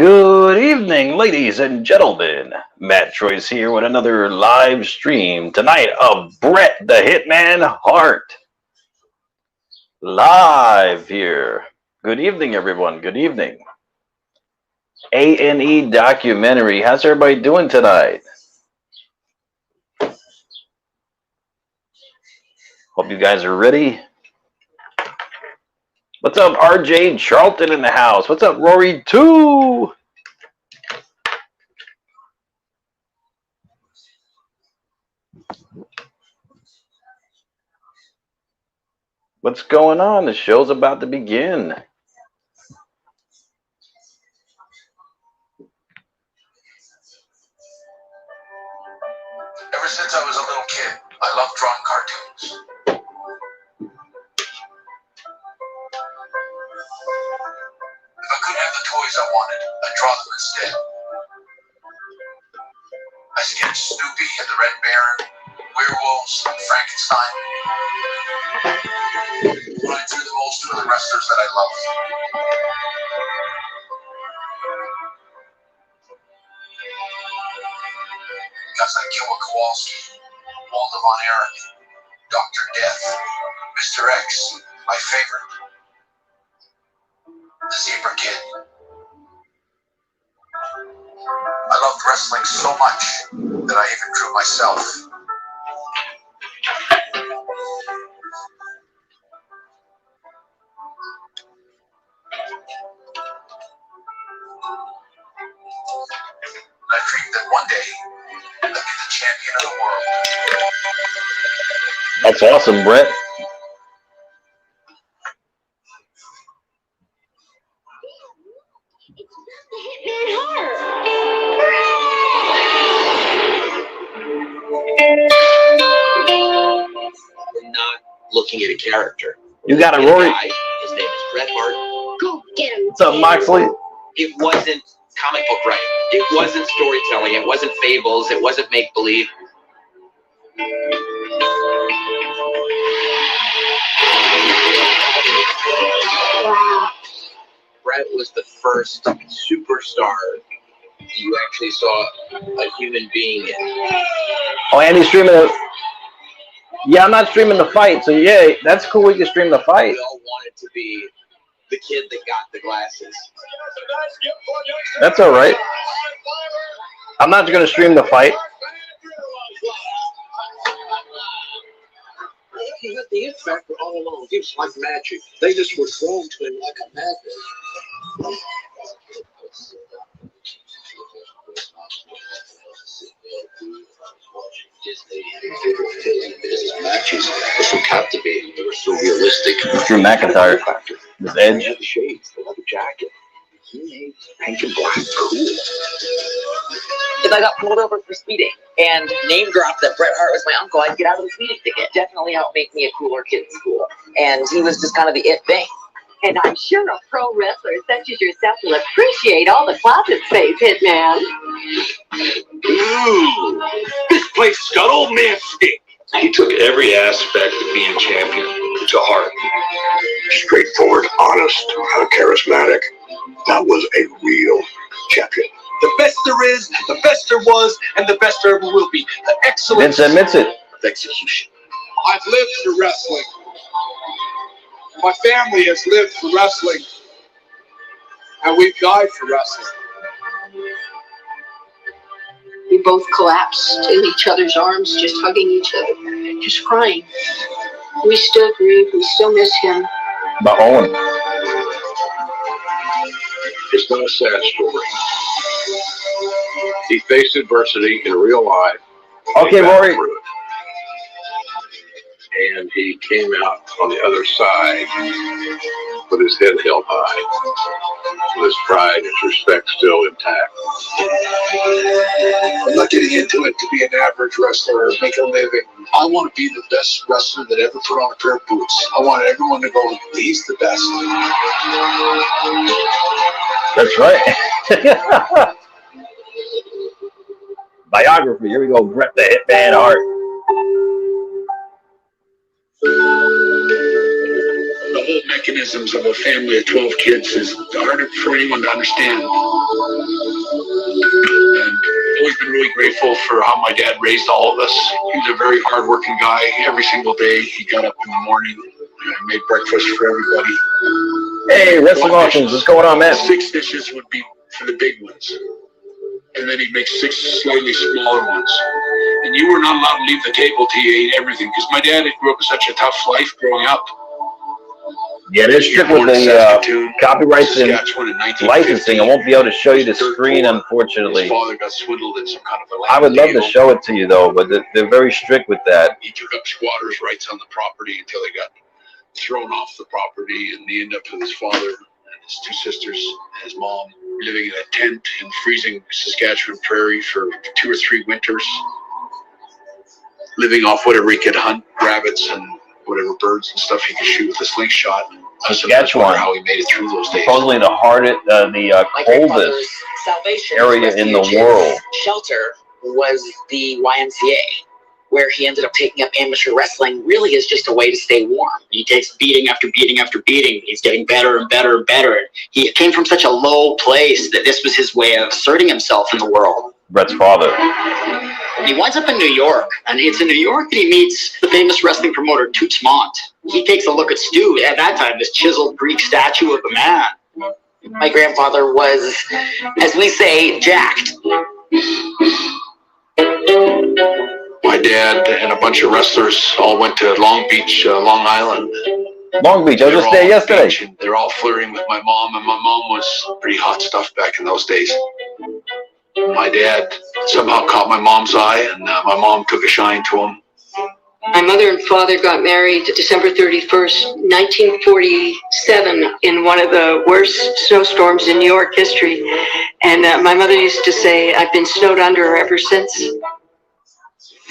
Good evening, ladies and gentlemen. MATTROISE here with another live stream tonight of Bret the Hitman Hart. Live here. Good evening, everyone. Good evening. A&E documentary. How's everybody doing tonight? Hope you guys are ready. What's up, RJ Charlton in the house? What's up, Rory 2? What's going on? The show's about to begin. Ever since I was a little kid, I loved drawing cartoons. If I couldn't have the toys I wanted, I'd draw them instead. I sketched Snoopy and the Red Baron, werewolves, Frankenstein. What I drew the most were the wrestlers that I loved. Guys like Killer Kowalski, Walter Von Erich, Dr. Death, Mr. X, my favorite, the Zebra Kid. I loved wrestling so much that I even drew myself. I dreamed that one day I'd be the champion of the world. That's awesome, Bret. We're not looking at a character. You got a Rory. His name is Bret Hart. Go get him. What's up, Moxley? It wasn't comic book writing. It wasn't storytelling. It wasn't fables. It wasn't make-believe. Wow. Bret was the first superstar you actually saw a human being in. Oh, and he's streaming it. Yeah, I'm not streaming the fight, so yeah, that's cool. We can stream the fight. We all wanted to be the kid that got the glasses. That's all right. I'm not going to stream the fight. He had the it factor all along. He was like magic. They just were thrown to him like a magnet. His matches were so captivating. They were so realistic. Drew McIntyre. His They edge. had the shades, the leather jacket. He made pink and black cool. If I got pulled over for speeding and name dropped that Bret Hart was my uncle, I'd get out of the speeding ticket. Definitely helped make me a cooler kid in school. And he was just kind of the it thing. And I'm sure a pro wrestler such as yourself will appreciate all the closet space, Hitman. Ooh, this place got old man stink. He took every aspect of being champion to heart. Straightforward, honest, charismatic. That was a real champion. The best there is, the best there was, and the best there ever will be. The excellence Vince admits it. Of execution. I've lived for wrestling. My family has lived for wrestling. And we've died for wrestling. We both collapsed in each other's arms, just hugging each other, just crying. We still grieve. We still miss him. About Owen. It's not a sad story. He faced adversity in real life. Okay, He battled Rory. through it. And he came out on the other side with his head held high, with his pride and his respect still intact. I'm not getting into it to be an average wrestler or make a living. I want to be the best wrestler that ever put on a pair of boots. I want everyone to go, he's the best. That's right. Biography. Here we go. Bret the Hitman Hart. The whole mechanisms of a family of 12 kids is hard for anyone to understand. And I've always been really grateful for how my dad raised all of us. He was a very hardworking guy. Every single day he got up in the morning and made breakfast for everybody. Hey, Wrestling Options, what's going on, man? 6 dishes would be for the big ones. And then he'd make 6 slightly smaller ones. And you were not allowed to leave the table till you ate everything, because my dad grew up with such a tough life growing up. Yeah, they're strict with the copyrights and licensing. I won't be able to show you the screen, unfortunately. His father got swindled in some kind of a I would love to show it to you, though, but they're very strict with that. He took up squatters' rights on the property until they got thrown off the property, and he ended up with his father and his 2 sisters and his mom living in a tent in freezing Saskatchewan prairie for 2 or 3 winters, living off whatever he could hunt, rabbits and whatever birds and stuff he could shoot with a slingshot. Saskatchewan, how he made it through those days. Supposedly the coldest area in the world. Shelter was the YMCA, where he ended up taking up amateur wrestling really as just a way to stay warm. He takes beating after beating after beating. He's getting better and better and better. He came from such a low place that this was his way of asserting himself in the world. Brett's father. He winds up in New York, and it's in New York that he meets the famous wrestling promoter Toots Mondt. He takes a look at Stu, at that time, this chiseled Greek statue of a man. My grandfather was, as we say, jacked. My dad and a bunch of wrestlers all went to Long Beach, Long Island. Long Beach, I was just there yesterday. They're all flirting with my mom, and my mom was pretty hot stuff back in those days. My dad somehow caught my mom's eye, and my mom took a shine to him. My mother and father got married December 31st, 1947, in one of the worst snowstorms in New York history. And my mother used to say, I've been snowed under ever since.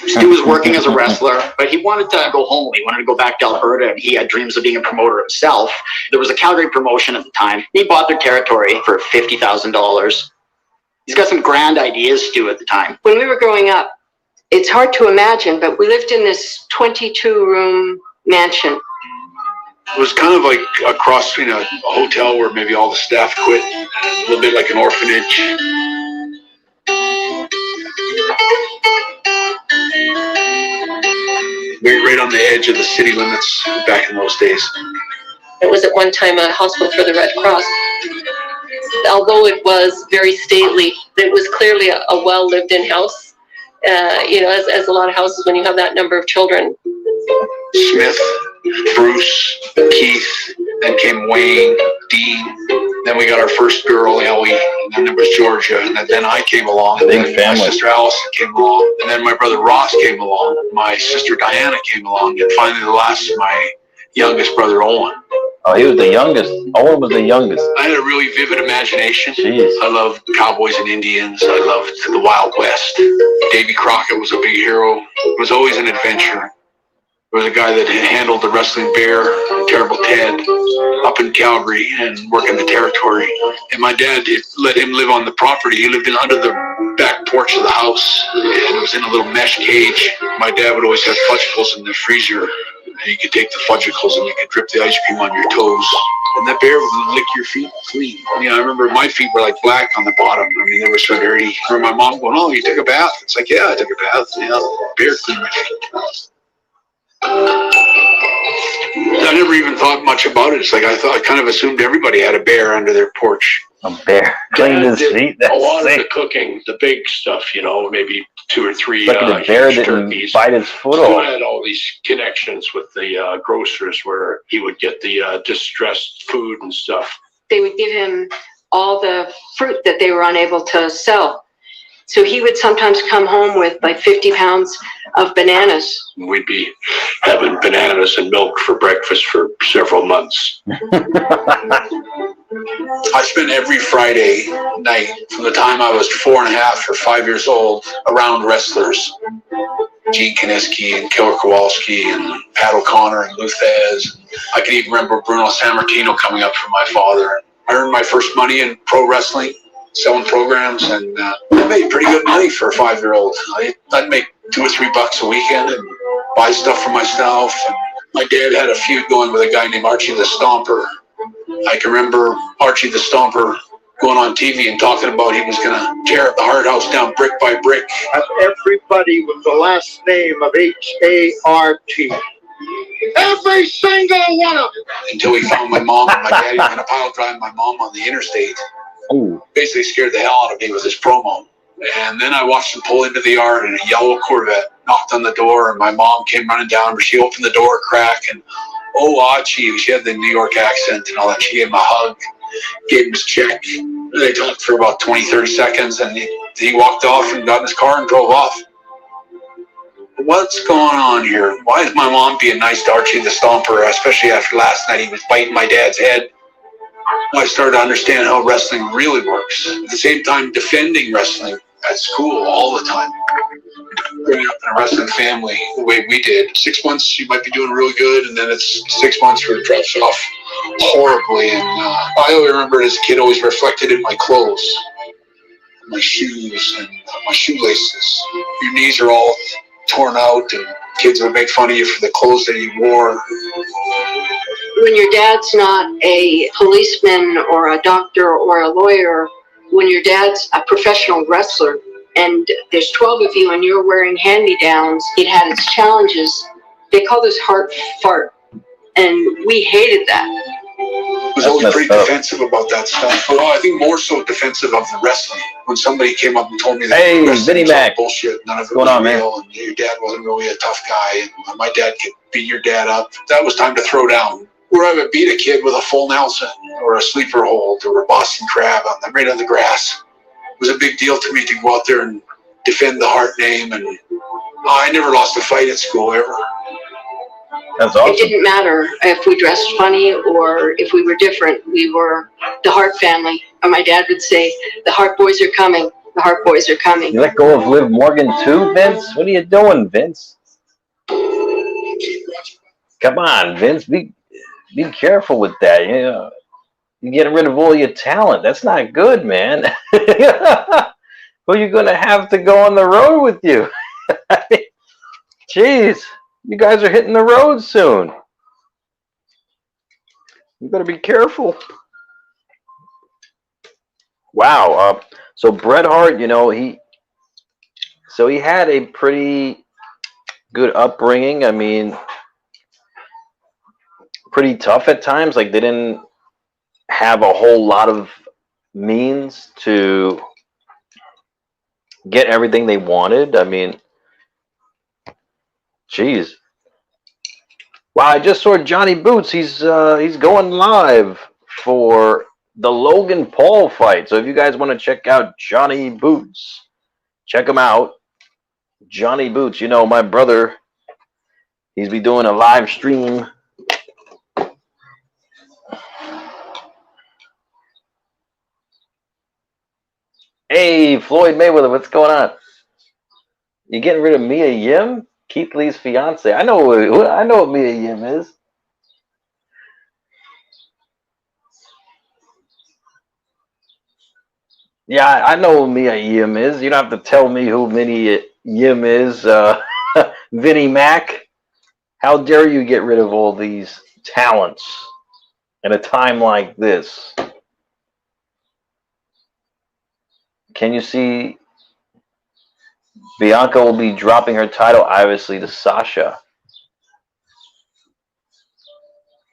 Stu was working as a wrestler, but he wanted to go home. He wanted to go back to Alberta, and he had dreams of being a promoter himself. There was a Calgary promotion at the time. He bought their territory for $50,000. He's got some grand ideas, Stu, at the time. When we were growing up, it's hard to imagine, but we lived in this 22-room mansion. It was kind of like a cross between a hotel where maybe all the staff quit, and a little bit like an orphanage. We were right on the edge of the city limits back in those days. It was at one time a hospital for the Red Cross. Although it was very stately, it was clearly a well-lived-in house. As a lot of houses, when you have that number of children. Smith, Bruce, Keith, then came Wayne, Dean. Then we got our first girl, Ellie, and then there was Georgia, and then I came along. Big and family. My sister Allison came along, and then my brother Ross came along. My sister Diana came along, and finally the last, my youngest brother Owen. Oh, he was the youngest. Owen was the youngest. I had a really vivid imagination. Jeez. I loved cowboys and Indians. I loved the Wild West. Davy Crockett was a big hero. It was always an adventure. There was a guy that handled the Wrestling Bear, Terrible Ted, up in Calgary and working the territory. And my dad let him live on the property. He lived under the back porch of the house, and it was in a little mesh cage. My dad would always have fudgicles in the freezer. And you could take the fudgicles and you could drip the ice cream on your toes. And that bear would lick your feet clean. I remember my feet were like black on the bottom. They were so dirty. I remember my mom going, "Oh, you took a bath?" It's like, "Yeah, I took a bath. Bear cleaned my feet." I never even thought much about it. It's like I kind of assumed everybody had a bear under their porch. A bear cleaned his feet. That's a lot sick. of the cooking, the big stuff, maybe 2 or 3 Look at the bear didn't bite his foot Stu off. had all these connections with the grocers where he would get the distressed food and stuff. They would give him all the fruit that they were unable to sell. So he would sometimes come home with like 50 pounds of bananas. We'd be having bananas and milk for breakfast for several months. I spent every Friday night from the time I was 4.5 or 5 years old around wrestlers. Gene Kiniski and Killer Kowalski and Pat O'Connor and Luthez. I can even remember Bruno Sammartino coming up from my father. I earned my first money in pro wrestling, selling programs, and I made pretty good money for a 5-year-old. I'd make $2 or $3 a weekend and buy stuff for myself. And My dad had a feud going with a guy named Archie the Stomper. I can remember Archie the Stomper going on TV and talking about he was going to tear the Hart house down brick by brick. Everybody with the last name of H-A-R-T. Every single one of them. Until he found my mom and my daddy were going to pile drive my mom on the interstate. Ooh. Basically scared the hell out of me with his promo. And then I watched him pull into the yard in a yellow Corvette, knocked on the door, and my mom came running down, but she opened the door a crack, and Archie, she had the New York accent and all that. She gave him a hug, gave him his check. They talked for about 20, 30 seconds, and he walked off and got in his car and drove off. What's going on here? Why is my mom being nice to Archie the Stomper, especially after last night he was biting my dad's head? I started to understand how wrestling really works. At the same time, defending wrestling at school all the time. Growing up in a wrestling family the way we did. 6 months you might be doing really good, and then it's 6 months where it drops off horribly. And I always remember as a kid always reflected in my clothes, my shoes, and my shoelaces. Your knees are all torn out, and kids would make fun of you for the clothes that you wore. When your dad's not a policeman or a doctor or a lawyer, when your dad's a professional wrestler and there's 12 of you and you're wearing hand-me-downs, it had its challenges. They call this heart fart, and we hated that. I was always pretty defensive about that stuff. Well, I think more so defensive of the wrestling. When somebody came up and told me that wrestling was all bullshit, none of it was real, and your dad wasn't really a tough guy, and my dad could beat your dad up, that was time to throw down. Where I would beat a kid with a full Nelson or a sleeper hold or a Boston Crab right on the grass. It was a big deal to me to go out there and defend the Hart name, and I never lost a fight at school ever. That's awesome. It didn't matter if we dressed funny or if we were different. We were the Hart family. And my dad would say, the Hart boys are coming. The Hart boys are coming. You let go of Liv Morgan too, Vince? What are you doing, Vince? Come on, Vince. Be careful with that. You know, you're getting rid of all your talent. That's not good, man. Who are you going to have to go on the road with you? Jeez, you guys are hitting the road soon. You better be careful. Wow. So Bret Hart, you know, he had a pretty good upbringing. I mean, pretty tough at times. Like, they didn't have a whole lot of means to get everything they wanted. I mean, geez. Wow, I just saw Johnny Boots. He's going live for the Logan Paul fight. So if you guys want to check out Johnny Boots, check him out. Johnny Boots, you know, my brother, he's be doing a live stream. Hey, Floyd Mayweather, what's going on? You getting rid of Mia Yim? Keith Lee's fiance. I know what Mia Yim is. Yeah, I know who Mia Yim is. You don't have to tell me who Mia Yim is. Vinnie Mac. How dare you get rid of all these talents in a time like this? Can you see Bianca will be dropping her title, obviously, to Sasha?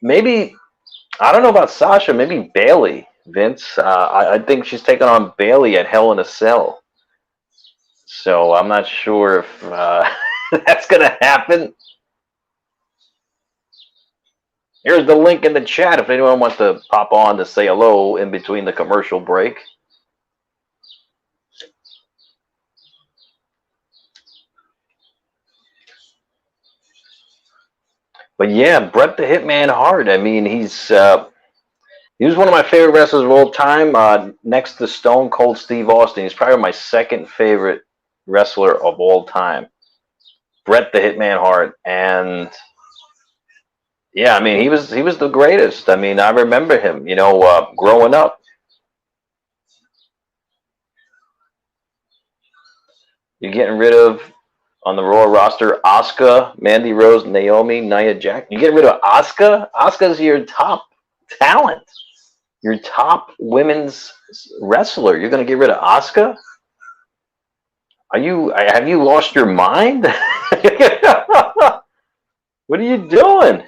Maybe, I don't know about Sasha, maybe Bayley, Vince. I think she's taking on Bayley at Hell in a Cell. So I'm not sure if that's going to happen. Here's the link in the chat if anyone wants to pop on to say hello in between the commercial break. But yeah, Bret the Hitman Hart. I mean, he was one of my favorite wrestlers of all time. Next to Stone Cold Steve Austin, he's probably my second favorite wrestler of all time. Bret the Hitman Hart, and yeah, I mean, he was the greatest. I mean, I remember him, you know, growing up. You're getting rid of on the Raw roster. Asuka, Mandy Rose, Naomi, Nia Jax. You get rid of Asuka? Asuka's your top talent. Your top women's wrestler. You're going to get rid of Asuka? Have you lost your mind? What are you doing?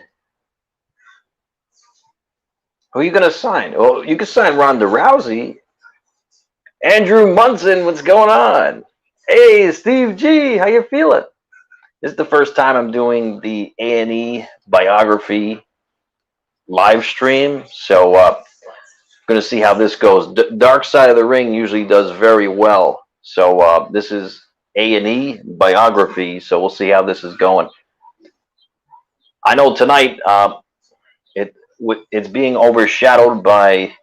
Who are you going to sign? Well, you can sign Ronda Rousey. Andrew Munson, what's going on? Hey, Steve G, how you feeling? This is the first time I'm doing the A&E Biography live stream, so I'm going to see how this goes. Dark Side of the Ring usually does very well, so this is A&E Biography, so we'll see how this is going. I know tonight it's being overshadowed by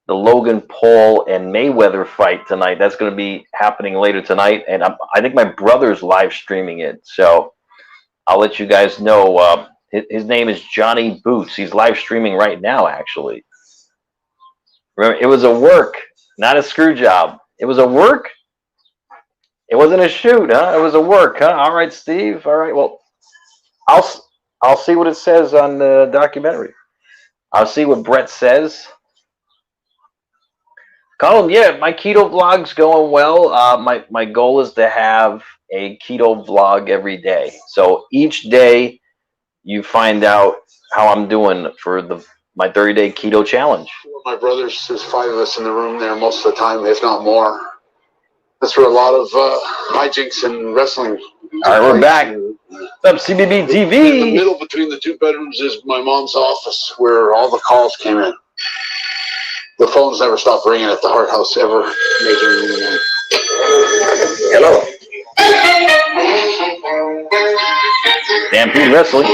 the Logan Paul and Mayweather fight tonight. That's going to be happening later tonight, and I think my brother's live streaming it, so I'll let you guys know. His name is Johnny Boots. He's live streaming right now, actually. Remember, it was a work, not a screw job. It was a work. It wasn't a shoot, huh? It was a work, huh? All right, Steve. All right. Well, I'll see what it says on the documentary. I'll see what Bret says. Colin, yeah, my keto vlog's going well. My goal is to have a keto vlog every day. So each day you find out how I'm doing for my 30-day keto challenge. My brothers, there's 5 of us in the room there most of the time, if not more. That's where a lot of hijinks in wrestling. All right, we're back. What's up, CBB TV? In the middle between the 2 bedrooms is my mom's office, where all the calls came in. The phones never stopped ringing at the Hart House, ever making. Hello. Stampede Wrestling.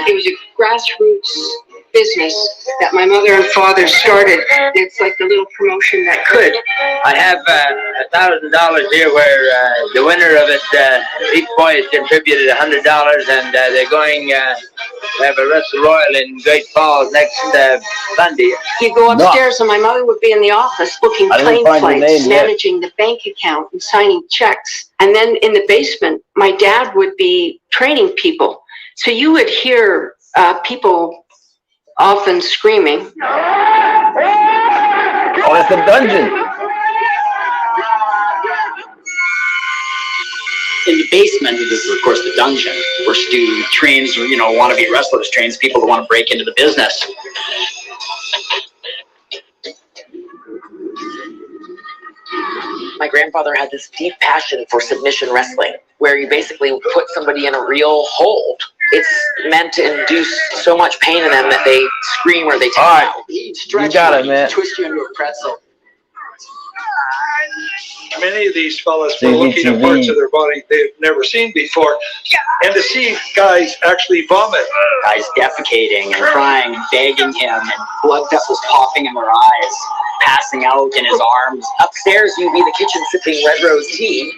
It was a grassroots business that my mother and father started. It's like the little promotion that could. I have $1,000 here where the winner of it, each boy has contributed $100, and they're going to have a Wrestle Royal in Great Falls next Sunday. He'd go upstairs and my mother would be in the office booking plane flights, managing the bank account and signing checks. And then in the basement, my dad would be training people. So you would hear people often screaming. Oh, that's the dungeon. In the basement, this is of course the dungeon, where Stu trains, wannabe wrestlers, trains people who want to break into the business. My grandfather had this deep passion for submission wrestling, where you basically put somebody in a real hold. It's meant to induce so much pain in them that they scream or they tap out. You got it, man. Twist you into a pretzel. Many of these fellas were looking at parts of their body they've never seen before, and to see guys actually vomit. Guys defecating and crying, begging him, and blood vessels popping in their eyes, passing out in his arms. Upstairs, you'd be the kitchen sipping red rose tea,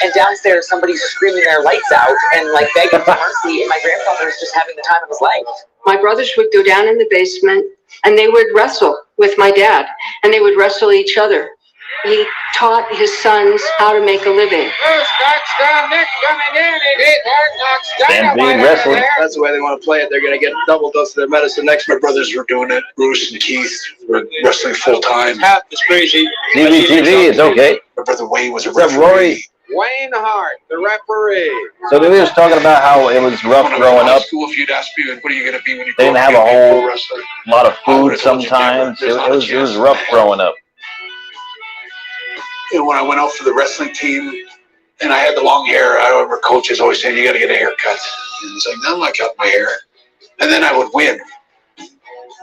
and downstairs, somebody's screaming their lights out and like begging for mercy, and my grandfather was just having the time of his life. My brothers would go down in the basement and they would wrestle with my dad, and they would wrestle each other. He taught his sons how to make a living. Stampede Wrestling. That's the way they want to play it. They're going to get double dose of their medicine next month. My brothers were doing it. Bruce and Keith were wrestling full time. It's crazy. TV, it's okay. My brother Wayne was a What's up, referee. Rory? Wayne Hart, the referee. So they were just talking about how it was rough When I growing went to up. school, if you'd ask me, what are you going to be when you They grow didn't up? have a You'll be pro whole wrestler. lot of I food would've told you sometimes. never. There's It not a was chance. rough growing up. And when I went out for the wrestling team and I had the long hair, I remember coaches always saying, you got to get a haircut. And it's like, no, I'm not cutting my hair. And then I would win.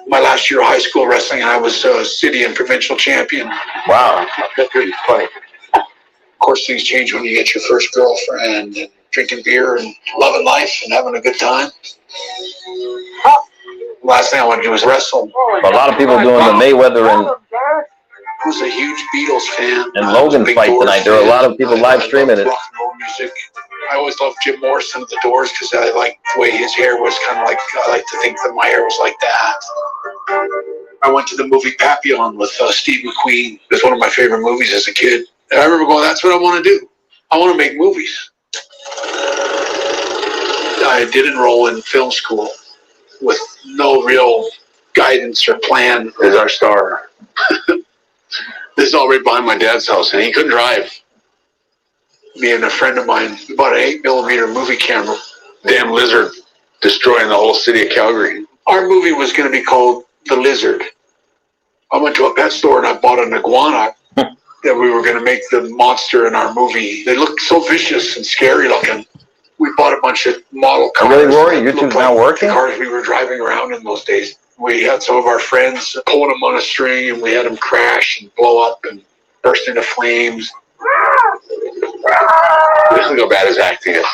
My last year of high school wrestling, I was city and provincial champion. Wow. That's pretty funny. Of course, things change when you get your first girlfriend and drinking beer and loving life and having a good time. Last thing I want to do is wrestle. A lot of people doing the Mayweather and I was a huge Beatles fan. and Logan fight tonight. There were a lot of people live streaming it. Rock and roll music. I always loved Jim Morrison of the Doors because I liked the way his hair was kind of like, I like to think that my hair was like that. I went to the movie Papillon with Steve McQueen. It was one of my favorite movies as a kid. And I remember going, that's what I want to do. I want to make movies. I did enroll in film school with no real guidance or plan. Is our star. This is all right behind my dad's house, and he couldn't drive. Me and a friend of mine bought an 8mm movie camera. Damn lizard destroying the whole city of Calgary. Our movie was going to be called The Lizard. I went to a pet store and I bought an iguana that we were going to make the monster in our movie. They looked so vicious and scary looking. We bought a bunch of model cars. Really, Rory? YouTube's not working? The cars we were driving around in those days. We had some of our friends pulling them on a string, and we had them crash and blow up and burst into flames. This is how bad his acting is.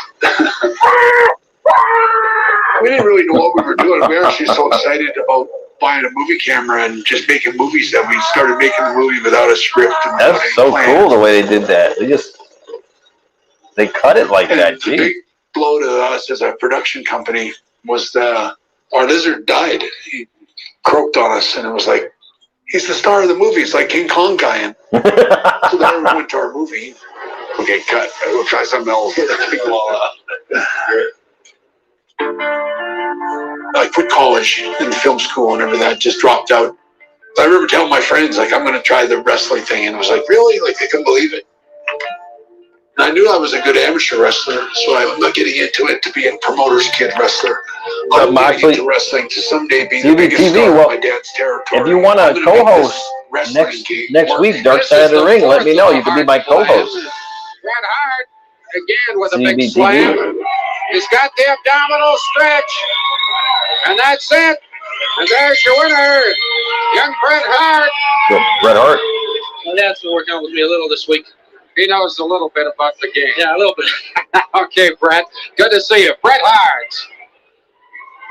We didn't really know what we were doing. We were actually so excited about buying a movie camera and just making movies that we started making the movie without a script. And That's so cool the way they did that. They cut it like that. The big blow to us as a production company was our lizard died. He croaked on us, and it was like, he's the star of the movie. It's like King Kong dying. So then we went to our movie. Okay, cut. We'll try something else. I quit college and film school and everything. That just dropped out. I remember telling my friends, like, I'm going to try the wrestling thing. And I was like, really? Like, they couldn't believe it. And I knew I was a good amateur wrestler, so I'm not getting into it to be a promoter's kid wrestler. I'm getting into wrestling to someday be the biggest star of my dad's territory. If you want to co-host next week, Dark Side of the Ring, let me know. You can be my co-host. Bret Hart again with a big slam. He's got the abdominal stretch, and that's it. And there's your winner, young Bret Hart. Bret Hart. My dad's been working out with me a little this week. He knows a little bit about the game. Yeah, a little bit. Okay, Bret. Good to see you. Bret Hart.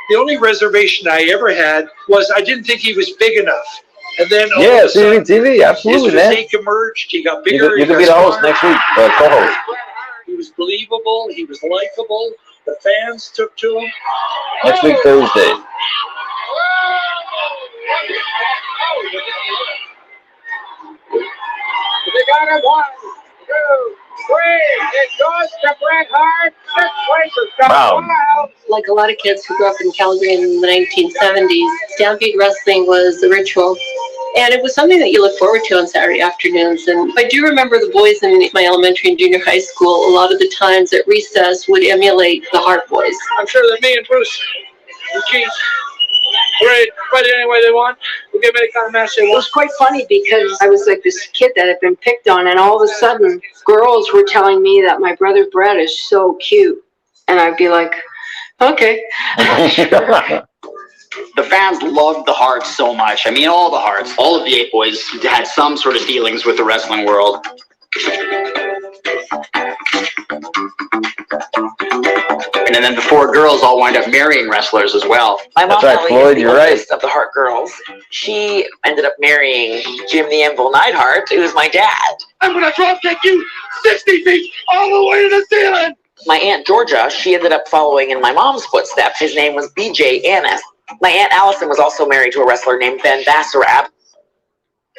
The only reservation I ever had was I didn't think he was big enough. And then TV, absolutely, his man. physique emerged. He got bigger. You can be the host next week, co-host. He was believable. He was likable. The fans took to him. Next week, Thursday. They got him 1, 2, 3. It goes to Bret Hart. 6 places. Wow. Like a lot of kids who grew up in Calgary in the 1970s, Stampede Wrestling was a ritual. And it was something that you look forward to on Saturday afternoons. And I do remember the boys in my elementary and junior high school, a lot of the times at recess would emulate the Hart boys. I'm sure that me and Bruce and Keith would fight any way they want. We'll give them any kind of match they It want. was quite funny because I was like this kid that had been picked on, and all of a sudden girls were telling me that my brother Bret is so cute. And I'd be like, okay. The fans loved the Harts so much. I mean, all the Harts, all of the 8 Boys had some sort of dealings with the wrestling world. And then the 4 girls all wind up marrying wrestlers as well. My mom That's right, Floyd, you're right. Of the Hart girls, she ended up marrying Jim the Anvil Neidhart, who's my dad. I'm gonna drop kick you 60 feet all the way to the ceiling. My Aunt Georgia, she ended up following in my mom's footsteps. His name was B.J. Annis. My Aunt Allison was also married to a wrestler named Ben Basarab.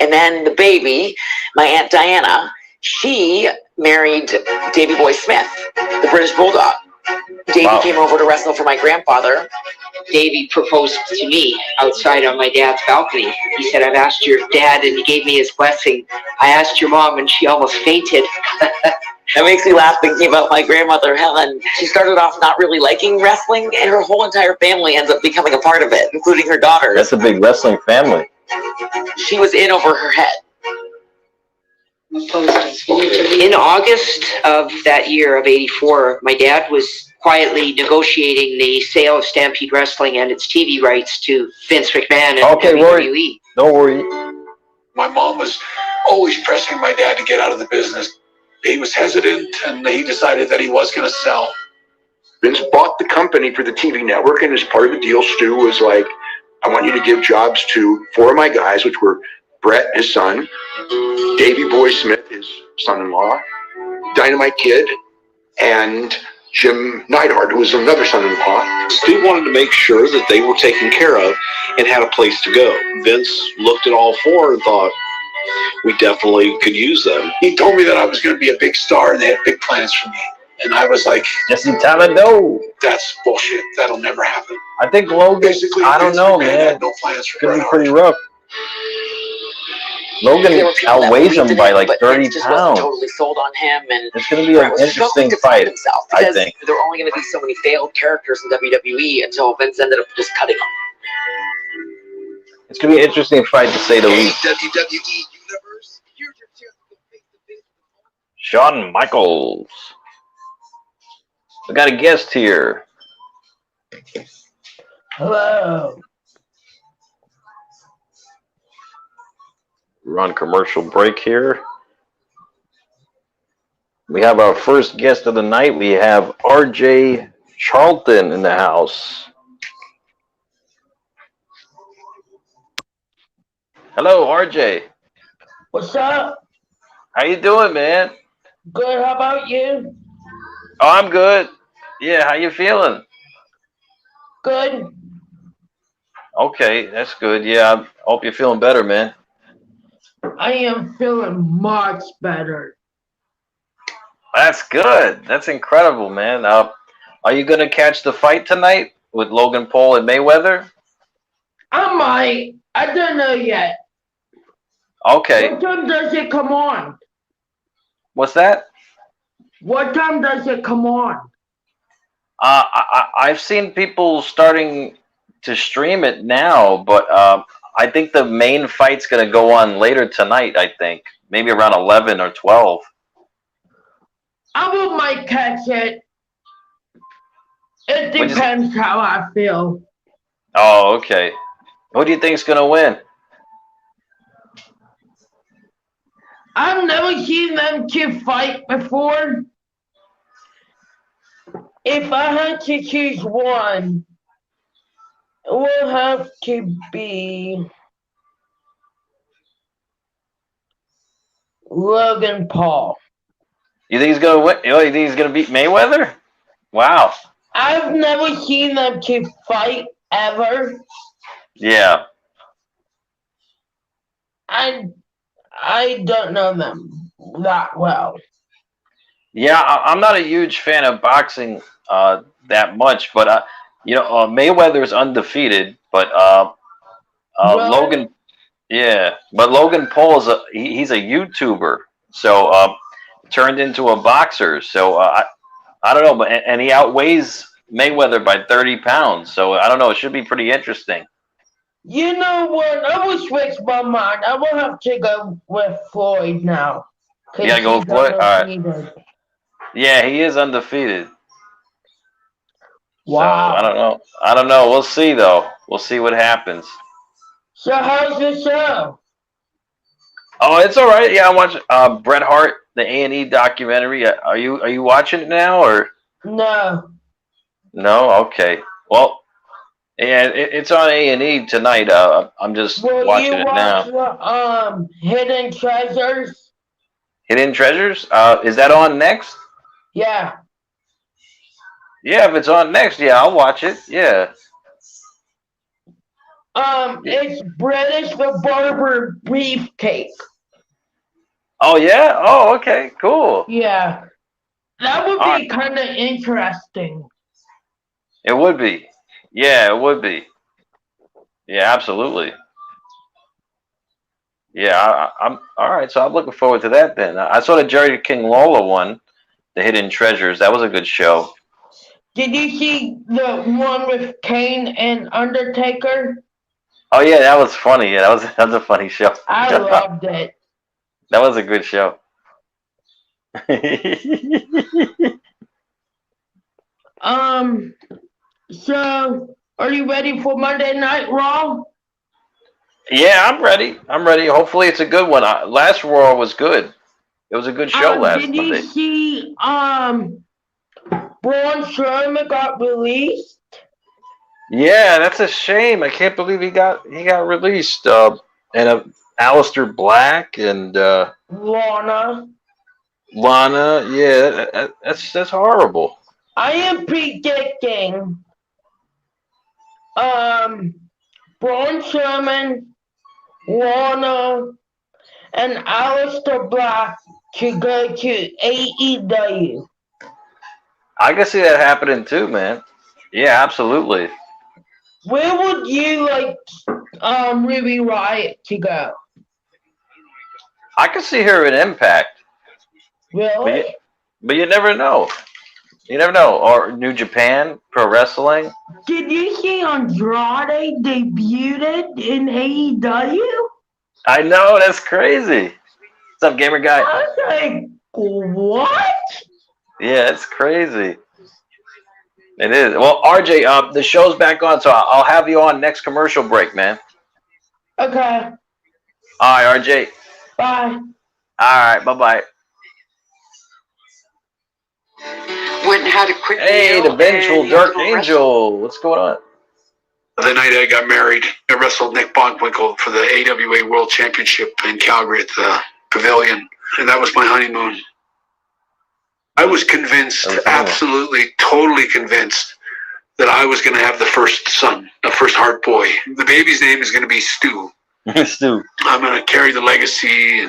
And then the baby, my Aunt Diana, she married Davy Boy Smith, the British Bulldog. Davy came over to wrestle for my grandfather. Davy proposed to me outside on my dad's balcony. He said, I've asked your dad, and he gave me his blessing. I asked your mom, and she almost fainted. That makes me laugh thinking about my grandmother, Helen. She started off not really liking wrestling, and her whole entire family ends up becoming a part of it, including her daughters. That's a big wrestling family. She was in over her head. In August of that year of '84, my dad was quietly negotiating the sale of Stampede Wrestling and its TV rights to Vince McMahon and WWE. Don't worry. My mom was always pressing my dad to get out of the business. He was hesitant, and he decided that he was going to sell. Vince bought the company for the TV network, and as part of the deal, Stu was like, I want you to give jobs to 4 of my guys, which were Bret, his son, Davy Boy Smith, his son-in-law, Dynamite Kid, and Jim Neidhart, who was another son-in-law. Steve wanted to make sure that they were taken care of and had a place to go. Vince looked at all 4 and thought, we definitely could use them. He told me that I was going to be a big star, and they had big plans for me. And I was like, Jesse Talado. that's bullshit. That'll never happen. I think Logan, Basically, I don't Vince know, McMahon man. had no plans for Could be Bret pretty Hart. rough. Logan There were people that outweighs believed him in by him, like but 30 Vince just wasn't pounds. totally sold on him, and It's going to be Bret an was struggling interesting to find fight, himself I because think. there were only going to be so many failed characters in WWE until Vince ended up just cutting them. It's going to be an interesting fight, to say the least. WWE Universe, here's your chance to face-to-face. Shawn Michaels. We got a guest here. Hello. We're on commercial break here. We have our first guest of the night. We have RJ Charlton in the house. Hello, RJ. What's up? How you doing, man? Good. How about you? Oh, I'm good. Yeah, how you feeling? Good. Okay, that's good. Yeah, I hope you're feeling better, man. I am feeling much better. That's good. That's incredible, man. Are you gonna catch the fight tonight with Logan Paul and Mayweather? I might. I don't know yet. Okay. What time does it come on? What's that? What time does it come on? I've seen people starting to stream it now, but I think the main fight's gonna go on later tonight. I think maybe around 11 or 12. I might catch it. It depends how I feel. Oh, okay. Who do you think's gonna win? I've never seen them two fight before. If I had to choose one, it will have to be Logan Paul. You think he's gonna win? Oh, you think he's gonna beat Mayweather? Wow. I've never seen them two fight ever. Yeah. I don't know them that well. Yeah, I'm not a huge fan of boxing that much, but Mayweather's undefeated, but Logan, yeah, but Logan Paul's he's a YouTuber, so turned into a boxer. So I don't know, but and he outweighs Mayweather by 30 pounds. So I don't know. It should be pretty interesting. You know what? I will switch my mind. I will have to go with Floyd now. You gotta go with Floyd? All right. Yeah, he is undefeated. Wow. So, I don't know. We'll see, though. We'll see what happens. So how's the show? Oh, it's all right. Yeah, I'm watching Bret Hart, the A&E documentary. Are you watching it now, or? No. No? Okay. Well, yeah, it's on A&E tonight. I'm just watching it now. Hidden Treasures? Hidden Treasures? Is that on next? Yeah. Yeah, if it's on next, yeah, I'll watch it. Yeah. It's British the Barber Beefcake. Oh, yeah? Oh, okay, cool. Yeah. That would be kind of interesting. It would be. Yeah, it would be. Yeah, absolutely. Yeah, I'm all right. So I'm looking forward to that then. I saw the Jerry King Lawler one, the Hidden Treasures. That was a good show. Did you see the one with Kane and Undertaker? Oh yeah, that was funny. Yeah, that was a funny show. I loved it. That was a good show. So are you ready for Monday Night Raw? Yeah, I'm ready. I'm ready. Hopefully it's a good one. Last Raw was good. It was a good show last Monday. Did you see Braun Strowman got released? Yeah, that's a shame. I can't believe he got released. And Aleister Black and Lana. Yeah, that's horrible. I am predicting Braun Strowman, Lana, and Aleister Black to go to AEW. I can see that happening too, man. Yeah, absolutely. Where would you like Ruby Riott to go? I can see her in Impact. Really? But you never know. You never know. Or New Japan Pro Wrestling. Did you see Andrade debuted in AEW? I know, that's crazy. What's up, gamer guy? I was like, what? Yeah, it's crazy. It is. Well, RJ, the show's back on, so I'll have you on next commercial break, man. Okay. All right, RJ. Bye. All right, bye-bye. Went and had a quick Hey, meal the vengeful and Dark go Angel. What's going on? The night I got married, I wrestled Nick Bockwinkel for the AWA World Championship in Calgary at the Pavilion, and that was my honeymoon. I was convinced, absolutely, totally convinced, that I was going to have the first son, the first Hart boy. The baby's name is going to be Stu. Stu. I'm going to carry the legacy.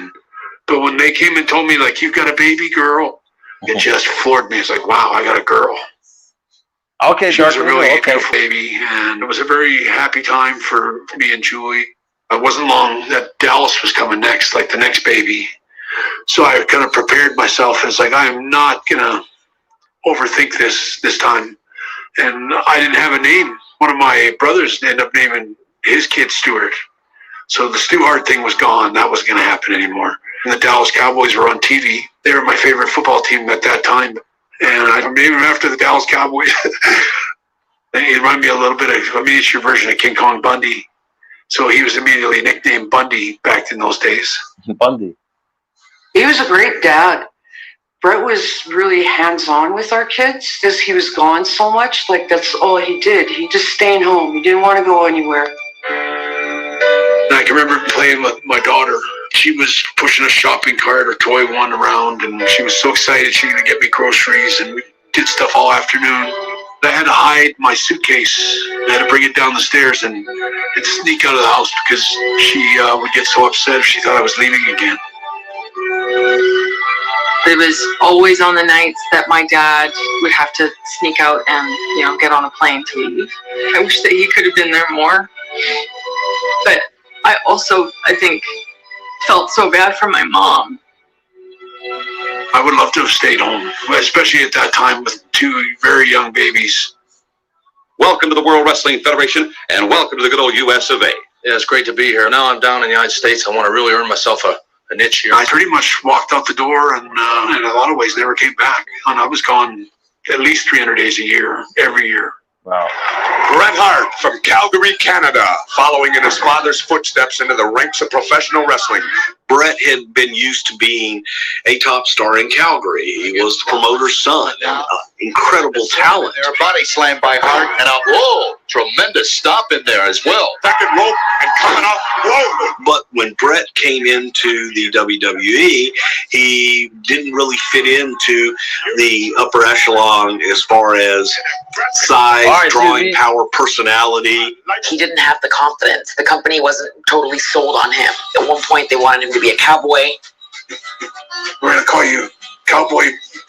But when they came and told me, like, you've got a baby girl, it just floored me. It's like, wow, I got a girl. Okay, she was a really okay. beautiful baby, and it was a very happy time for me and Julie. It wasn't long that Dallas was coming next, like the next baby. So I kind of prepared myself as like, I'm not going to overthink this time. And I didn't have a name. One of my brothers ended up naming his kid Stuart. So the Stu Hart thing was gone. That wasn't going to happen anymore. And the Dallas Cowboys were on TV. They were my favorite football team at that time. And I named him after the Dallas Cowboys. It reminded me a little bit of a miniature version of King Kong Bundy. So he was immediately nicknamed Bundy back in those days. Bundy. He was a great dad. Bret was really hands-on with our kids because he was gone so much. Like, that's all he did. He just stayed home. He didn't want to go anywhere. And I can remember playing with my daughter. She was pushing a shopping cart or toy one around, and she was so excited she was going to get me groceries, and we did stuff all afternoon. I had to hide my suitcase. I had to bring it down the stairs and sneak out of the house because she would get so upset if she thought I was leaving again. It was always on the nights that my dad would have to sneak out and, you know, get on a plane to leave. I wish that he could have been there more. But I also, I think, felt so bad for my mom. I would love to have stayed home, especially at that time with two very young babies. Welcome to the World Wrestling Federation, and welcome to the good old US of A. Yeah, it's great to be here. Now I'm down in the United States. I want to really earn myself a niche here. I pretty much walked out the door and in a lot of ways never came back. And I was gone at least 300 days a year, every year. Wow. Bret Hart from Calgary, Canada, following in his father's footsteps into the ranks of professional wrestling. Bret had been used to being a top star in Calgary. He was the promoter's son, and incredible talent. There, a body slam by Hart, and a whoa, tremendous stop in there as well. Second rope and coming up, whoa! But when Bret came into the WWE, he didn't really fit into the upper echelon as far as size, drawing power, personality. He didn't have the confidence. The company wasn't totally sold on him. At one point, they wanted him to be a cowboy. We're going to call you Cowboy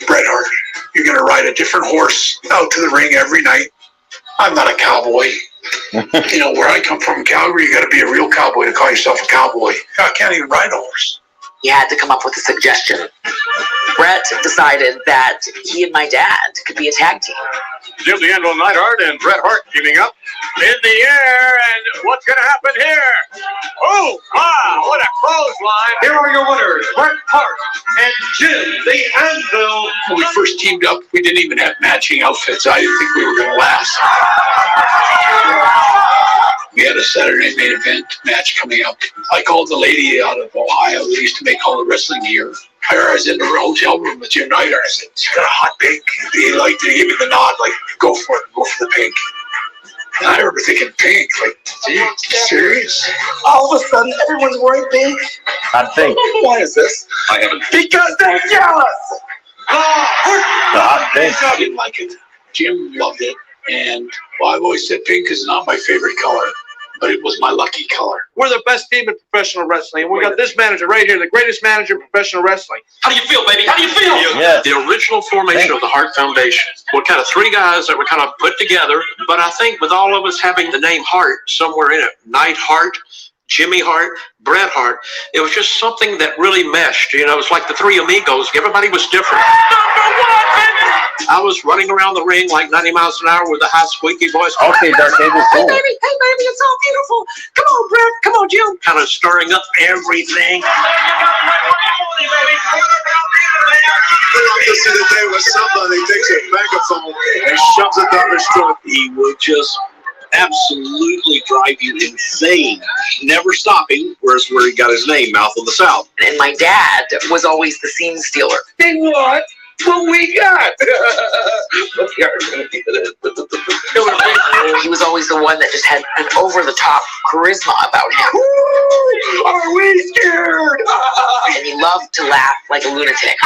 Bret Hart. You're going to ride a different horse out to the ring every night. I'm not a cowboy. You know, where I come from, Calgary, you got to be a real cowboy to call yourself a cowboy. I can't even ride a horse. He had to come up with a suggestion. Bret decided that he and my dad could be a tag team. Jim the Anvil Neidhart and Bret Hart teaming up in the air, and what's going to happen here? Oh, wow, what a clothesline. Here are your winners, Bret Hart and Jim the Anvil. When we first teamed up, we didn't even have matching outfits. I didn't think we were going to last. We had a Saturday main event match coming up. I called the lady out of Ohio who used to make all the wrestling gear. I was in the hotel room with Jim Neidhart. I said, she's got a hot pink. He liked to give me the nod, like, go for it, go for the pink. And I remember thinking, pink? Like, gee, serious? All of a sudden, everyone's wearing pink. I think. Why is this? I haven't. Because they're jealous! I didn't like it. Jim loved it. And well, I've always said pink is not my favorite color. but it was my lucky color. We're the best team in professional wrestling. And we got this manager right here, the greatest manager in professional wrestling. How do you feel, baby? How do you feel? Yeah. The original formation of the Hart Foundation were kind of three guys that were kind of put together, but I think with all of us having the name Hart somewhere in it, Knight Hart, Jimmy Hart, Bret Hart, it was just something that really meshed. You know, it was like the three amigos. Everybody was different. I was running around the ring like 90 miles an hour with a high squeaky voice. Okay, Dark Angel, Hey, cool. baby, it's all beautiful. Come on, Brett. Come on, Jim. Kind of stirring up everything. This is the day when somebody takes a megaphone and shoves it down his throat. He would just absolutely drive you insane, never stopping. Whereas where he got his name, Mouth of the South. And my dad was always the scene stealer. Big what? What we got? He was always the one that just had an over-the-top charisma about him. Ooh, are we scared? And he loved to laugh like a lunatic.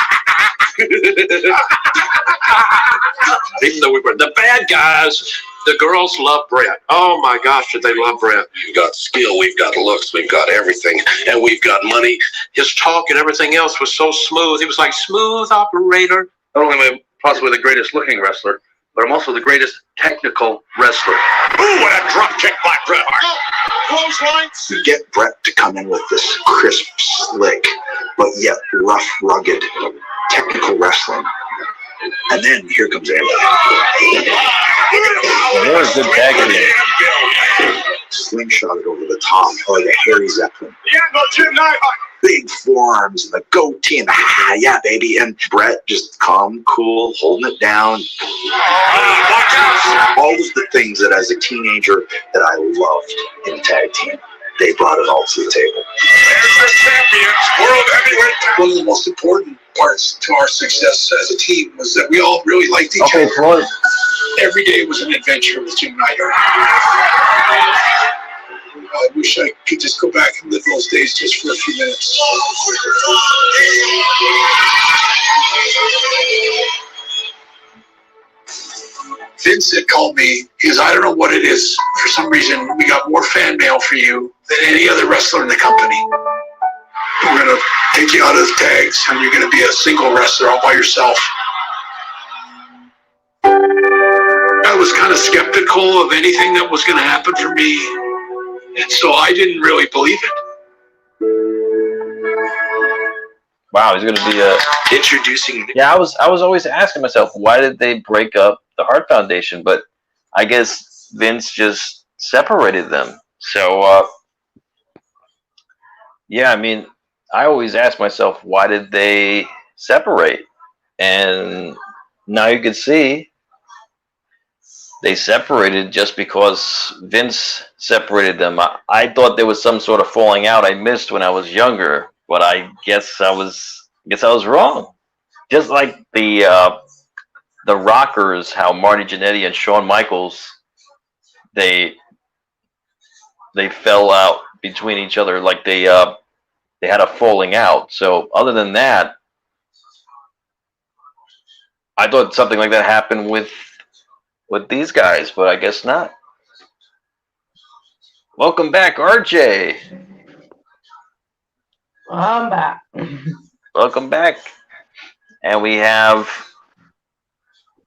Even though we were the bad guys, the girls love Bret. Oh my gosh, did they love Bret? We've got skill, we've got looks, we've got everything, and we've got money. His talk and everything else was so smooth. He was like smooth operator. Not only am I possibly the greatest looking wrestler, but I'm also the greatest technical wrestler. Ooh, what a drop kick by Bret Hart. Clotheslines. You get Bret to come in with this crisp, slick, but yet rough, rugged, technical wrestling. And then here comes Amber. There was good tag team. Slingshot it over the top, or the Harry Zeppelin. Yeah, no, Jim Neidhart. Big forearms and the goatee and the yeah, baby. And Bret just calm, cool, holding it down. All of the things that as a teenager that I loved in tag team, they brought it all to the table. There's the champions, world heavyweight. One of the most important parts to our success as a team was that we all really liked each Okay, other. Floyd. Every day was an adventure with Jim Neidhart. I wish I could just go back and live those days just for a few minutes. Vince had called me because I don't know what it is. For some reason, we got more fan mail for you than any other wrestler in the company. We're going to take you out of the tags and you're going to be a single wrestler all by yourself. I was kind of skeptical of anything that was going to happen for me. And so I didn't really believe it. Wow, he's gonna be Introducing. Yeah, I was always asking myself, why did they break up the Hart Foundation? But I guess Vince just separated them. So yeah, I mean, I always ask myself, why did they separate? And now you can see they separated just because Vince separated them. I thought there was some sort of falling out I missed when I was younger, but I guess I was wrong. Just like the Rockers, how Marty Jannetty and Shawn Michaels, they fell out between each other, like they had a falling out. So other than that, I thought something like that happened with these guys, but I guess not. Welcome back, RJ. I'm back. Welcome back. And we have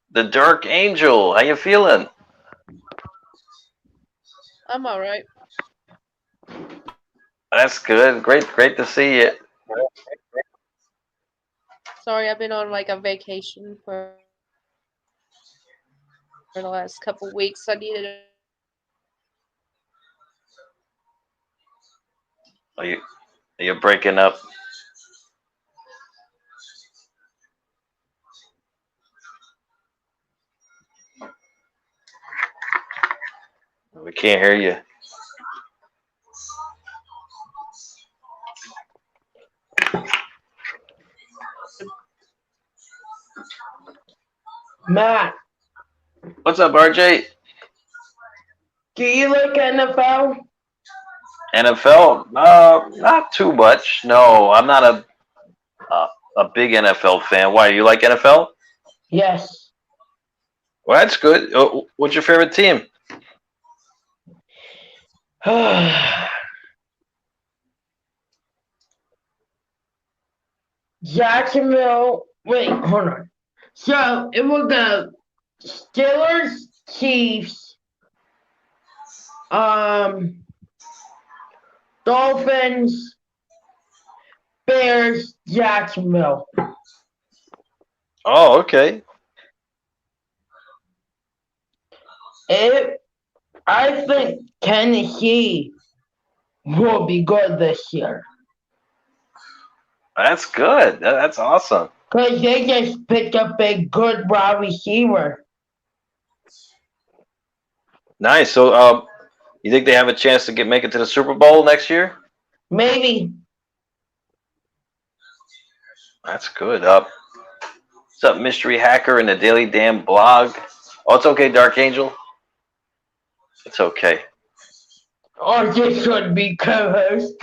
the Dark Angel. How you feeling? I'm all right. That's good. Great to see you. Sorry, I've been on like a vacation for the last couple weeks. I needed Are you breaking up? We can't hear you. Matt, What's up, RJ? do you like NFL? NFL? Not too much. No, I'm not a big NFL fan. Why? You like NFL? Yes. Well, that's good. What's your favorite team? Jacksonville. Wait, hold on. So it was the Steelers, Chiefs, Dolphins, Bears, Jacksonville. Oh, okay. I think Tennessee will be good this year. That's good. That's awesome. Because they just picked up a good wide receiver. Nice. So, you think they have a chance to make it to the Super Bowl next year? Maybe. That's good. What's up, Mystery Hacker and the Daily Damn blog? Oh, it's okay, Dark Angel. It's okay. Or this should be co-host.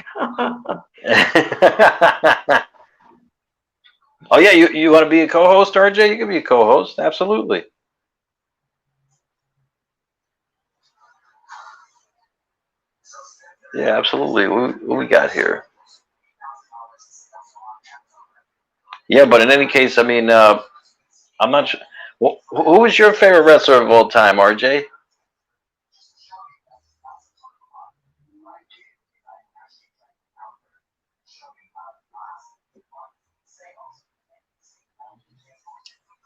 Oh yeah, you want to be a co-host, RJ? You can be a co-host, absolutely. Yeah, absolutely. What we got here? Yeah, but in any case, I mean, I'm not sure. Who is your favorite wrestler of all time, RJ?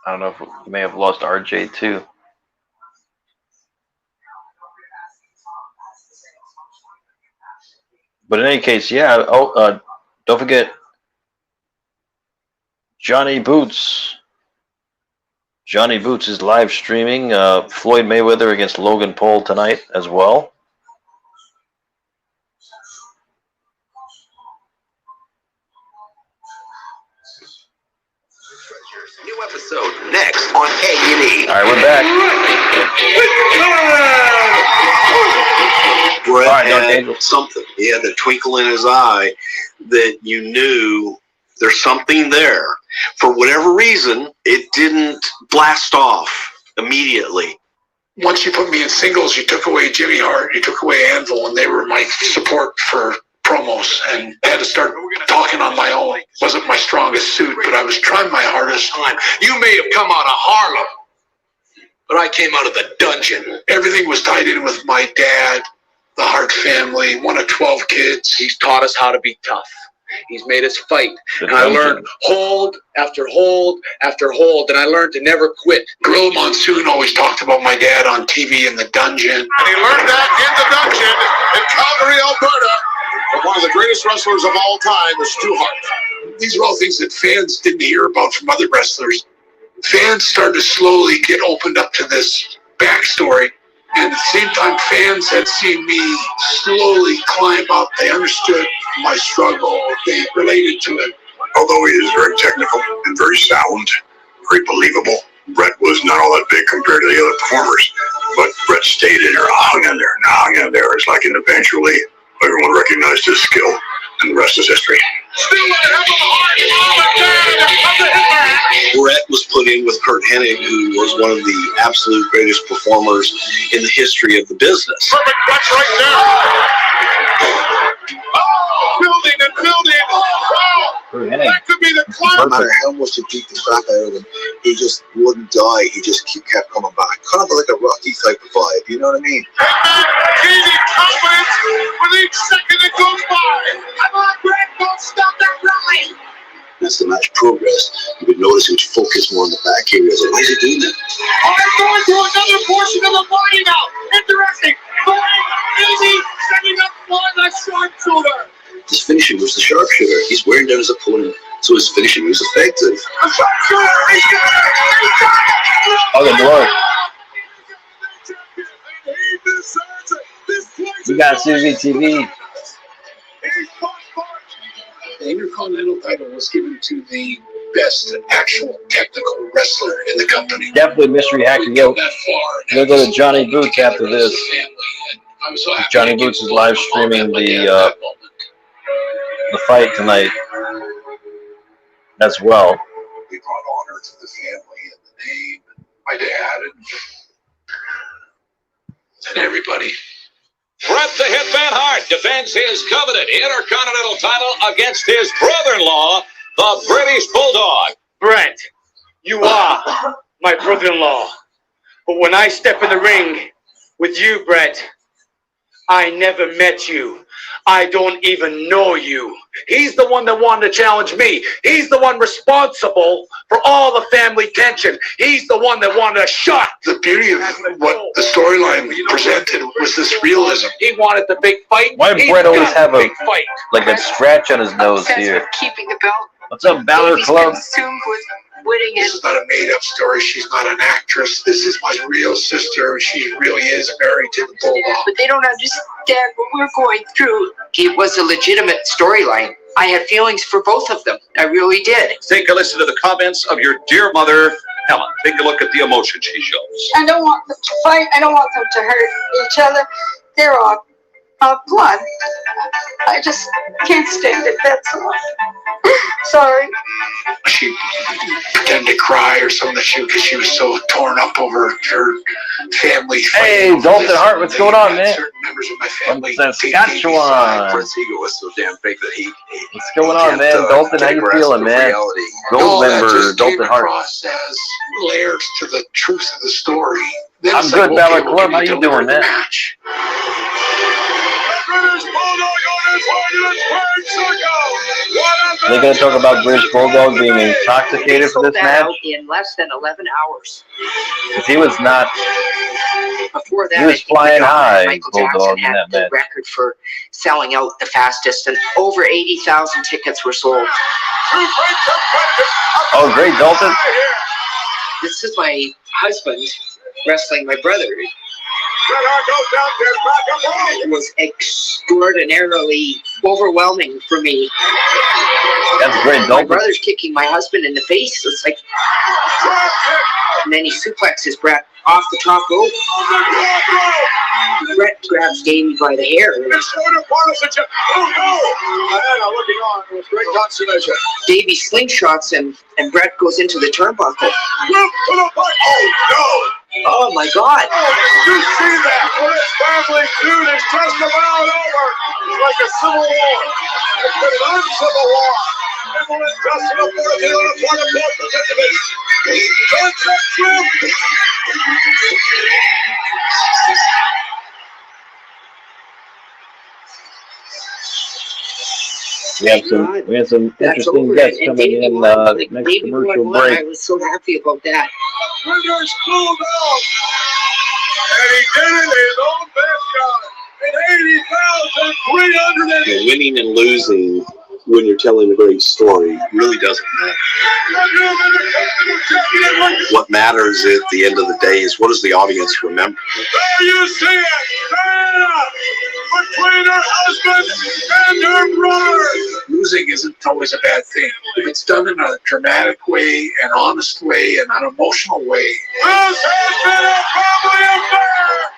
I don't know if we may have lost RJ too. But in any case, yeah. Oh, don't forget Johnny Boots. Johnny Boots is live streaming Floyd Mayweather against Logan Paul tonight as well. New episode next on A&E. All right, we're back. Bret had something. He had the twinkle in his eye that you knew there's something there. For whatever reason, it didn't blast off immediately. Once you put me in singles, you took away Jimmy Hart, you took away Anvil, and they were my support for promos, and I had to start talking on my own. It wasn't my strongest suit, but I was trying my hardest. You may have come out of Harlem, but I came out of the dungeon. Everything was tied in with my dad, the Hart family, one of 12 kids. He's taught us how to be tough. He's made us fight. And I learned hold after hold after hold, and I learned to never quit. Gorilla Monsoon always talked about my dad on TV in the dungeon. And he learned that in the dungeon in Calgary, Alberta, from one of the greatest wrestlers of all time, the Stu Hart. These are all things that fans didn't hear about from other wrestlers. Fans started to slowly get opened up to this backstory. And at the same time, fans had seen me slowly climb up. They understood my struggle. They related to it. Although he is very technical and very sound, very believable, Bret was not all that big compared to the other performers. But Bret stayed in there, hung in there, and hung in there. It's like, and eventually everyone recognized his skill, and the rest is history. Bret was put in with Kurt Hennig, who was one of the absolute greatest performers in the history of the business. Perfect clutch right there. Oh, building and building. Wow. That could be the climb. No matter how much they beat the crap out of him, he just wouldn't die. He just kept coming back. Kind of like a Rocky type of vibe, you know what I mean? Gaining confidence with each second that goes by. Come on, Bret, don't stop that rally. As the match progressed, you would notice he would focus more on the back areas. Why is he doing that? All right, going to another portion of the body now. Interesting. Going easy, setting up for the sharpshooter. His finishing was the sharpshooter. He's wearing down his opponent, so his finishing was effective. A sharpshooter. He's got it. Oh, the Lord. We got Susie TV. The Intercontinental title was given to the best actual technical wrestler in the company. Definitely Mystery Hacker. Yo, we'll go to Johnny Boots after this. Johnny Boots is live streaming the fight tonight as well. We brought honor to the family and the name, and my dad, and everybody. Bret the Hitman Hart defends his coveted Intercontinental title against his brother-in-law, the British Bulldog. Bret, you are my brother-in-law. But when I step in the ring with you, Bret, I never met you. I don't even know you. He's the one that wanted to challenge me. He's the one responsible for all the family tension. He's the one that wanted a shot. The beauty of what the storyline presented was this realism. He wanted the big fight. Why does Bret always have a like a scratch on his nose here? Keeping the belt. What's up, Balor Club? Consumed with winning This is not a made-up story. She's not an actress. This is my real sister. She really is married to the Bulldog. But they don't understand what we're going through. It was a legitimate storyline. I had feelings for both of them. I really did. Take a listen to the comments of your dear mother, Helen. Take a look at the emotion she shows. I don't want them to fight. I don't want them to hurt each other. They're all blood. I just can't stand it. That's all. Sorry. She pretended to cry or something because she was so torn up over her family. Hey, Dalton Hart, what's going on, man? Certain members of my family. From Saskatchewan. Bret's ego was so damn big that he What's going on, man? Dalton, how you feeling, man? Gold member, Dalton Hart. As layers to the truth of the story. Then I'm it's good, like, Balor okay, Club. How we you delivered doing, the man? match. Are they going to talk about British Bulldog being intoxicated for this match? In less than 11 hours. Because he was not. Before that, He was flying high, Michael Bulldog, Jackson in had that the match. record for selling out the fastest, and over 80,000 tickets were sold. Oh, great, Dalton. This is my husband wrestling my brother. It was extraordinarily overwhelming for me. That's great, My Dalton. brother's kicking my husband in the face. It's like, and then he suplexes Bret off the top rope. Bret grabs Davey by the hair. Davey slingshots him, and Bret goes into the turnbuckle. Oh my God! You see that? When this family feud is just about over. It's like a civil war. It's been an uncivil war. And when it's just enough for the deal and for the both participants. We have some interesting guests coming in next commercial break. I was so happy about that. Winner's pulled out. And he did it in his own backyard. And 80,300. You know, winning and losing when you're telling a great story really doesn't matter. What matters at the end of the day is what does the audience remember? There you see it. Diana between her husband and her brother. Losing isn't always a bad thing. If it's done in a dramatic way, an honest way, and an emotional way, This has been a family affair.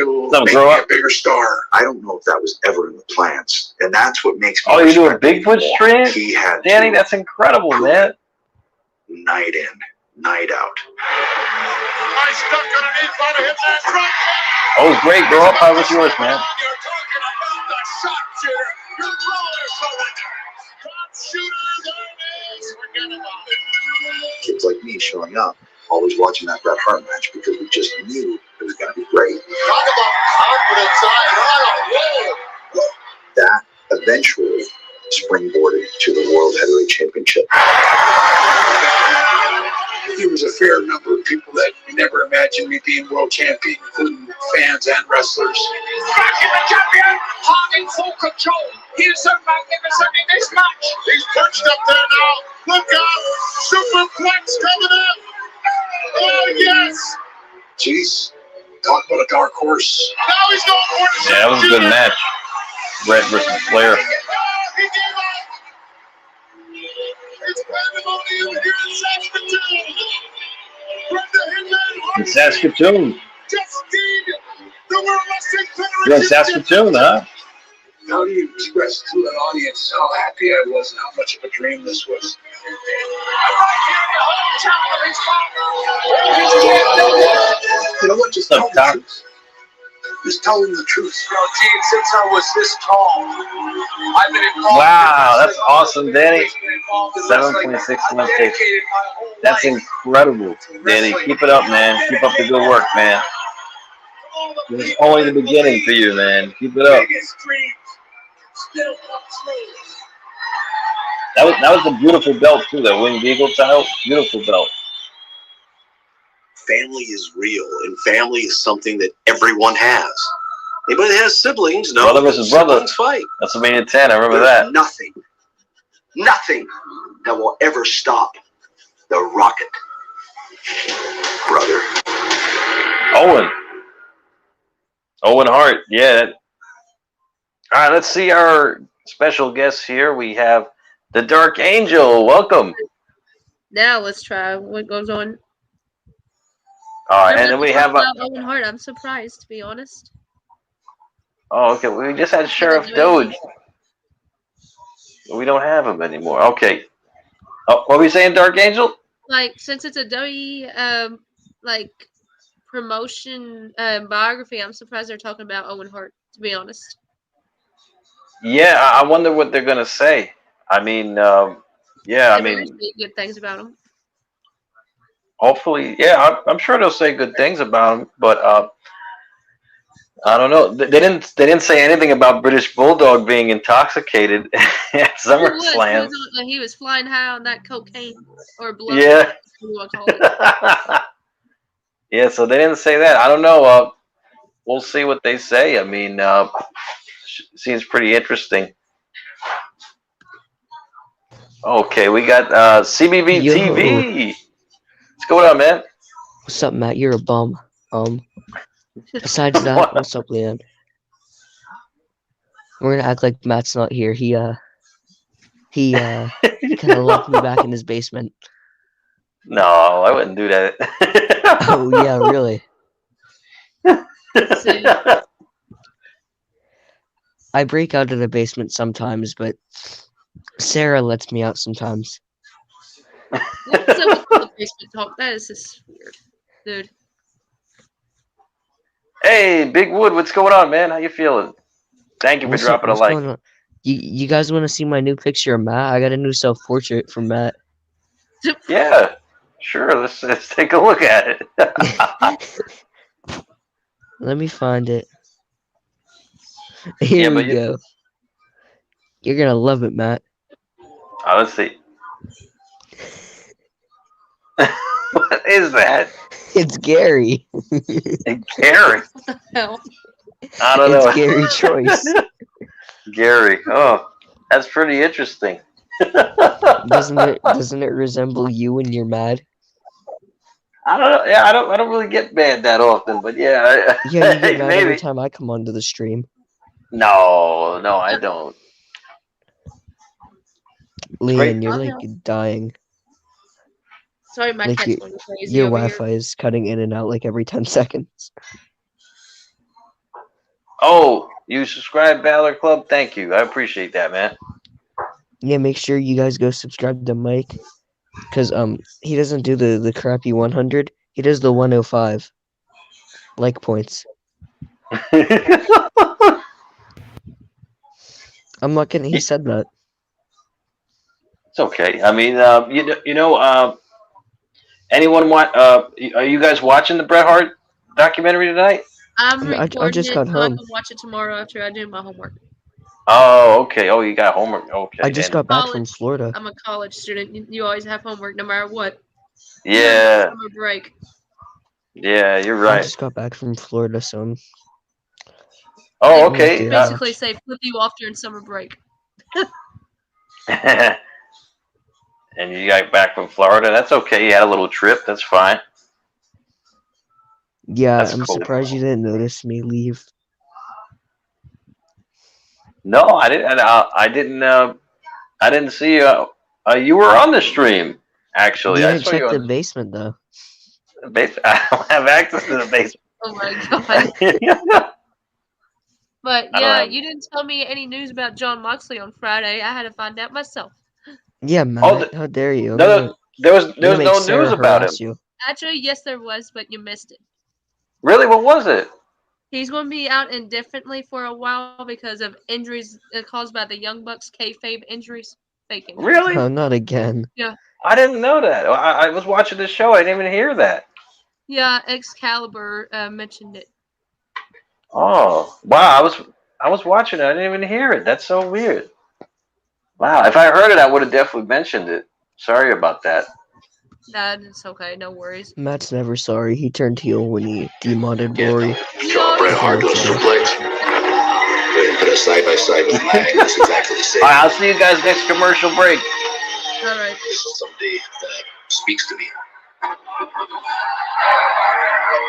it'll Some make grow me up. a bigger star. I don't know if that was ever in the plans, and that's what makes me. Oh, you do a respect him Bigfoot more. stream? He had Danny, to that's incredible, man. Night in, night out. I stuck underneath by the hip that front. Oh, great. Grow up. How was yours, man? You're talking about the sharpshooter. You're throwing surrender. Top shooters always forget about it. kids like me showing up, always watching that Bret Hart match because we just knew it was going to be great. Talk about confidence on a roll. That eventually springboarded to the World Heavyweight Championship. There was a fair number of people that never imagined me being world champion, including fans and wrestlers. Back in the champion, hot in full control. Here's a magnificent in this match. He's perched up there now. Look out. Superplex coming up. Oh, yes. Jeez, talk about a dark horse. Now he's going for the Yeah, that was a good match. Bret versus Flair. It's pandemonium here in Saskatoon. Brenda Hitman In Saskatoon. Justine, the World Wrestling Federation. You're in Saskatoon, huh? How do you express to an audience how happy I was and how much of a dream this was? You know what? Just What's up, Doc? who's telling the truth. You know, Gene, since I was this tall, I've been involved. Wow, that's awesome, Danny. 7.61 kicks. That's incredible, Danny. Keep it up, man. Keep up the good work, man. This is only the beginning for you, man. Keep it up. That was a beautiful belt too. That Winged Eagle title, beautiful belt. Family is real, and family is something that everyone has. Anybody that has siblings, no. Brother versus brother. Siblings fight. That's WrestleMania 10. I remember There's that. nothing that will ever stop the Rocket, brother. Owen Hart. Yeah. All right. Let's see our special guests here. We have the Dark Angel. Welcome. Now let's try what goes on. All right, and then we have. Owen Hart. I'm surprised, to be honest. Oh, okay. We just had Sheriff Doge. We don't have him anymore. Okay. Oh, what were we saying, Dark Angel? Like, since it's a WWE like promotion biography, I'm surprised they're talking about Owen Hart, to be honest. Yeah, I wonder what they're gonna say. I mean, yeah, I mean, good things about him. Hopefully, yeah, I'm sure they'll say good things about him, but I don't know. They didn't say anything about British Bulldog being intoxicated at SummerSlam. He was flying high on that cocaine or blood. Yeah. Yeah, so they didn't say that. I don't know. We'll see what they say. I mean, seems pretty interesting. Okay, we got CBV TV. What's going on, man? What's up, Matt? You're a bum. Besides that, what's up, Leon? We're gonna act like Matt's not here. He kind of locked me back in his basement. No, I wouldn't do that. Oh yeah, really? I break out of the basement sometimes, but Sarah lets me out sometimes. What's up with the basement talk? That is just weird, dude. Hey, Big Wood, what's going on, man? How you feeling? Thank you for dropping a like. You guys want to see my new picture of Matt? I got a new self-portrait from Matt. Yeah, sure. Let's take a look at it. Let me find it. Here we go. You're gonna love it, Matt. Let's see. What is that? It's Gary. Gary. What the hell? I don't know. It's Gary Choice. Gary. Oh, that's pretty interesting. Doesn't it resemble you when you're mad? I don't know. Yeah, I don't really get mad that often, but yeah. Yeah, you get mad maybe. every time I come onto the stream. No, I don't. Leon, you're like dying. Sorry, my Like cat's going crazy. your over Wi-Fi here. is cutting in and out like every 10 seconds. Oh, you subscribe, Valor Club? Thank you. I appreciate that, man. Yeah, make sure you guys go subscribe to Mike, because he doesn't do the crappy 100. He does the 105 like points. I'm not kidding. He said that. It's okay. I mean, anyone want? Are you guys watching the Bret Hart documentary tonight? I'm recording I just got it so I home. can watch it tomorrow after I do my homework. Oh, okay. Oh, you got homework. Okay. I just got back from Florida. I'm a college student. You always have homework no matter what. Yeah. Summer break. Yeah, you're I right. just got back from Florida, so I'm... Oh, okay. Basically, say flip you off during summer break. And you got back from Florida. That's okay. You had a little trip. That's fine. Yeah, That's I'm cool. surprised you didn't notice me leave. No, I didn't. I didn't see you. You were on the stream, actually. You I didn't saw check you the on basement, though. the basement. I don't have access to the basement. Oh my god. But I don't yeah, have- you didn't tell me any news about John Moxley on Friday. I had to find out myself. Yeah, Matt, how dare you? No, there was I'm gonna no make Sarah news about him. harass you. Actually, yes, there was, but you missed it. Really? What was it? He's going to be out indefinitely for a while because of injuries caused by the Young Bucks kayfabe injuries. Fake injuries. Really? Oh, not again. Yeah. I didn't know that. I was watching the show. I didn't even hear that. Yeah, Excalibur mentioned it. Oh, wow. I was watching it. I didn't even hear it. That's so weird. Wow. If I heard it, I would have definitely mentioned it. Sorry about that. Nah, it's okay. No worries. Matt's never sorry. He turned heel when he demodded Rory. Saw Bret Hart do a suplex. Put us side by side with mine. It's exactly the same. All right, I'll see you guys next commercial break. All right. Somebody that speaks to me.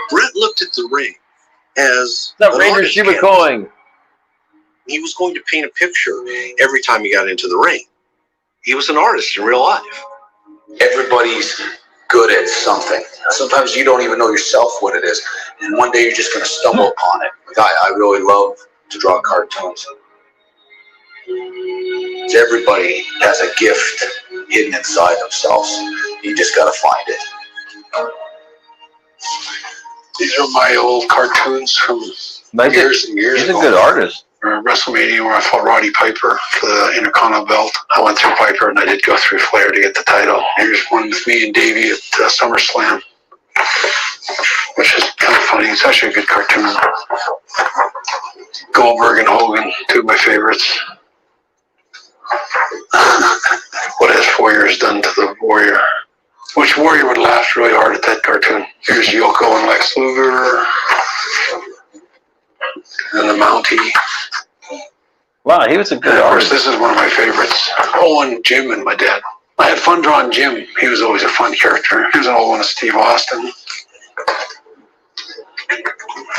Bret looked at the ring as What's up, an Ranger artist Shiba can. Coin? He was going to paint a picture every time he got into the ring. He was an artist in real life. Everybody's good at something. Sometimes you don't even know yourself what it is, and one day you're just going to stumble upon it. Like I really love to draw cartoons. Everybody has a gift hidden inside themselves. You just got to find it. These are my old cartoons from years and years ago. He's a good artist. WrestleMania, where I fought Roddy Piper for the Intercontinental belt. I went through Piper and I did go through Flair to get the title. Here's one with me and Davey at SummerSlam, which is kind of funny. It's actually a good cartoon. Goldberg and Hogan, two of my favorites. What has 4 years done to the Warrior? Which Warrior would laugh really hard at that cartoon? Here's Yoko and Lex Luger. And the Mountie. Wow, he was a good Of course, artist. this is one of my favorites. Owen, Jim, and my dad. I had fun drawing Jim. He was always a fun character. Here's an old one of Steve Austin.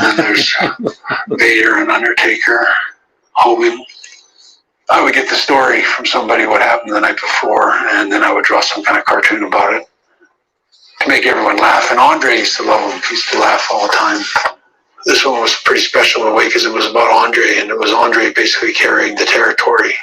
And there's Vader and Undertaker, Hogan. I would get the story from somebody what happened the night before, and then I would draw some kind of cartoon about it to make everyone laugh. And Andre used to love him. He used to laugh all the time. This one was pretty special in a way because it was about Andre, and it was Andre basically carrying the territory.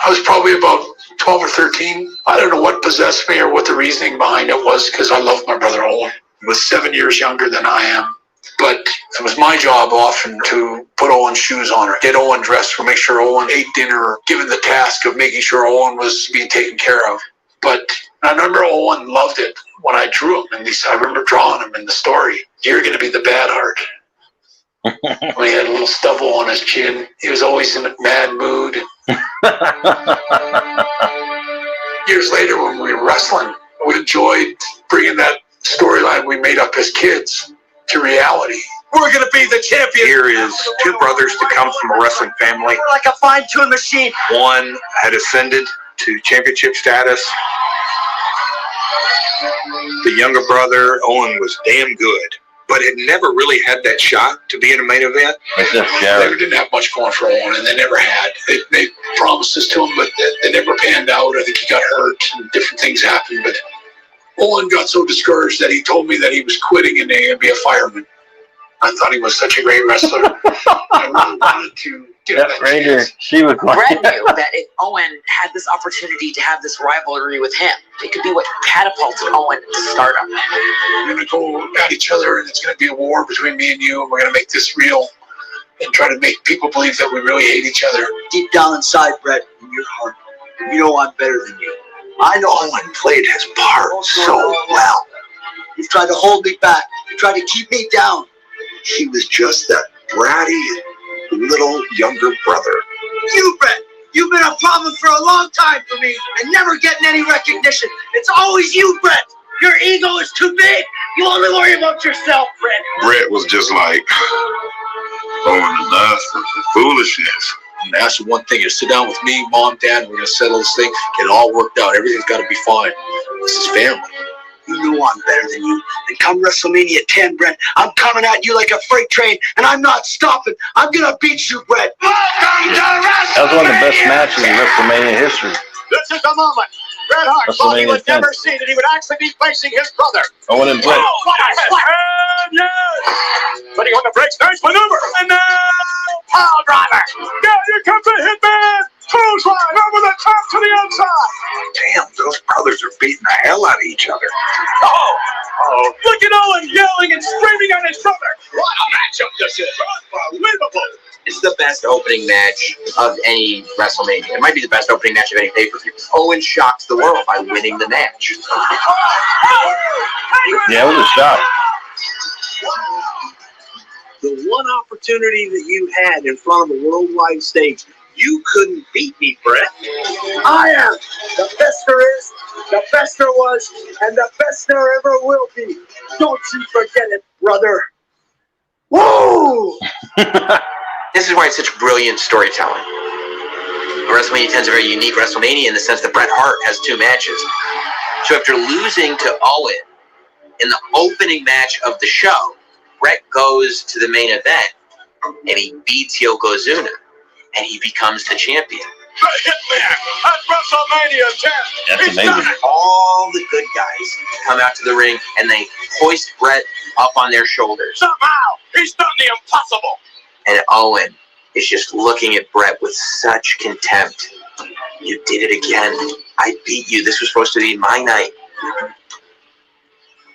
I was probably about 12 or 13. I don't know what possessed me or what the reasoning behind it was, because I loved my brother Owen. He was 7 years younger than I am. But it was my job often to put Owen's shoes on, or get Owen dressed, or make sure Owen ate dinner, or given the task of making sure Owen was being taken care of. But I remember Owen loved it when I drew him, and I remember drawing him in the story. You're going to be the bad Hart. When he had a little stubble on his chin, he was always in a mad mood. Years later, when we were wrestling, we enjoyed bringing that storyline we made up as kids to reality. We're going to be the champion. Here is two brothers to come from a wrestling family. We're like a fine-tuned machine. One had ascended to championship status. The younger brother, Owen, was damn good, but had never really had that shot to be in a main event. They didn't have much going for Owen, and they never had. They made promises to him, but they never panned out. I think he got hurt, and different things happened. But Owen got so discouraged that he told me that he was quitting and he would be a fireman. I thought he was such a great wrestler. I really wanted to give him that Ranger, chance. she was Bret knew that if Owen had this opportunity to have this rivalry with him, it could be what catapulted Owen to stardom. We're going to go at each other, and it's going to be a war between me and you, and we're going to make this real and try to make people believe that we really hate each other. Deep down inside, Bret, in your heart, you know I'm better than you. I know Owen played his part so well. You've tried to hold me back. You tried to keep me down. He was just that bratty little younger brother. You, Bret, you've been a problem for a long time for me and never getting any recognition. It's always you, Bret. Your ego is too big. You only worry about yourself, Bret. Bret was just like, Owen, enough of the foolishness. And that's the one thing. You sit down with me, Mom, Dad, and we're going to settle this thing, get it all worked out. Everything's got to be fine. This is family. You know I'm better than you. And come WrestleMania 10, Bret, I'm coming at you like a freight train, and I'm not stopping. I'm going to beat you, Bret. Welcome to WrestleMania! That was one of the best matches in WrestleMania history. This is the moment. Bret Hart thought he would never see that he would actually be facing his brother. Owen and Bret. Oh, what a slap! And yes! Putting on the brakes, nice maneuver. And now, pile driver. Yeah, here comes the hitman. Clothesline over the top to the outside. Damn, those brothers are beating the hell out of each other. Oh, Look at Owen yelling and screaming at his brother. What a matchup this is. Unbelievable. It's the best opening match of any WrestleMania. It might be the best opening match of any pay-per-view. Owen shocks the world by winning the match. Yeah, it was a shock. The one opportunity that you had in front of a worldwide stage, you couldn't beat me, Bret. I am the best there is, the best there was, and the best there ever will be. Don't you forget it, brother. Whoa! This is why it's such brilliant storytelling. WrestleMania 10 is a very unique WrestleMania in the sense that Bret Hart has 2 matches. So after losing to Owen in the opening match of the show, Bret goes to the main event and he beats Yokozuna and he becomes the champion. The Hitman at WrestleMania 10. That's He's amazing. done it. All the good guys come out to the ring and they hoist Bret up on their shoulders. Somehow, he's done the impossible. And Owen is just looking at Bret with such contempt. You did it again. I beat you. This was supposed to be my night.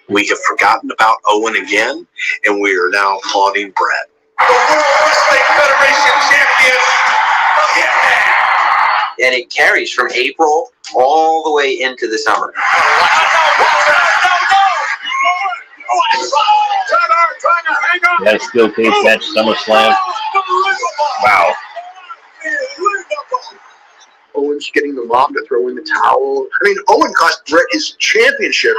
We have forgotten about Owen again, and we are now applauding Bret. The World Wrestling Federation champion, the Hitman. And it carries from April all the way into the summer. Yeah, steel cage match, SummerSlam. Wow. Owen's getting the mom to throw in the towel. I mean, Owen cost Bret his championship.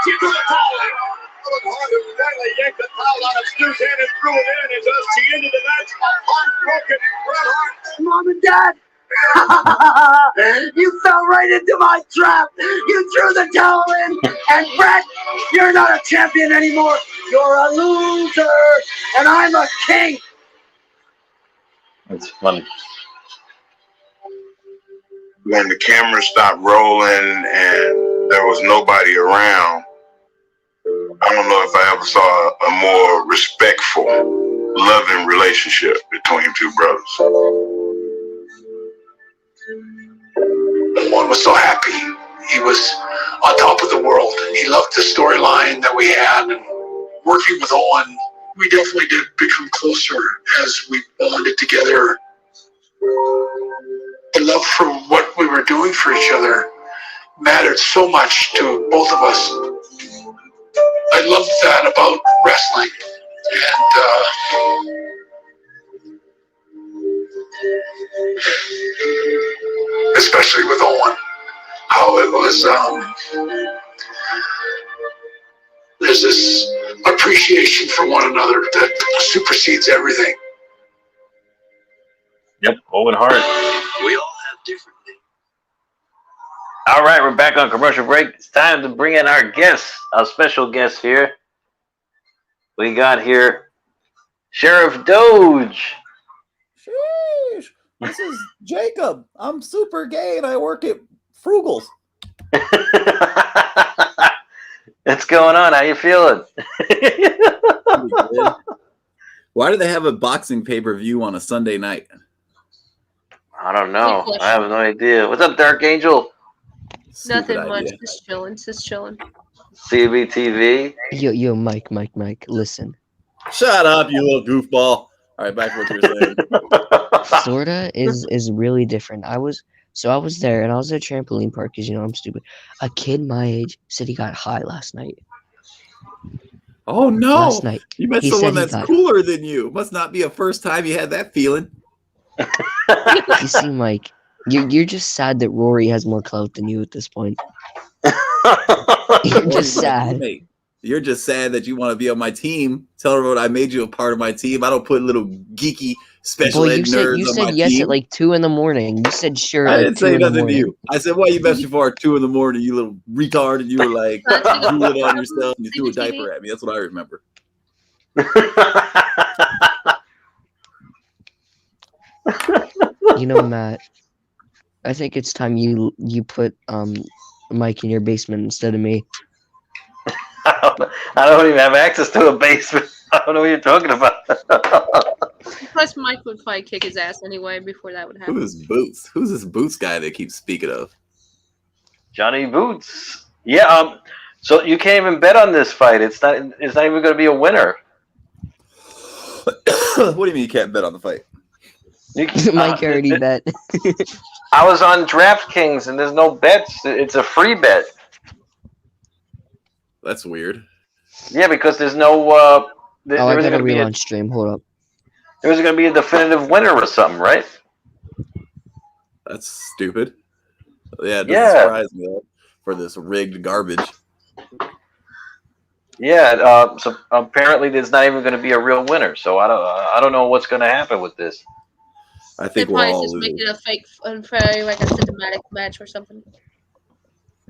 She threw the towel in. Yanked the towel out of Stu's hand and threw it in as she ended the match. Heartbroken. Bret Hart. Mom and Dad, you fell right into my trap. You threw the towel in, and Bret, you're not a champion anymore. You're a loser, and I'm a king. That's funny. When the camera stopped rolling and there was nobody around, I don't know if I ever saw a more respectful, loving relationship between 2 brothers. Owen was so happy. He was on top of the world. He loved the storyline that we had. And working with Owen, we definitely did become closer as we bonded together. The love for what we were doing for each other mattered so much to both of us. I loved that about wrestling. And especially with Owen, how it was, there's this appreciation for one another that supersedes everything. Yep, Owen Hart. We all have different things. All right, we're back on commercial break. It's time to bring in our guests, our special guest here. We got here Sheriff Doge. Sheesh. This is Jacob. I'm super gay and I work at Frugal's. What's going on? How you feeling? Why do they have a boxing pay-per-view on a Sunday night? I don't know. I have no idea. What's up, Dark Angel? Nothing much. Just chilling. Just chilling. CBTV. Yo, Mike, listen. Shut up, you little goofball. All right, back to what you were saying. Florida is really different. I was there and I was at a trampoline park because I'm stupid. A kid my age said he got high last night. Oh no! Last night. You met He someone said he that's got- cooler than you. Must not be a first time you had that feeling. You see, Mike, you're just sad that Rory has more clout than you at this point. You're just sad. Mate, you're just sad that you want to be on my team. Tell her what I made you a part of my team. I don't put little geeky special Boy, ed you said nerds you on said my yes team. at like 2 a.m. You said sure. I like didn't 2 say in the nothing to morning. you. I said, why you best before at 2 a.m, you little retard, and you were like drooling on yourself and you threw a diaper at me. That's what I remember. Matt, I think it's time you put Mike in your basement instead of me. I don't even have access to a basement. I don't know what you're talking about. Plus, Mike would probably kick his ass anyway before that would happen. Who is Boots? Who's this Boots guy they keep speaking of? Johnny Boots. Yeah. So you can't even bet on this fight. It's not even going to be a winner. What do you mean you can't bet on the fight? Mike already bet. I was on DraftKings and there's no bets. It's a free bet. That's weird. Yeah, because there's no. I got a relaunch stream. Hold up. There was going to be a definitive winner or something, right? That's stupid. Yeah, it doesn't surprise me though, for this rigged garbage. Yeah, so apparently there's not even going to be a real winner. So I don't know what's going to happen with this. I think we're all just make it a fake, unfair, like a cinematic match or something.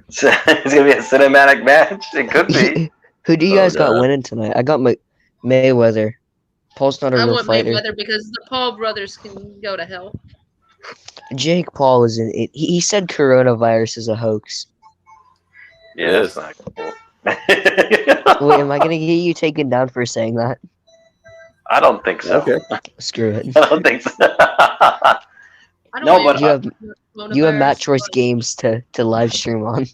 It's going to be a cinematic match. It could be. Who do you guys got winning tonight? I got Mayweather. Paul's not a real fighter. I want Mayweather because the Paul brothers can go to hell. Jake Paul is in it. He said coronavirus is a hoax. Yeah, that's not cool. Wait, am I gonna get you taken down for saying that? I don't think so. Okay. Screw it. I don't think so. No, but you have MATTROISE games to live stream on.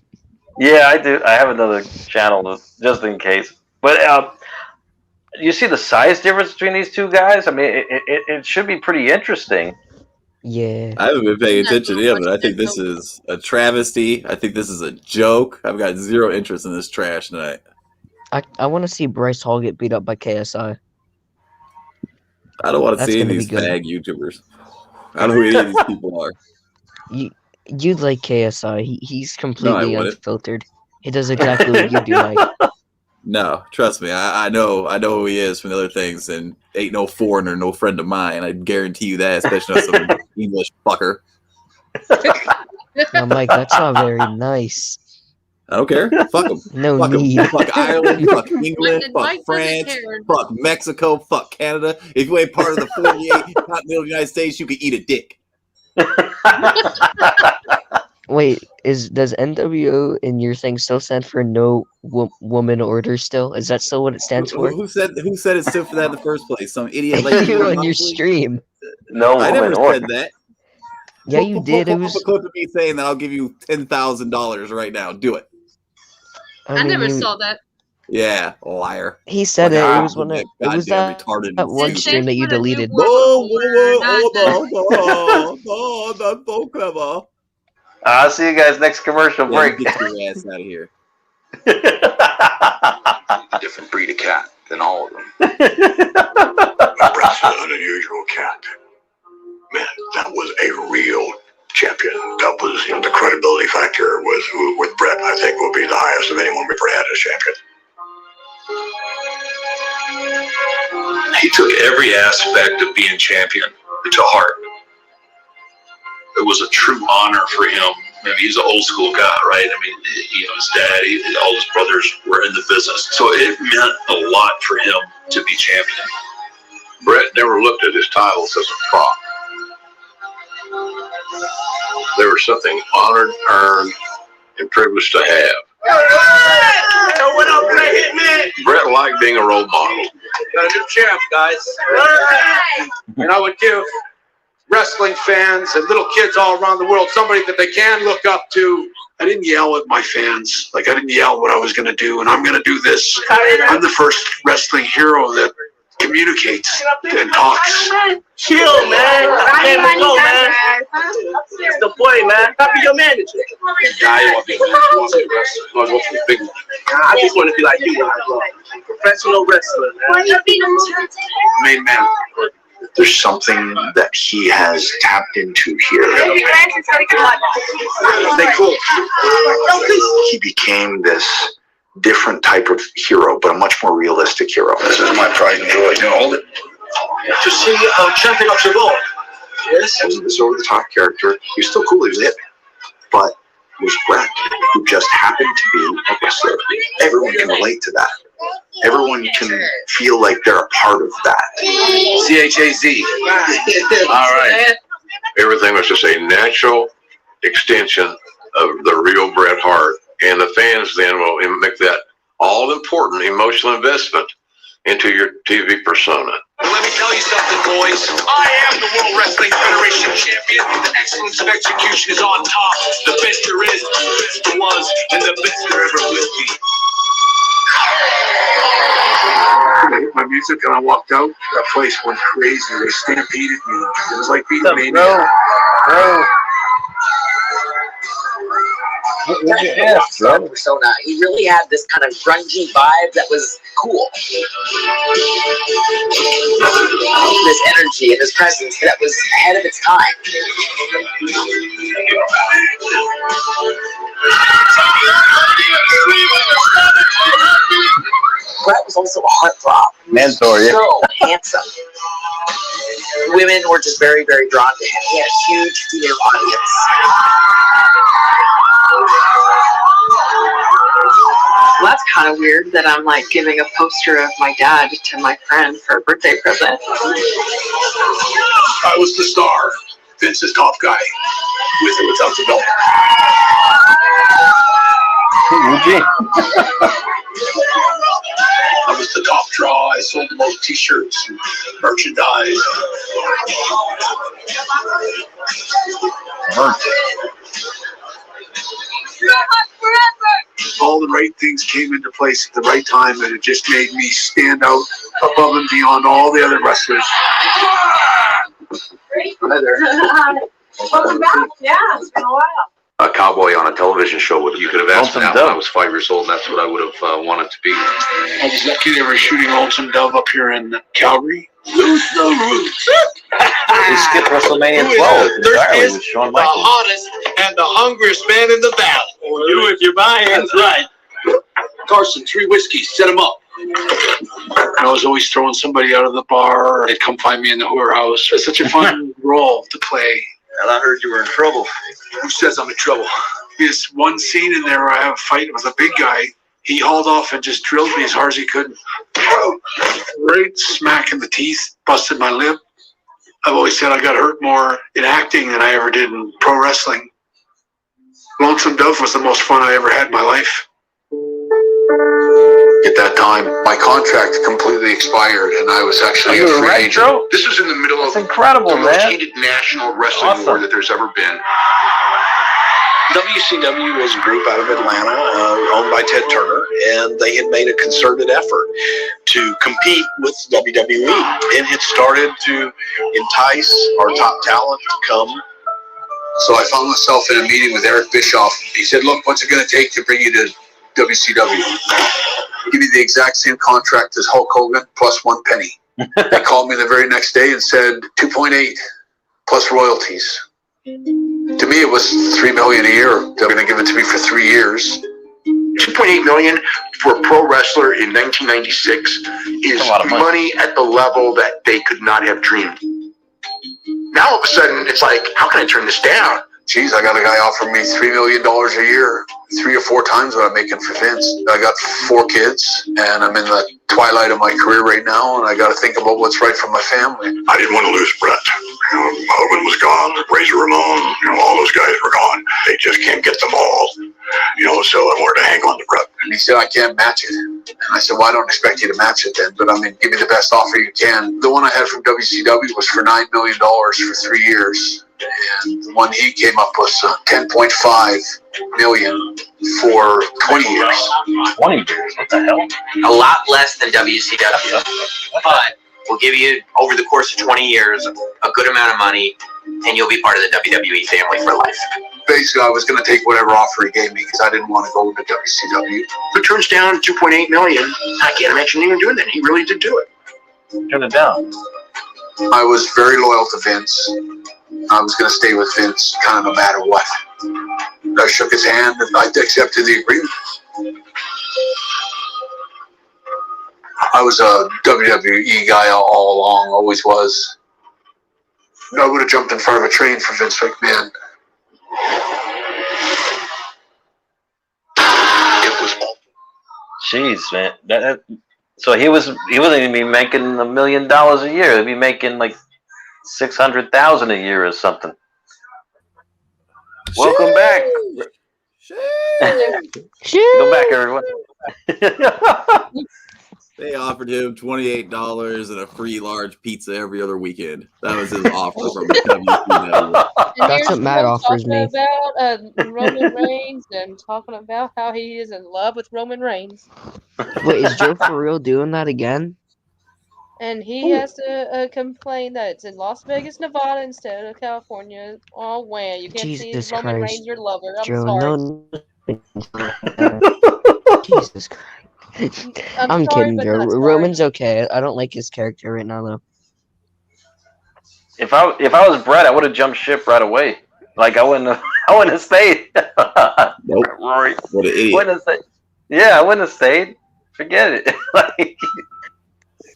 Yeah, I do. I have another channel just in case. But you see the size difference between these two guys? I mean, it should be pretty interesting. Yeah. I haven't been paying attention to him, but I think this is a travesty. I think this is a joke. I've got zero interest in this trash tonight. I want to see Bryce Hall get beat up by KSI. I don't want to see any of these fag YouTubers. I don't know who any of these people are. You'd like KSI. He's completely unfiltered. He does exactly what you do like. No, trust me. I know who he is from the other things, and ain't no foreigner, no friend of mine. I guarantee you that, especially not some English fucker. Now, Mike, that's not very nice. I don't care. Fuck them. No fuck need. Them. Fuck Ireland. Fuck England. Fuck France. Fuck Mexico. Fuck Canada. If you ain't part of the 48 continental United States, you can eat a dick. Wait, does NWO in your thing still stand for no woman order still? Is that still what it stands for? Who said it stood for that in the first place? Some idiot like you on your stream. No, I never said that. Yeah, you did. It was a clip of me saying that I'll give you $10,000 right now. Do it. I never saw that. Yeah, liar. He said it. It was one of that one stream that you deleted. Whoa, that's so clever. I'll see you guys next commercial break. Get your ass out of here. A different breed of cat than all of them. Bret's an unusual cat. Man, that was a real champion. That was, the credibility factor with Bret, I think, will be the highest of anyone we've ever had as champion. He took every aspect of being champion to heart. It was a true honor for him. I mean, he's an old school guy, right? I mean, his dad, all his brothers were in the business. So it meant a lot for him to be champion. Bret never looked at his titles as a prop. They were something honored, earned, and privileged to have. What up, Bret Hitman? Bret liked being a role model. Got a new champ, guys. And I would give wrestling fans and little kids all around the world somebody that they can look up to. I didn't yell at my fans. I didn't yell what I was going to do, and I'm going to do this. I'm the first wrestling hero that communicates and talks. Chill, man. Let's go, man. It's the boy, man. I'll be your manager. Guy you want to be wrestler. You want to go for the big one. I just want to be like you when I grow up. Professional wrestler, man. Main man. There's something that he has tapped into here. Stay cool. He became this different type of hero, but a much more realistic hero. This is my pride and joy. You hold it. To see champion of the world. Yes. He was this over-the-top character. He was still cool. He was it. But it was Bret, who just happened to be a wrestler. Everyone can relate to that. Everyone can feel like they're a part of that. CHAZ. All right. Everything was just a natural extension of the real Bret Hart. And the fans then will make that all-important emotional investment into your TV persona. Let me tell you something, boys. I am the World Wrestling Federation champion. The excellence of execution is on top. The best there is, the best there was, and the best there ever will be. I hit my music and I walked out. That place went crazy. They stampeded me. It was like being a maniac. Bro. Persona. He really had this kind of grungy vibe that was cool. This energy and this presence that was ahead of its time. Bret was also a heartthrob. Mentor, yeah. So handsome. Women were just very, very drawn to him. He had a huge female audience. Well, that's kind of weird that I'm like giving a poster of my dad to my friend for a birthday present. I was the star, Vince's top guy, with or without the belt. I was the top draw. I sold the most t-shirts and merchandise. All the right things came into place at the right time, and it just made me stand out above and beyond all the other wrestlers. Hi there. Welcome back. Yeah, it's been a while. A cowboy on a television show. You could have asked me Lonesome that when I Dove. was 5 years old, and that's what I would have wanted to be. I was lucky they were shooting Lonesome Dove up here in Calgary. Lose the roots. We skipped WrestleMania 12 entirely with Shawn The Michaels. hottest and the hungriest man in the valley. You, if you're buying. That's right. Carson, 3 whiskeys, set him up. I was always throwing somebody out of the bar, or they'd come find me in the whorehouse. It's such a fun role to play. And I heard you were in trouble. Who says I'm in trouble? There's one scene in there where I have a fight with a big guy. He hauled off and just drilled me as hard as he could. Right smack in the teeth, busted my lip. I've always said I got hurt more in acting than I ever did in pro wrestling. Lonesome Dove was the most fun I ever had in my life. At that time, my contract completely expired, and I was actually a free agent. This was in the middle of incredible, the most man. heated national wrestling war that there's ever been. WCW was a group out of Atlanta, owned by Ted Turner, and they had made a concerted effort to compete with WWE. And it started to entice our top talent to come. So I found myself in a meeting with Eric Bischoff. He said, look, what's it going to take to bring you to WCW? Give you the exact same contract as Hulk Hogan plus 1 penny. They called me the very next day and said 2.8 plus royalties. To me, it was $3 million a year. They're going to give it to me for 3 years. $2.8 million for a pro wrestler in 1996 is money at the level that they could not have dreamed. Now all of a sudden, it's like, how can I turn this down? Geez, I got a guy offering me $3 million a year, 3 or 4 times what I'm making for Vince. I got 4 kids, and I'm in the twilight of my career right now, and I got to think about what's right for my family. I didn't want to lose Bret. Hogan was gone, Razor Ramon, all those guys were gone. They just can't get them all. So I wanted to hang on to Bret. And he said, I can't match it. And I said, well, I don't expect you to match it then, but I mean, give me the best offer you can. The one I had from WCW was for $9 million for 3 years. And the one he came up with was $10.5 million for 20 years. 20 years? What the hell? A lot less than WCW, but we'll give you, over the course of 20 years, a good amount of money, and you'll be part of the WWE family for life. Basically, I was going to take whatever offer he gave me because I didn't want to go into WCW. But turns down $2.8 million. I can't imagine even doing that. He really did do it. Turn it down. I was very loyal to Vince. I was going to stay with Vince kind of no matter what. I shook his hand and I accepted the agreement. I was a WWE guy all along, always was. I would have jumped in front of a train for Vince McMahon. It was. Jeez, man. So he wasn't even making $1 million a year. He'd be making like $600,000 a year or something. Welcome back. Go back, everyone. They offered him $28 and a free large pizza every other weekend. That was his offer from WCW. And That's here's what Matt Joe offers talking me. about Roman Reigns and talking about how he is in love with Roman Reigns. Wait, is Joe for real doing that again? And he has to complain that it's in Las Vegas, Nevada instead of California. Oh, man, you can't Jesus see Roman Christ. Reigns, your lover. I'm Joe, sorry. no. Jesus Christ. I'm sorry, kidding, but Joe. not sorry. Roman's okay. I don't like his character right now, though. If I was Bret, I would have jumped ship right away. Like I wouldn't have stayed. Nope. Rory. What an idiot. Wouldn't have stayed. Yeah, I wouldn't have stayed. Forget it. Like,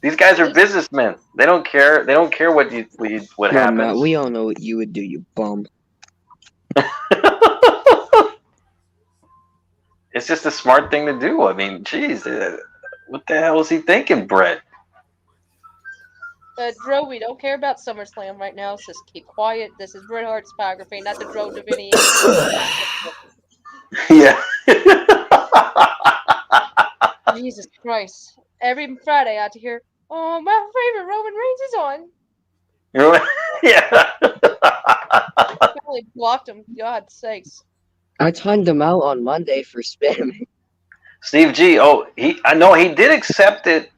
these guys are businessmen. They don't care. They don't care what No, happens. Matt, we all know what you would do, you bum. It's just a smart thing to do. I mean, geez, what the hell is he thinking, Bret? Dro, we don't care about SummerSlam right now, so just keep quiet. This is Bret Hart's biography, not the Dro Davini. Yeah. Jesus Christ. Every Friday I have to hear, oh, my favorite Roman Reigns is on. Yeah. I finally blocked him, God's sakes. I timed him out on Monday for spamming. Steve G. Oh, I know he did accept it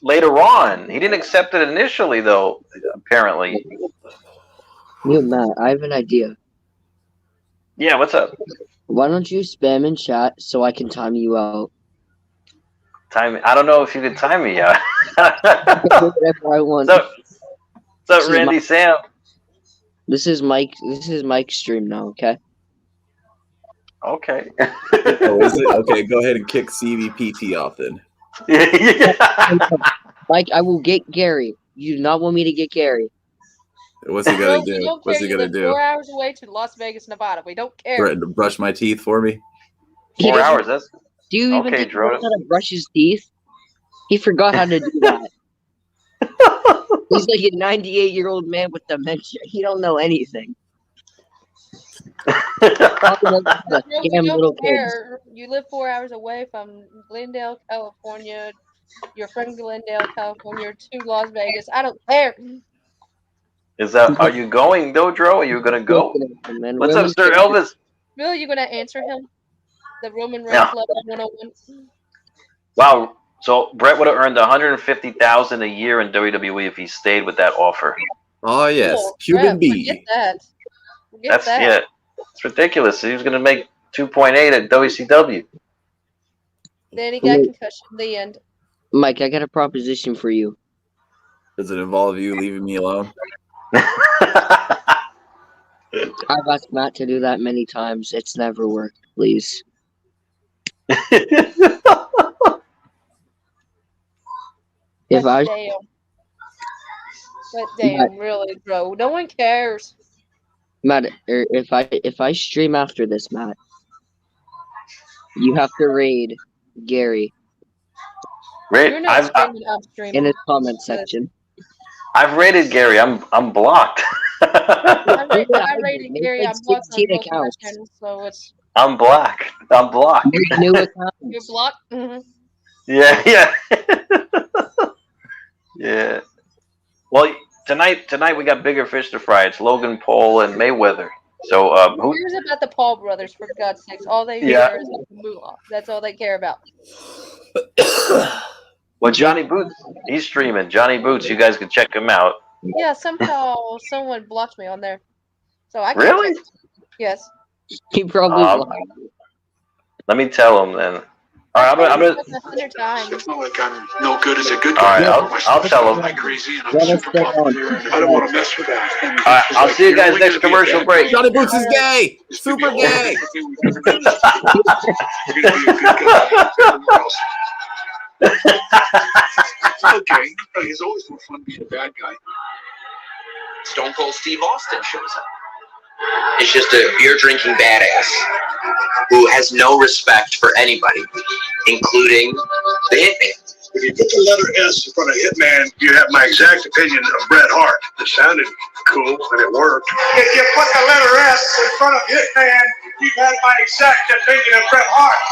later on. He didn't accept it initially, though. Apparently. Yo, Matt, I have an idea. Yeah, what's up? Why don't you spam in chat so I can time you out? Time. I don't know if you could time me out. Whatever I want. What's up, Randy Sam? This is Mike. This is Mike's stream now. Okay. Okay. Oh, is it? Okay, go ahead and kick CVPT off then. Mike, I will get Gary. You do not want me to get Gary. What's he gonna do? What's he gonna do? 4 hours away to Las Vegas, Nevada. We don't care. Brush my teeth for me? 4 hours. That's. Do you even Okay, think he knows how to brush his teeth? He forgot how to do that. He's like a 98-year-old man with dementia. He don't know anything. You live 4 hours away from Glendale, California. You're from Glendale, California to Las Vegas. I don't care. Are you going though, Dro? Are you gonna go? What's up, Sir Elvis? Bill, you gonna answer him? The Roman Reigns Yeah. level 101. Wow. So Bret would have earned $150,000 a year in WWE if he stayed with that offer. Oh yes, Cool. Cuban Yeah, B. Forget that. Forget That's that. yeah. It's ridiculous. He was gonna make 2.8 at WCW. Then he got concussion. The end. Mike, I got a proposition for you. Does it involve you leaving me alone? I've asked Matt to do that many times. It's never worked. Please. If I damn, really, bro. No one cares. Matt, if I stream after this, Matt, you have to raid Gary You're not streaming, I'm streaming. in his comment section. I've rated Gary. I'm blocked. I rated Gary. I'm blocked on 16 both of my accounts. channels, so it's I'm blocked. I'm blocked. New account. you're blocked. Mm-hmm. Yeah. Yeah. Well, tonight we got bigger fish to fry. It's Logan Paul and Mayweather. So Who cares about the Paul brothers? For God's sakes, all they Yeah. care is about the moolah. That's all they care about. Well, Johnny Boots, he's streaming. Johnny Boots, you guys can check him out. Yeah, somehow someone blocked me on there, so I can't Really? check. Yes. He probably. Let me tell him then. All right, I'm gonna. 100 times. It's not like I'm no good as a good All guy. right, I'll tell him. I'm crazy and I'm super popular. And I don't want to mess with that. All right, I'll see you guys next commercial break. Johnny Boots is gay. Super gay. You're gonna be a good guy. Okay, it's always more fun being a bad guy. Stone Cold Steve Austin shows up. It's just a beer-drinking badass who has no respect for anybody, including the Hitman. If you put the letter S in front of Hitman, you have my exact opinion of Bret Hart. It sounded cool and it worked. If you put the letter S in front of Hitman, You've had my exact opinion of Bret Hart.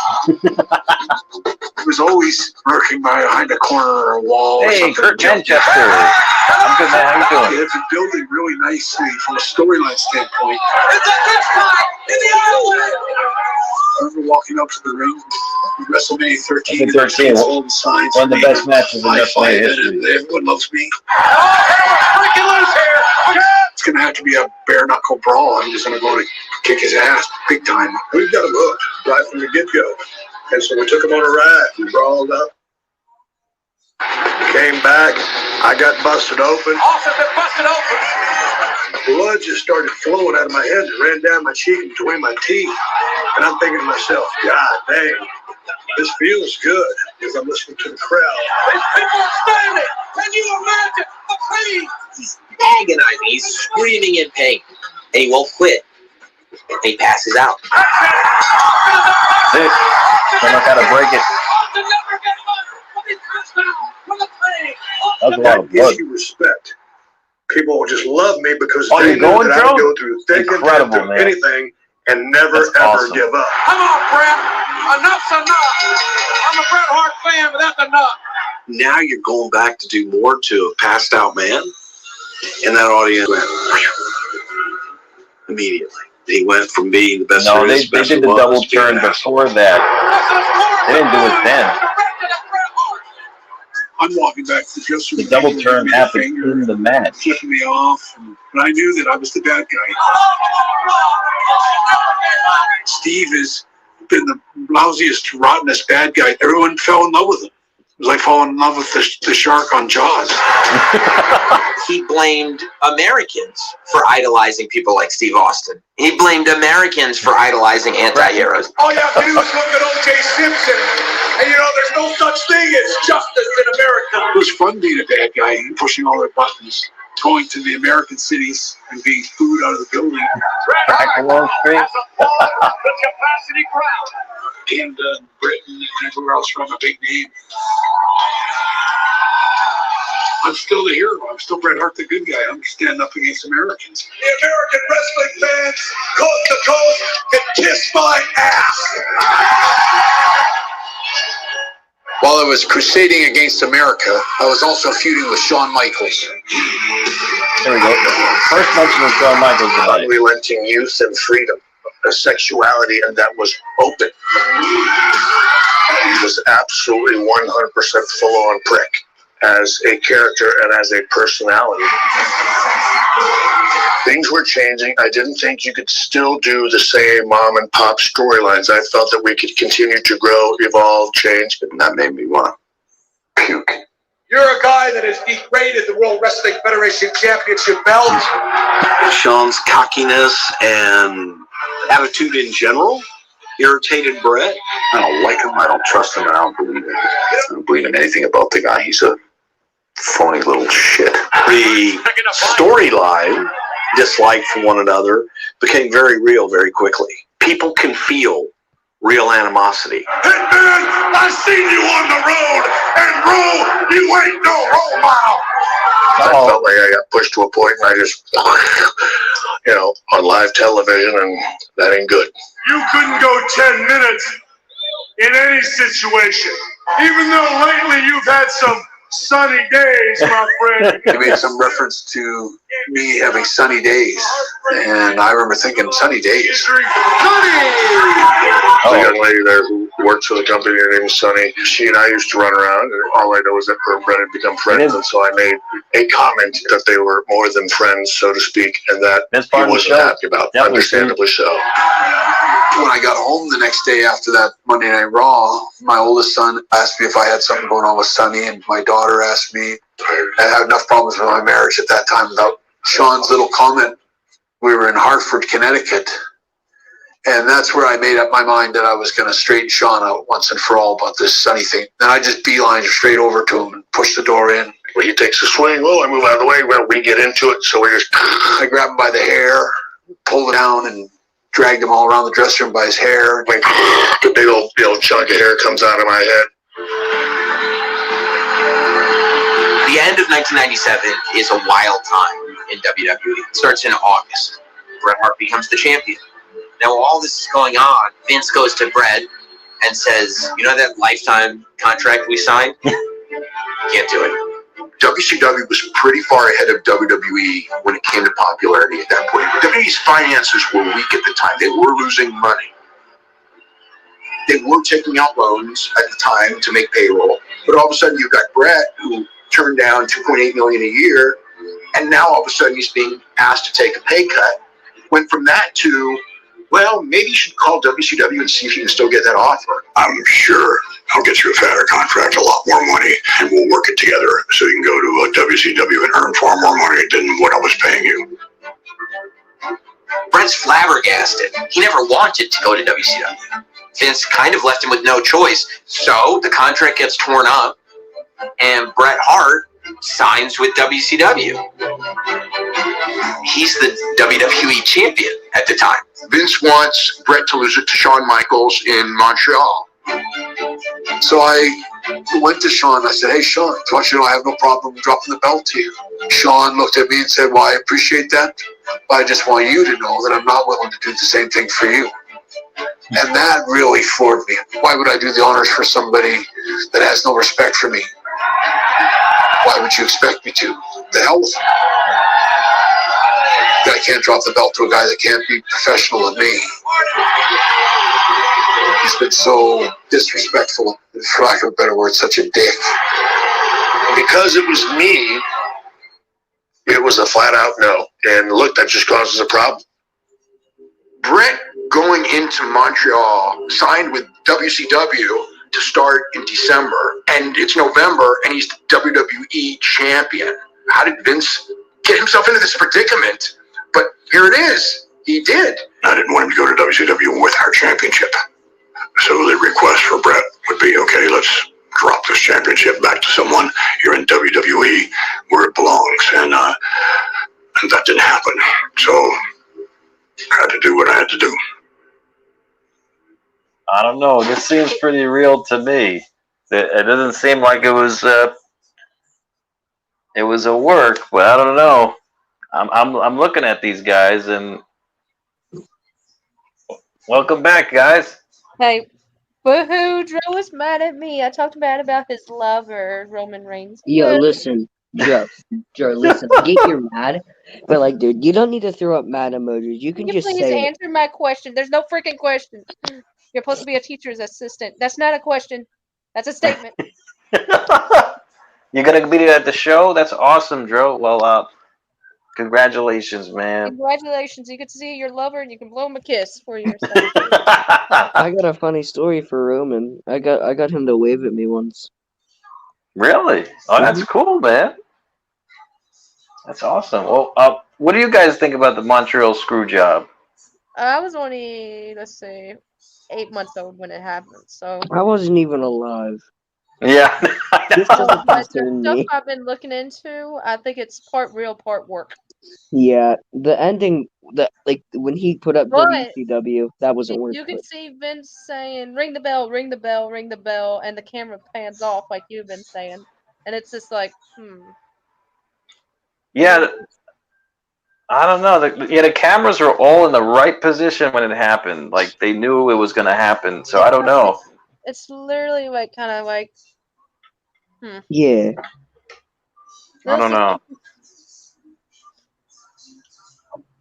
He was always lurking behind a corner or a wall. Or Hey, something. Kurt Manchester. I'm good, man. How you doing? It's building really nicely from a storyline standpoint. It's a good spot in the alleyway. I remember walking up to the ring, WrestleMania 13. 13, all the signs. one of the best matches in I WrestleMania fight it, history. and everyone loves me. Freaking loose here. It's gonna have to be a bare knuckle brawl. I'm just gonna go to kick his ass big time. We've got him hooked right from the get go, and so we took him on a ride. We brawled up. Came back. I got busted open. Austin been busted open. Blood just started flowing out of my head. It ran down my cheek and between my teeth. And I'm thinking to myself, God dang, this feels good as I'm listening to the crowd. These people are standing. Can you imagine the pain? He's agonizing. He's screaming in pain. And he won't quit. And he passes out. That's it. Someone got to break it. That's a lot of blood. Gives you respect. People will just love me because Oh, they you're know going that I through? go through thick and thin Incredible, through man. anything and never That's ever awesome. give up. Come on, Bret. Enough's enough. I'm a Bret Hart fan, but that's enough. Now you're going back to do more to a passed out man, and that audience went immediately. He went from being the best No, there they is, best did there the was, double to being turn an asshole. before that. They didn't do it then. I'm walking back to the dressing The room. double turn happened in the match. Flipping me off, and I knew that I was the bad guy. Steve has been the lousiest, rottenest bad guy. Everyone fell in love with him. It was like falling in love with the shark on Jaws. He blamed Americans for idolizing people like Steve Austin. He blamed Americans for idolizing anti-heroes. All you have to do is look at O.J. Simpson, and you know there's no such thing as justice in America. It was fun being a bad guy and pushing all their buttons, going to the American cities and being booed out of the building. Back along straight. The capacity crowd. Canada, Britain, and everywhere else from a big name. I'm still the hero. I'm still Bret Hart, the good guy. I'm standing up against Americans. The American wrestling fans, coast to coast, can kiss my ass. While I was crusading against America, I was also feuding with Shawn Michaels. There we go. First mention of Shawn Michaels tonight. Unrelenting youth and freedom, a sexuality that was open. He was absolutely 100% full-on prick as a character and as a personality. Things were changing. I didn't think you could still do the same mom and pop storylines. I felt that we could continue to grow, evolve, change, and that made me want to puke. You're a guy that has degraded the World Wrestling Federation Championship belt. Sean's cockiness and attitude in general irritated Bret. I don't like him. I don't trust him. And I don't believe him. I don't believe in anything about the guy. He's a phony little shit. The storyline, dislike for one another, became very real very quickly. People can feel real animosity. Hitman, I seen you on the road, and bro, you ain't no role model. I felt like I got pushed to a point and I just, on live television, and that ain't good. You couldn't go 10 minutes in any situation, even though lately you've had some sunny days, my friend. He made some reference to me having sunny days, and I remember thinking, sunny days? The young lady there who works for the company, her name is Sunny. She and I used to run around, and all I know is that her and Bret had become friends, and so I made a comment that they were more than friends, so to speak, and that he wasn't happy about, understandably so. When I got home the next day after that Monday Night Raw, my oldest son asked me if I had something going on with Sonny, and my daughter asked me. I had enough problems with my marriage at that time without Sean's little comment. We were in Hartford, Connecticut, and that's where I made up my mind that I was going to straighten Sean out once and for all about this Sonny thing. Then I just beelined straight over to him and pushed the door in. Well, he takes a swing. Oh, I move out of the way. Well, we get into it, so we just... I grabbed him by the hair, pulled it down, and dragged him all around the dressing room by his hair. Like, a big old chunk of hair comes out of my head. The end of 1997 is a wild time in WWE. It starts in August. Bret Hart becomes the champion. Now, while all this is going on, Vince goes to Bret and says, "You know that lifetime contract we signed? Can't do it." WCW was pretty far ahead of WWE when it came to popularity at that point. WWE's finances were weak at the time. They were losing money. They were taking out loans at the time to make payroll. But all of a sudden, you've got Bret, who turned down $2.8 million a year, and now all of a sudden he's being asked to take a pay cut. Went from that to, well, maybe you should call WCW and see if you can still get that offer. I'm sure I'll get you a fatter contract, a lot more money, and we'll work it together so you can go to WCW and earn far more money than what I was paying you. Bret's flabbergasted. He never wanted to go to WCW. Vince kind of left him with no choice, so the contract gets torn up, and Bret Hart signs with WCW. He's the WWE champion at the time. Vince wants Bret to lose it to Shawn Michaels in Montreal. So I went to Shawn. I said, "Hey, Shawn, I have no problem dropping the belt to you." Shawn looked at me and said, "Well, I appreciate that, but I just want you to know that I'm not willing to do the same thing for you." And that really floored me. Why would I do the honors for somebody that has no respect for me? Why would you expect me to? The hell with him. I can't drop the belt to a guy that can't be professional with me. He's been so disrespectful, for lack of a better word, such a dick. Because it was me, it was a flat out no. And look, that just causes a problem. Bret going into Montreal signed with WCW to start in December, and it's November, and he's the WWE champion. How did Vince get himself into this predicament? But here it is. He did. I didn't want him to go to WCW with our championship. So the request for Bret would be, okay, let's drop this championship back to someone here in WWE where it belongs. And that didn't happen. So I had to do what I had to do. I don't know. This seems pretty real to me. It doesn't seem like it was a work, but I don't know. I'm looking at these guys, and welcome back, guys. Hey, boo-hoo, Joe was mad at me. I talked bad about his lover, Roman Reigns. Yo, listen, Joe, listen. I get you're mad, but like, dude, you don't need to throw up mad emojis. You can just please say it. answer my question. There's no freaking question. You're supposed to be a teacher's assistant. That's not a question. That's a statement. You're gonna be at the show? That's awesome, Joe. Well, congratulations, man. Congratulations. You get to see your lover and you can blow him a kiss for yourself. I got a funny story for Roman. I got him to wave at me once. Really? Oh, that's cool, man. That's awesome. Well, what do you guys think about the Montreal Screwjob? I was only, let's see, 8 months old when it happened, so. I wasn't even alive. Yeah. This doesn't But the concern stuff me. I've been looking into, I think it's part real, part work. Yeah, the ending, like when he put up But WCW, that wasn't worth you it. can see Vince saying, "Ring the bell, ring the bell, ring the bell," and the camera pans off like you've been saying, and it's just like, Yeah. I don't know. The cameras were all in the right position when it happened. Like they knew it was going to happen. So I don't know. It's literally like kind of like, Yeah. I don't know.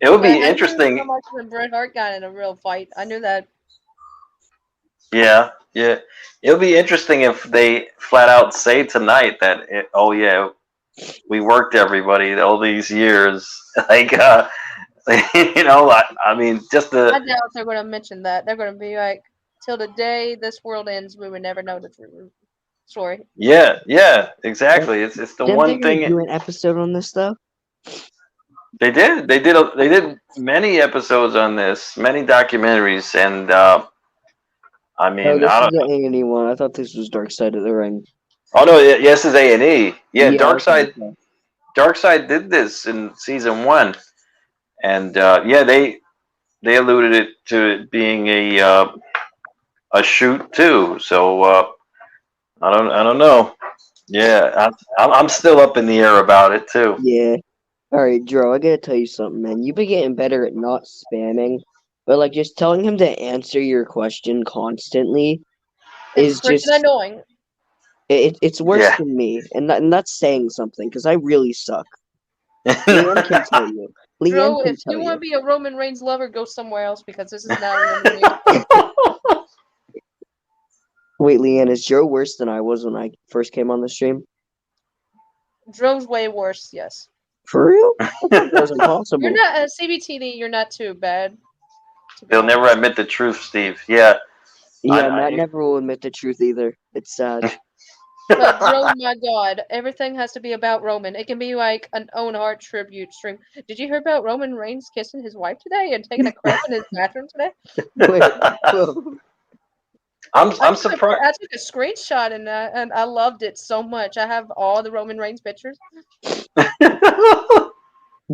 It would be interesting. So much when Bret Hart got in a real fight. I knew that. Yeah. It would be interesting if they flat out say tonight that, oh yeah, we worked everybody all these years. Like, you know, I mean, just the. I doubt they're going to mention that. They're going to be like, till the day this world ends, we would never know the true story. Yeah, exactly. It's the Didn't one they thing. do an episode on this stuff? They did. They did many episodes on this, many documentaries, and I mean, Oh, this I is don't. the A&E one. I thought this was Dark Side of the Ring. Oh no, yes, it's A&E. Yeah, Yeah, Darkseid did this in season 1, and yeah, they alluded it to it being a shoot too. So I don't know. Yeah, I'm still up in the air about it too. Yeah. All right, Joe, I gotta tell you something, man. You've been getting better at not spamming. But like just telling him to answer your question constantly It's is freaking just annoying. it's worse Yeah. than me, and that's saying something because I really suck. Leanne can tell you. Leanne Joe, can if tell you you. want to be a Roman Reigns lover, go somewhere else because this is not Roman Reigns. Wait, Leanne, is Joe worse than I was when I first came on the stream? Joe's way worse, yes. For real? I thought that was impossible. You're not CBTD. You're not too bad. He'll never admit the truth, Steve. Yeah. Yeah, Matt never will admit the truth either. It's sad. But Joe, my God, everything has to be about Roman. It can be like an Owen Hart tribute stream. Did you hear about Roman Reigns kissing his wife today and taking a crap in his bathroom today? Wait, whoa. I'm surprised. I took a screenshot and I loved it so much. I have all the Roman Reigns pictures.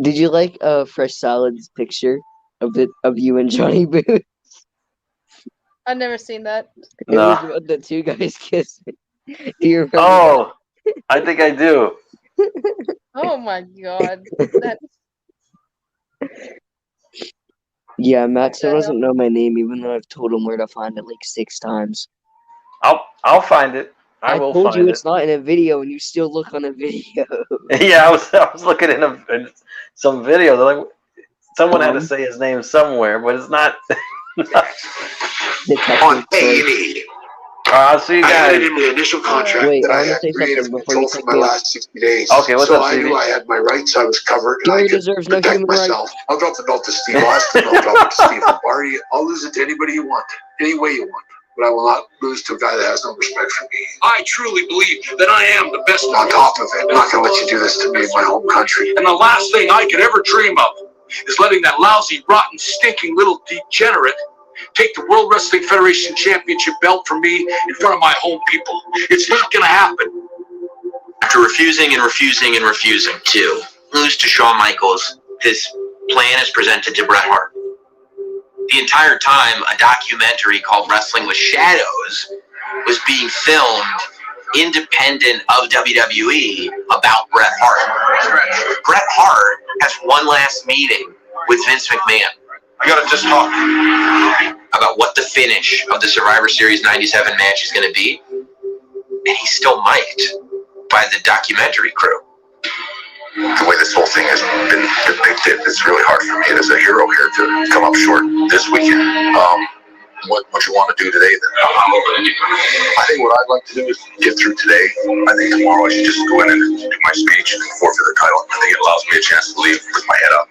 Did you like Fresh Salad's picture of you and Johnny Booth? I've never seen that. It was about the two guys kissing. Do you remember? Oh, I think I do. Oh my God. Yeah, Matt still doesn't know my name, even though I've told him where to find it like 6 times. I'll find it. I will told find you it. it's not in a video, and you still look on a video. Yeah, I was looking in some video. They're like, someone had to say his name somewhere, but it's not. On A&E. I'll see you I guys. had it in the initial contract Wait, that I I wanna had say creative something before you control for take my me last 60 days. Okay, what's so up, I Stevie? knew I had my rights. I was covered. And Gary I could deserves no protect human myself. rights. I'll drop the belt to Steve Austin. I'll drop it to Steve Lombardi. I'll lose it to anybody you want, any way you want. But I will not lose to a guy that has no respect for me. I truly believe that I am the best. On top of it, I'm not going to let you do this to me in my home country. And the last thing I could ever dream of is letting that lousy, rotten, stinking little degenerate take the World Wrestling Federation Championship belt from me in front of my home people. It's not going to happen. After refusing and refusing and refusing to lose to Shawn Michaels, his plan is presented to Bret Hart. The entire time, a documentary called Wrestling with Shadows was being filmed independent of WWE about Bret Hart. Bret Hart has one last meeting with Vince McMahon. I got to just talk about what the finish of the Survivor Series 97 match is going to be. And he's still mic'd by the documentary crew. The way this whole thing has been depicted, it's really hard for me as a hero here to come up short this weekend. What you want to do today then? I think what I'd like to do is get through today. I think tomorrow I should just go in and do my speech and forfeit the title. I think it allows me a chance to leave with my head up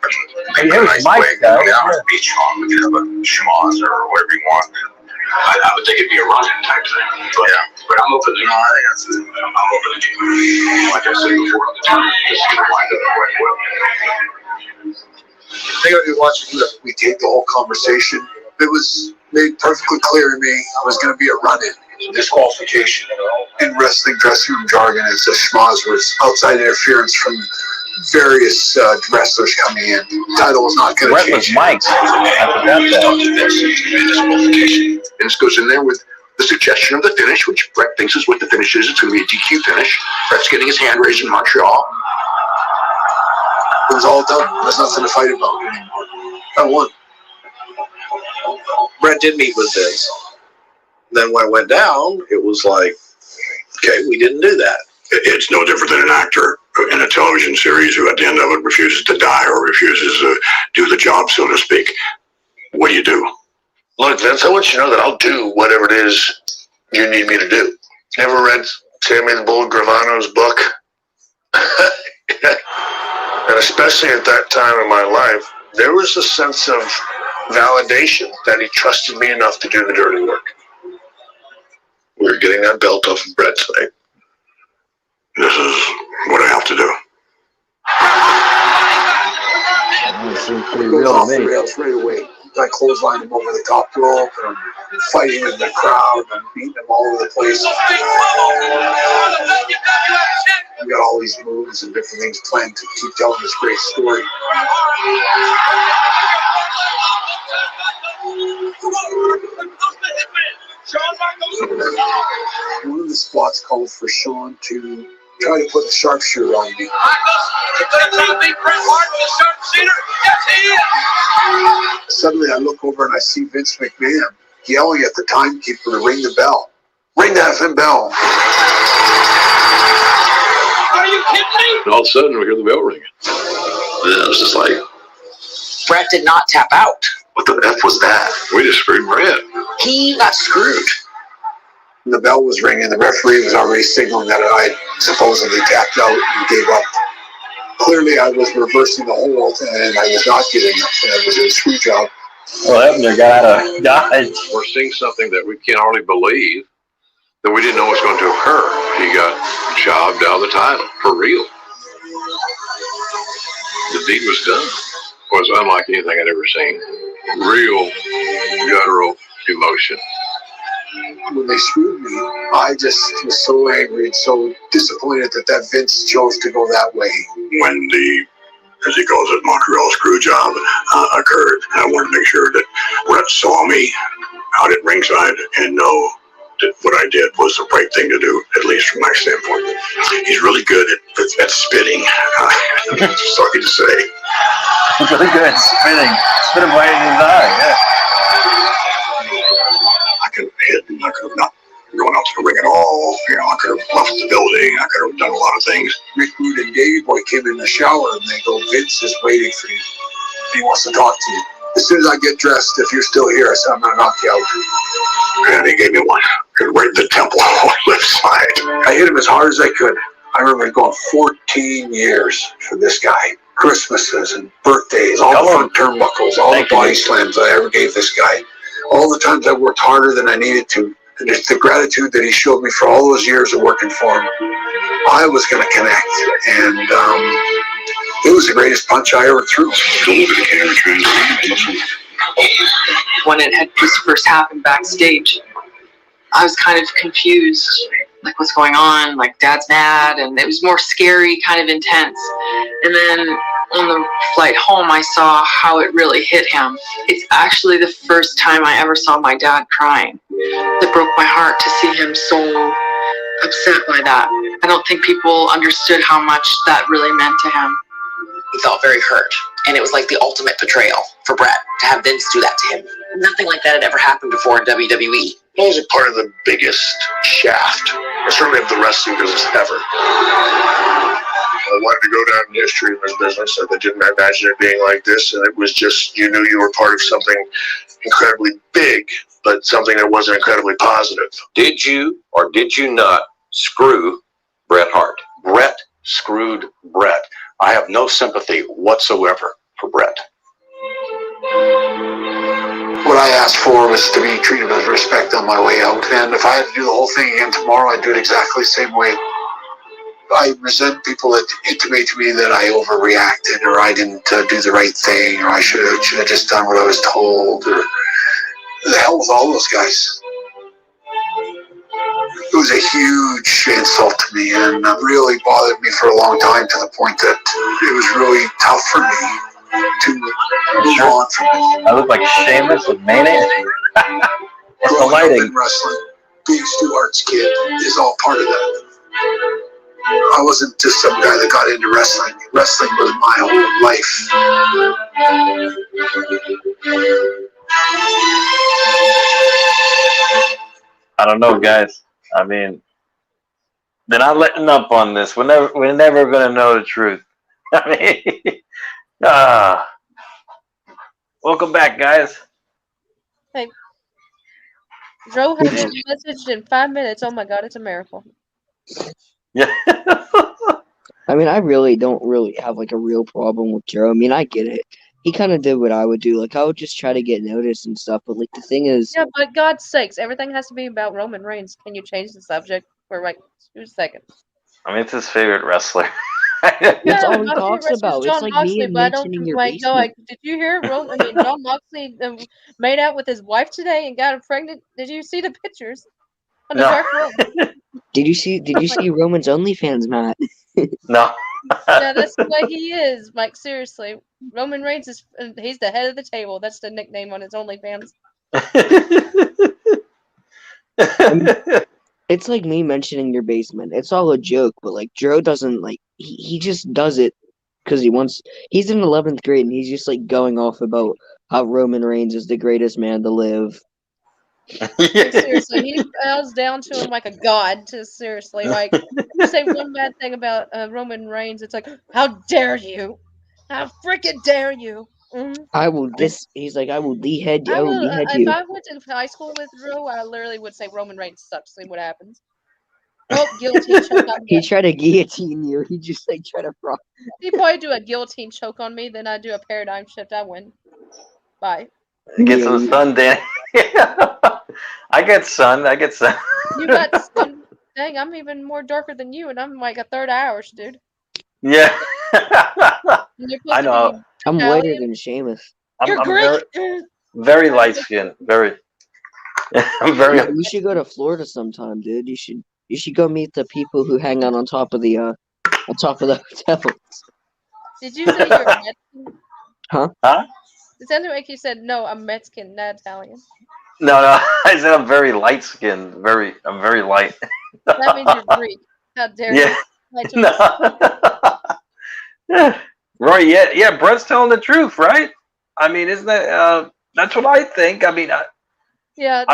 and make a nice way. Speech on, we can have a schmoz or whatever you want. I would think it'd be a run-in type thing. But, yeah. But I'm open to I'm open to like I said before on the time, just going to wind up the right way. I think I'd be watching you. We take the whole conversation. It was made perfectly clear to me it was going to be a run-in. Disqualification. In wrestling dressing room jargon, it's a schmoz where it's outside interference from various wrestlers coming in. The title was not going to change. Mike's. Disqualification. And this goes in there with the suggestion of the finish, which Bret thinks is what the finish is. It's going to be a DQ finish. Bret's getting his hand raised in Montreal. It was all done. There's nothing to fight about anymore. I won. Bret did meet with Vince. Then when it went down, it was like, okay, we didn't do that. It's no different than an actor in a television series who at the end of it refuses to die or refuses to do the job, so to speak. What do you do? Look, Vince, I want you to know that I'll do whatever it is you need me to do. Ever read Sammy the Bull Gravano's book? And especially at that time in my life, there was a sense of validation that he trusted me enough to do the dirty work. We're getting that belt off of Bret tonight. This is what I have to do. That seems pretty Goes real off to the me. rails right away. I clotheslined him over the top rope and fighting in the crowd and beating him all over the place. We got all these moves and different things planned to keep telling this great story. One of the spots called for Shawn to try to put a sharpshooter on me. Suddenly I look over and I see Vince McMahon yelling at the timekeeper to ring the bell. Ring that effing bell. Are you kidding me? And all of a sudden, we hear the bell ringing. And it was just like, Bret did not tap out. what the F was that? We just screwed Bret. He got screwed. The bell was ringing. The referee was already signaling that I supposedly tapped out and gave up. Clearly, I was reversing the hold, and I was not giving up. It was a screw job. Well, Hebner got out of dodge. We're seeing something that we can't hardly believe that we didn't know was going to occur. He got jobbed out of the title for real. The deed was done. It was unlike anything I'd ever seen. Real guttural emotion. When they screwed me, I just was so angry and so disappointed that Vince chose to go that way. When the, as he calls it, Montreal Screwjob occurred, I wanted to make sure that Bret saw me out at ringside and know that what I did was the right thing to do, at least from my standpoint. He's really good at spitting. It's sorry to say. He's really good at spitting. Spit him right in his eye, yeah. I could have hidden. I could have not gone out to the ring at all. You know, I could have left the building. I could have done a lot of things. Rick Rude and Davey Boy came in the shower and they go, Vince is waiting for you. He wants to talk to you. As soon as I get dressed, if you're still here, I said, I'm going to knock you out. And he gave me one. Right in the temple on the left side. I hit him as hard as I could. I remember going 14 years for this guy. Christmases and birthdays, all the front turnbuckles, all the body slams I ever gave this guy. All the times I worked harder than I needed to. And just the gratitude that he showed me for all those years of working for him. I was going to connect. And it was the greatest punch I ever threw. When it had just first happened backstage, I was kind of confused, like what's going on, like Dad's mad, and it was more scary, kind of intense. And then on the flight home, I saw how it really hit him. It's actually the first time I ever saw my dad crying. It broke my heart to see him so upset by that. I don't think people understood how much that really meant to him. He felt very hurt, and it was like the ultimate betrayal for Bret to have Vince do that to him. Nothing like that had ever happened before in WWE. It was a part of the biggest shaft, certainly of the wrestling business ever. I wanted to go down in history in this business, and I didn't imagine it being like this, and it was just, you knew you were part of something incredibly big, but something that wasn't incredibly positive. Did you or did you not screw Bret Hart? Bret screwed Bret. I have no sympathy whatsoever for Bret. What I asked for was to be treated with respect on my way out. And if I had to do the whole thing again tomorrow, I'd do it exactly the same way. I resent people that intimate to me that I overreacted, or I didn't do the right thing, or I should have just done what I was told, or the hell with all those guys. It was a huge insult to me, and it really bothered me for a long time, to the point that it was really tough for me to move on from it. I look like Sheamus with mayonnaise. It's the lighting. Wrestling, being Stu Hart's kid is all part of that. I wasn't just some guy that got into wrestling. Wrestling was my whole life. I don't know, guys. I mean, they're not letting up on this. We're never gonna know the truth. I mean, welcome back, guys. Hey, Joe has messaged in 5 minutes. Oh my God, it's a miracle. Yeah. I mean, I really don't have like a real problem with Joe. I mean, I get it. He kind of did what I would do. Like, I would just try to get noticed and stuff. But like, the thing is, Yeah, but God's sakes, everything has to be about Roman Reigns. Can you change the subject for like 2 seconds? I mean, it's his favorite wrestler. that's all he my talks favorite about. wrestler's It's John like Moxley, me but I don't mentioning your like. basement. Like, did you hear? John Moxley made out with his wife today and got her pregnant. Did you see the pictures on the dark room? Did you see Roman's OnlyFans, Matt? No. Yeah, that's the way he is, Mike. Seriously, Roman Reigns he's the head of the table. That's the nickname on his OnlyFans. It's like me mentioning your basement. It's all a joke, but like Joe doesn't like he just does it because he wants. He's in 11th grade and he's just like going off about how Roman Reigns is the greatest man to live. Like, seriously, he bows down to him like a god. Seriously, like you say one bad thing about Roman Reigns, it's like, how dare you? How freaking dare you? Mm-hmm. I will He's like, I will behead you. I I will will. behead If you. I went to high school with Drew, I literally would say Roman Reigns sucks. See what happens. Oh, guillotine choke on He me. tried to guillotine you. He just like tried to fraud. He'd probably do a guillotine choke on me, then I'd do a paradigm shift. I win. Bye. Get some sun, Danny. I get sun. You got sun. Dang, I'm even more darker than you, and I'm like a third Irish, dude. Yeah. I know. I'm whiter than Sheamus. You're I'm Greek. very light skinned. Very. I'm very. Yeah, you should go to Florida sometime, dude. You should go meet the people who hang out on top of the hotels. Did you say you're Mexican? Huh? It sounded like you said no. I'm Mexican, not Italian. No. I said I'm very light skinned. I'm very light. That means you're Greek. How dare you? No. Roy, yeah. Brett's telling the truth, right? I mean, isn't that? That's what I think. I mean, I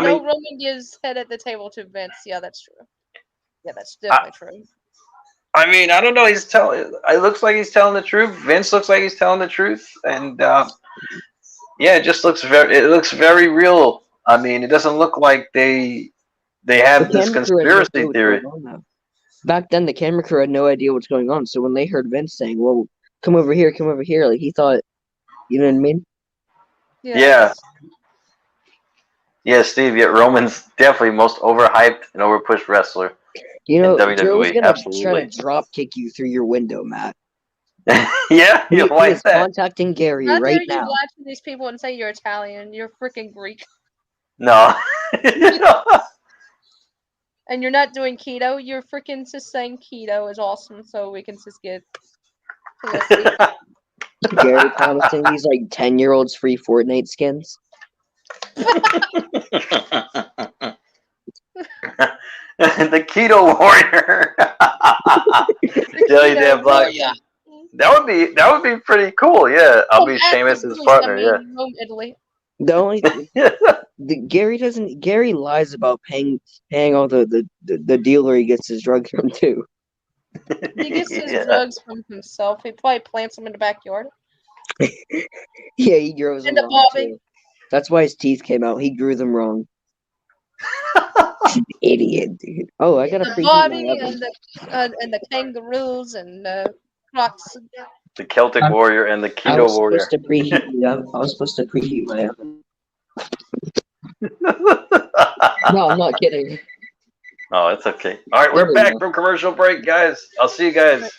mean, Roman gives head at the table to Vince. Yeah, that's true. Yeah, that's definitely true. I mean, I don't know. It looks like he's telling the truth. Vince looks like he's telling the truth, and it just looks very real. I mean, it doesn't look like they have this conspiracy theory. Back then, the camera crew had no idea what's going on. So when they heard Vince saying, "Well, come over here," like he thought, you know what I mean? Yeah. Yeah, Steve. Yeah, Roman's definitely most overhyped and overpushed wrestler. You know, in WWE. Joe's gonna Absolutely. try to drop kick you through your window, Matt. Yeah, you like is that? Contacting Gary How right dare you now. lie to these people and say you're Italian? You're freaking Greek. No. And you're not doing keto. You're freaking just saying keto is awesome, so we can just get. Gary promising these like 10-year-olds free Fortnite skins. The keto warrior. Jelly Dan Black. Yeah. That would be pretty cool. Yeah, I'll be Sheamus's partner. Yeah. Rome, Italy. The only Gary lies about paying all the dealer he gets his drugs from too. He gets his drugs from himself. He probably plants them in the backyard. Yeah, he grows them wrong too. That's why his teeth came out. He grew them wrong. Idiot, dude. Oh, I got a the bobby and the kangaroos and the crocs. The Celtic warrior and the keto warrior. I was supposed to preheat my oven. No, I'm not kidding. Oh, it's okay. All right, we're back from commercial break, guys. I'll see you guys.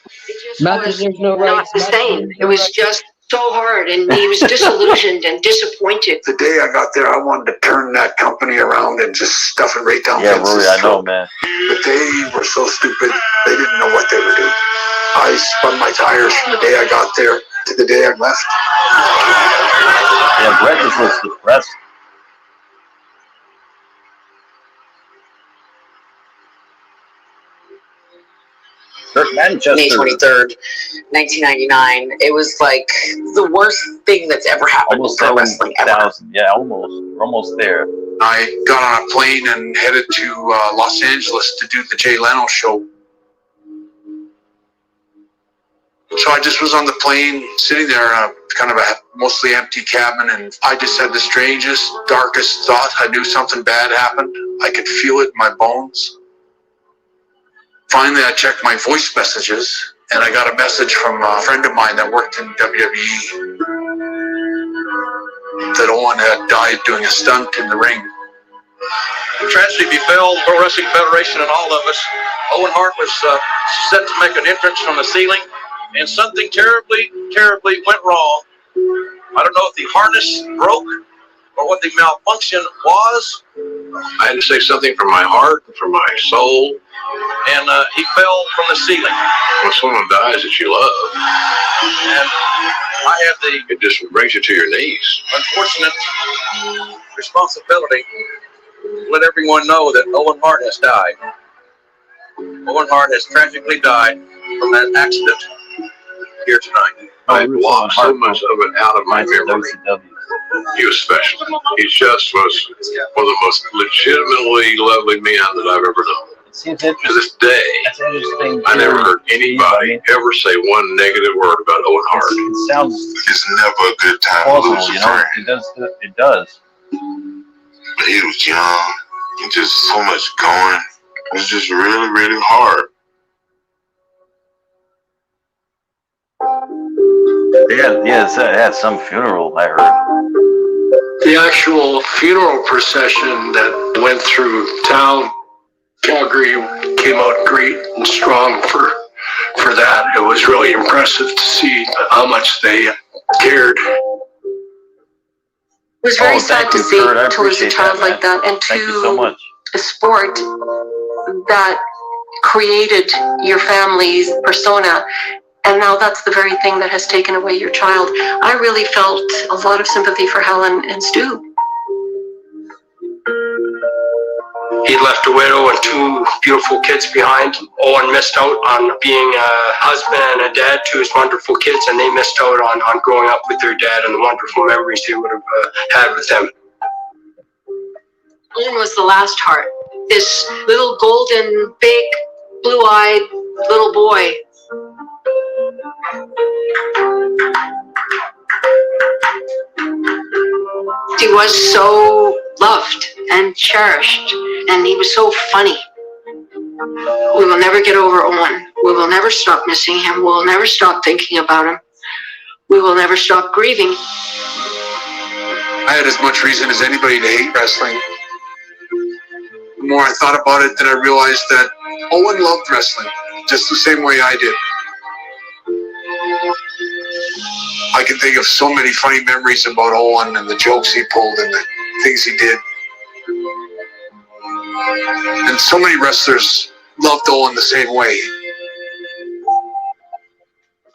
Matt, there's no Not the same. It was just so hard, and he was disillusioned and disappointed. The day I got there, I wanted to turn that company around and just stuff it right down Yeah, Vince's Rory, I know, throat. man. But they were so stupid, they didn't know what they were doing. I spun my tires from the day I got there to the day I left. Yeah, Brett just looks depressed. May 23rd, 1999. It was like the worst thing that's ever happened in pro wrestling ever. Yeah, almost there. I got on a plane and headed to Los Angeles to do the Jay Leno show. So I just was on the plane, sitting there in a kind of a mostly empty cabin, and I just had the strangest, darkest thought. I knew something bad happened. I could feel it in my bones. Finally, I checked my voice messages, and I got a message from a friend of mine that worked in WWE that Owen had died doing a stunt in the ring. The tragedy befell the Pro Wrestling Federation and all of us. Owen Hart was set to make an entrance from the ceiling, and something terribly, terribly went wrong. I don't know if the harness broke or what the malfunction was. I had to say something from my heart and from my soul. And he fell from the ceiling. When someone dies that you love, And I had the it just brings you to your knees. unfortunate responsibility to let everyone know that Owen Hart has died. Owen Hart has tragically died from that accident here tonight. I blocked so much of it out of my memory. He was special. He just was one of the most legitimately lovely men that I've ever known. To this day, I never heard anybody ever say one negative word about Owen Hart. It sounds It's never a good time to plausible, lose a you know. friend. It does. But he was young. He just so much going. It was just really, really hard. Yeah, it had some funeral, I heard. The actual funeral procession that went through town, Calgary came out great and strong for that. It was really impressive to see how much they cared. It was very sad to see, Kurt. I to lose a appreciate child that, like that, and Thank you so to much. a sport that created your family's persona, and now that's the very thing that has taken away your child. I really felt a lot of sympathy for Helen and Stu. He left a widow and two beautiful kids behind. Owen missed out on being a husband and a dad to his wonderful kids, and they missed out on growing up with their dad and the wonderful memories they would have had with him. Owen was the last Hart, this little golden, big, blue-eyed little boy. He was so loved and cherished, and he was so funny. We will never get over Owen. We will never stop missing him. We will never stop thinking about him. We will never stop grieving. I had as much reason as anybody to hate wrestling. The more I thought about it, then I realized that Owen loved wrestling, just the same way I did. I can think of so many funny memories about Owen and the jokes he pulled and the things he did. And so many wrestlers loved Owen the same way.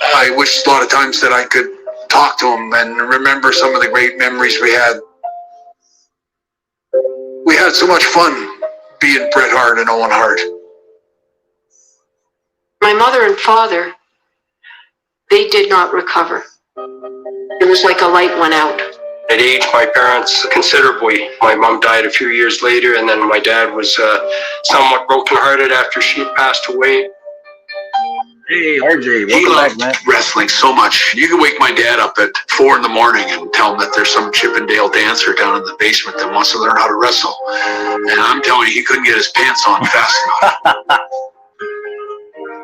I wish a lot of times that I could talk to him and remember some of the great memories we had. We had so much fun being Bret Hart and Owen Hart. My mother and father, they did not recover. It was like a light went out. It aged my parents considerably. My mom died a few years later, and then my dad was somewhat brokenhearted after she passed away. Hey, RJ, He loved wrestling so much. You can wake my dad up at 4 in the morning and tell him that there's some Chippendale dancer down in the basement that wants to learn how to wrestle. And I'm telling you, he couldn't get his pants on fast enough.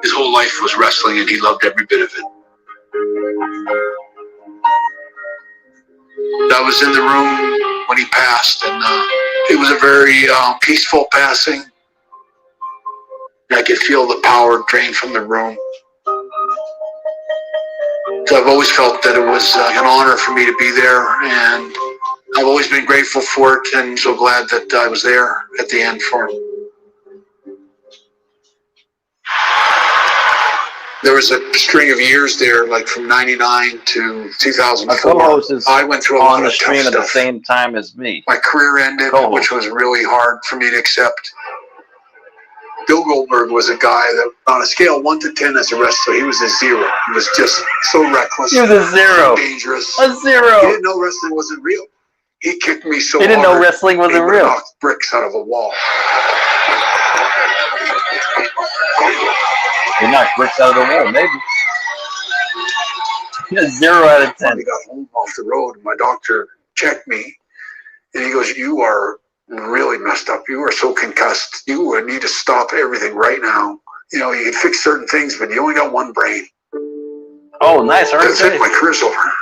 His whole life was wrestling, and he loved every bit of it. I was in the room when he passed, and it was a very peaceful passing. I could feel the power drain from the room. So I've always felt that it was an honor for me to be there, and I've always been grateful for it, and so glad that I was there at the end for him. There was a string of years there, like from '99 to 2004. My co-host is I went through a on lot the of tough stream at the stuff. same time as me. My career ended, which was really hard for me to accept. Bill Goldberg was a guy that, on a scale of 1 to 10 as a wrestler, he was a 0. He was just so reckless. He was a 0. So dangerous. A 0. He didn't know wrestling wasn't real. He kicked me so He didn't know hard, wrestling wasn't he would real. knock bricks out of a wall. He knocked bricks out of the wall, maybe. 0 out of 10. I got home off the road, and my doctor checked me, and he goes, "You are really messed up. You are so concussed. You would need to stop everything right now. You know, you can fix certain things, but you only got one brain." Oh, nice. That's it. My career's over.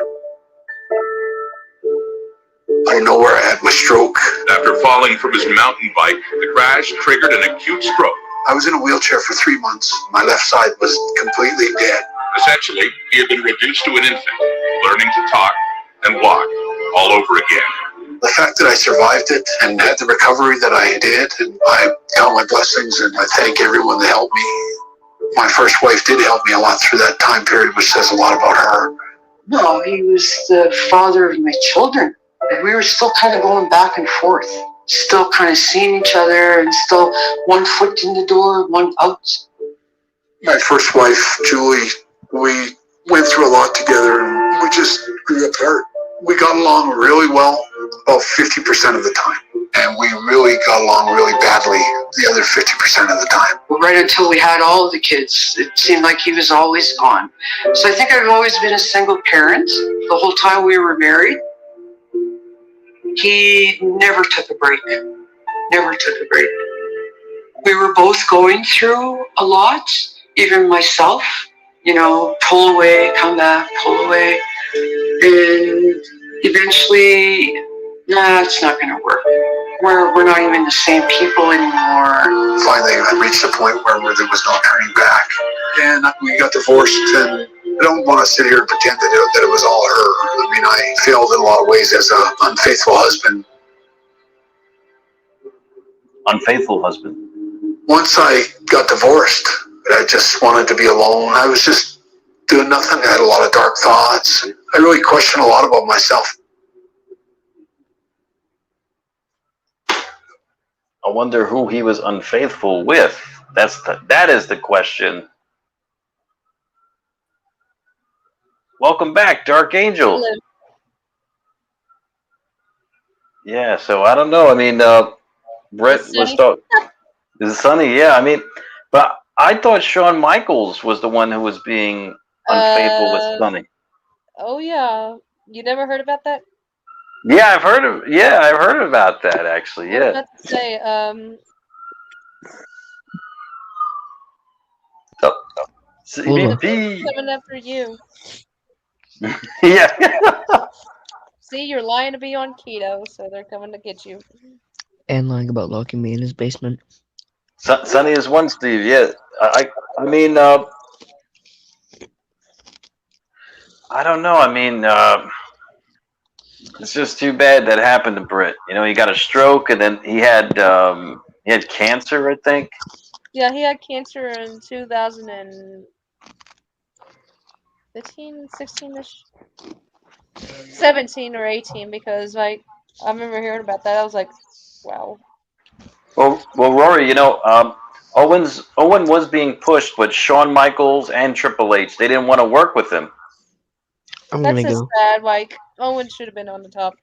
I don't know where I had my stroke. After falling from his mountain bike, the crash triggered an acute stroke. I was in a wheelchair for 3 months. My left side was completely dead. Essentially, he had been reduced to an infant, learning to talk and walk all over again. The fact that I survived it and had the recovery that I did, and I count my blessings and I thank everyone that helped me. My first wife did help me a lot through that time period, which says a lot about her. No, he was the father of my children. We were still kind of going back and forth. still kind of seeing each other and still one foot in the door, one out. My first wife, Julie, we went through a lot together and we just grew apart. We got along really well about 50% of the time. And we really got along really badly the other 50% of the time. Right until we had all of the kids, it seemed like he was always gone. So I think I've always been a single parent the whole time we were married. He never took a break. Never took a break. We were both going through a lot, even myself, you know, pull away, come back, pull away. And eventually, nah, it's not going to work. We're not even the same people anymore. Finally, I reached a point where there was no turning back. And we got divorced, and I don't want to sit here and pretend that it was all her. I mean, I failed in a lot of ways as an unfaithful husband. Unfaithful husband. Once I got divorced, I just wanted to be alone. I was just doing nothing. I had a lot of dark thoughts. I really questioned a lot about myself. I wonder who he was unfaithful with. That is the question. Welcome back, Dark Angel. Hello. Yeah, so I don't know. I mean, Bret was thought. Is it Sonny? Yeah, I mean, but I thought Shawn Michaels was the one who was being unfaithful with Sonny. Oh yeah, you never heard about that? Yeah, I've heard about that actually. I was Yeah. about to say, CBP. coming after you. Yeah. See, you're lying to be on keto, so they're coming to get you. And lying about locking me in his basement. Sonny is one, Steve. Yeah, I mean, I don't know. I mean, it's just too bad that happened to Bret. You know, he got a stroke, and then he had cancer, I think. Yeah, he had cancer in 2015, 16-ish, 17 or 18. Because like I remember hearing about that, I was like, wow. Well, Rory, you know, Owen was being pushed, but Shawn Michaels and Triple H, they didn't want to work with him. That's just sad. Like Owen should have been on the top.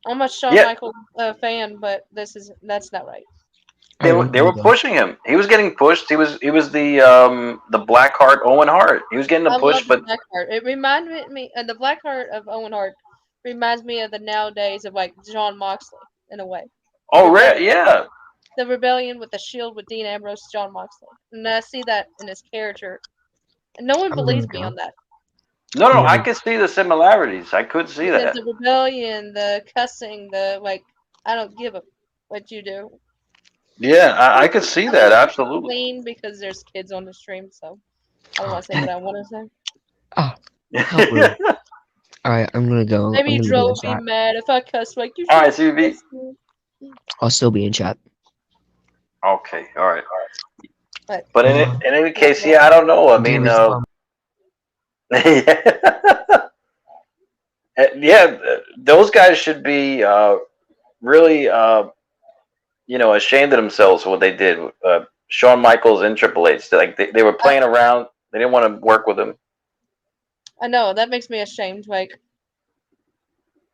I'm a Shawn Michaels fan, but that's not right. They were pushing him. He was getting pushed. He was the Black Heart Owen Hart. He was getting a push, but Black Heart. It reminded me, the Black Heart of Owen Hart reminds me of the nowadays of like John Moxley in a way. Oh, right, yeah. The rebellion with the Shield with Dean Ambrose, John Moxley, and I see that in his character, and no one believes me on that. No, I could see the similarities. I could see that. The rebellion, the cussing, the like, I don't give a what you do. Yeah, I could see that, absolutely. Clean because there's kids on the stream, so I don't want to say what I want to say. All right, I'm gonna go. Maybe I'm gonna Joe be in would be chat. mad if I cuss like you. All right, CB. I'll still be in chat. Okay, all right. But in any case, yeah, I don't know. I mean, yeah, those guys should be really, you know, ashamed of themselves for what they did. Shawn Michaels and Triple H, they were playing around. They didn't want to work with him. I know, that makes me ashamed. Like,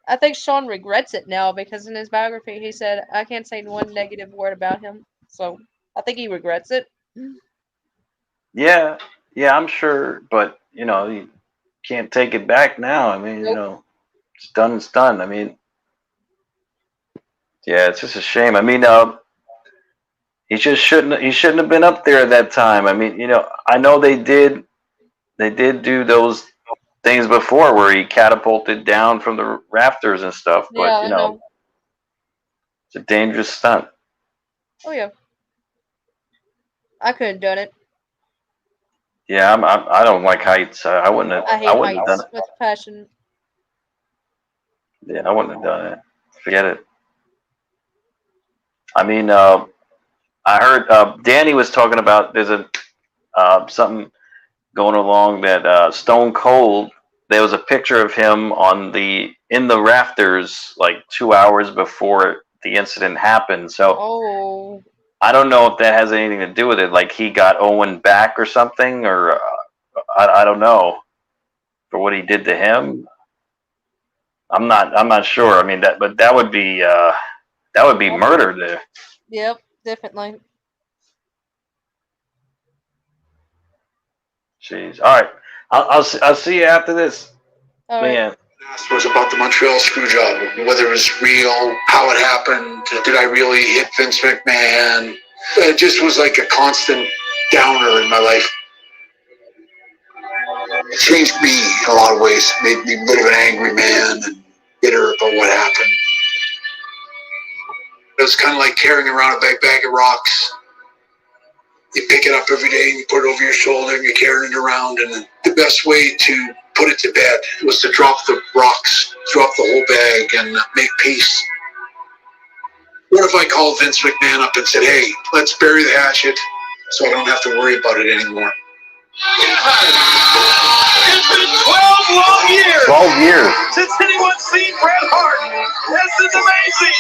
I think Shawn regrets it now because in his biography he said, I can't say one negative word about him. So I think he regrets it. Yeah, I'm sure, but you know, you can't take it back now. I mean, you know, it's done. It's done. I mean, yeah, it's just a shame. I mean, he shouldn't have been up there at that time. I mean, you know, I know they did do those things before where he catapulted down from the rafters and stuff, but Yeah, you I know, it's a dangerous stunt. Oh yeah. I couldn't have done it. Yeah, I don't like heights. I wouldn't have. I hate I wouldn't have heights done it. with passion. Yeah, I wouldn't have done it. Forget it. I mean, I heard Danny was talking about there's a something going along that Stone Cold. There was a picture of him in the rafters like 2 hours before the incident happened. So Oh. I don't know if that has anything to do with it. Like he got Owen back or something, or I don't know for what he did to him. I'm not sure. I mean but that would be murder there. Yep, definitely. Jeez. All right. I'll see you after this. All right. Man. Was about the Montreal Screwjob, whether it was real, how it happened, did I really hit Vince McMahon? It just was like a constant downer in my life. It changed me in a lot of ways, made me a bit of an angry man and bitter about what happened. It was kind of like carrying around a big bag of rocks. You pick it up every day and you put it over your shoulder and you're carrying it around, and the best way to put it to bed was to drop the rocks, drop the whole bag, and make peace. What if I called Vince McMahon up and said, hey, let's bury the hatchet so I don't have to worry about it anymore? It's been 12 long years. 12 years. Since anyone's seen Bret Hart. This is amazing.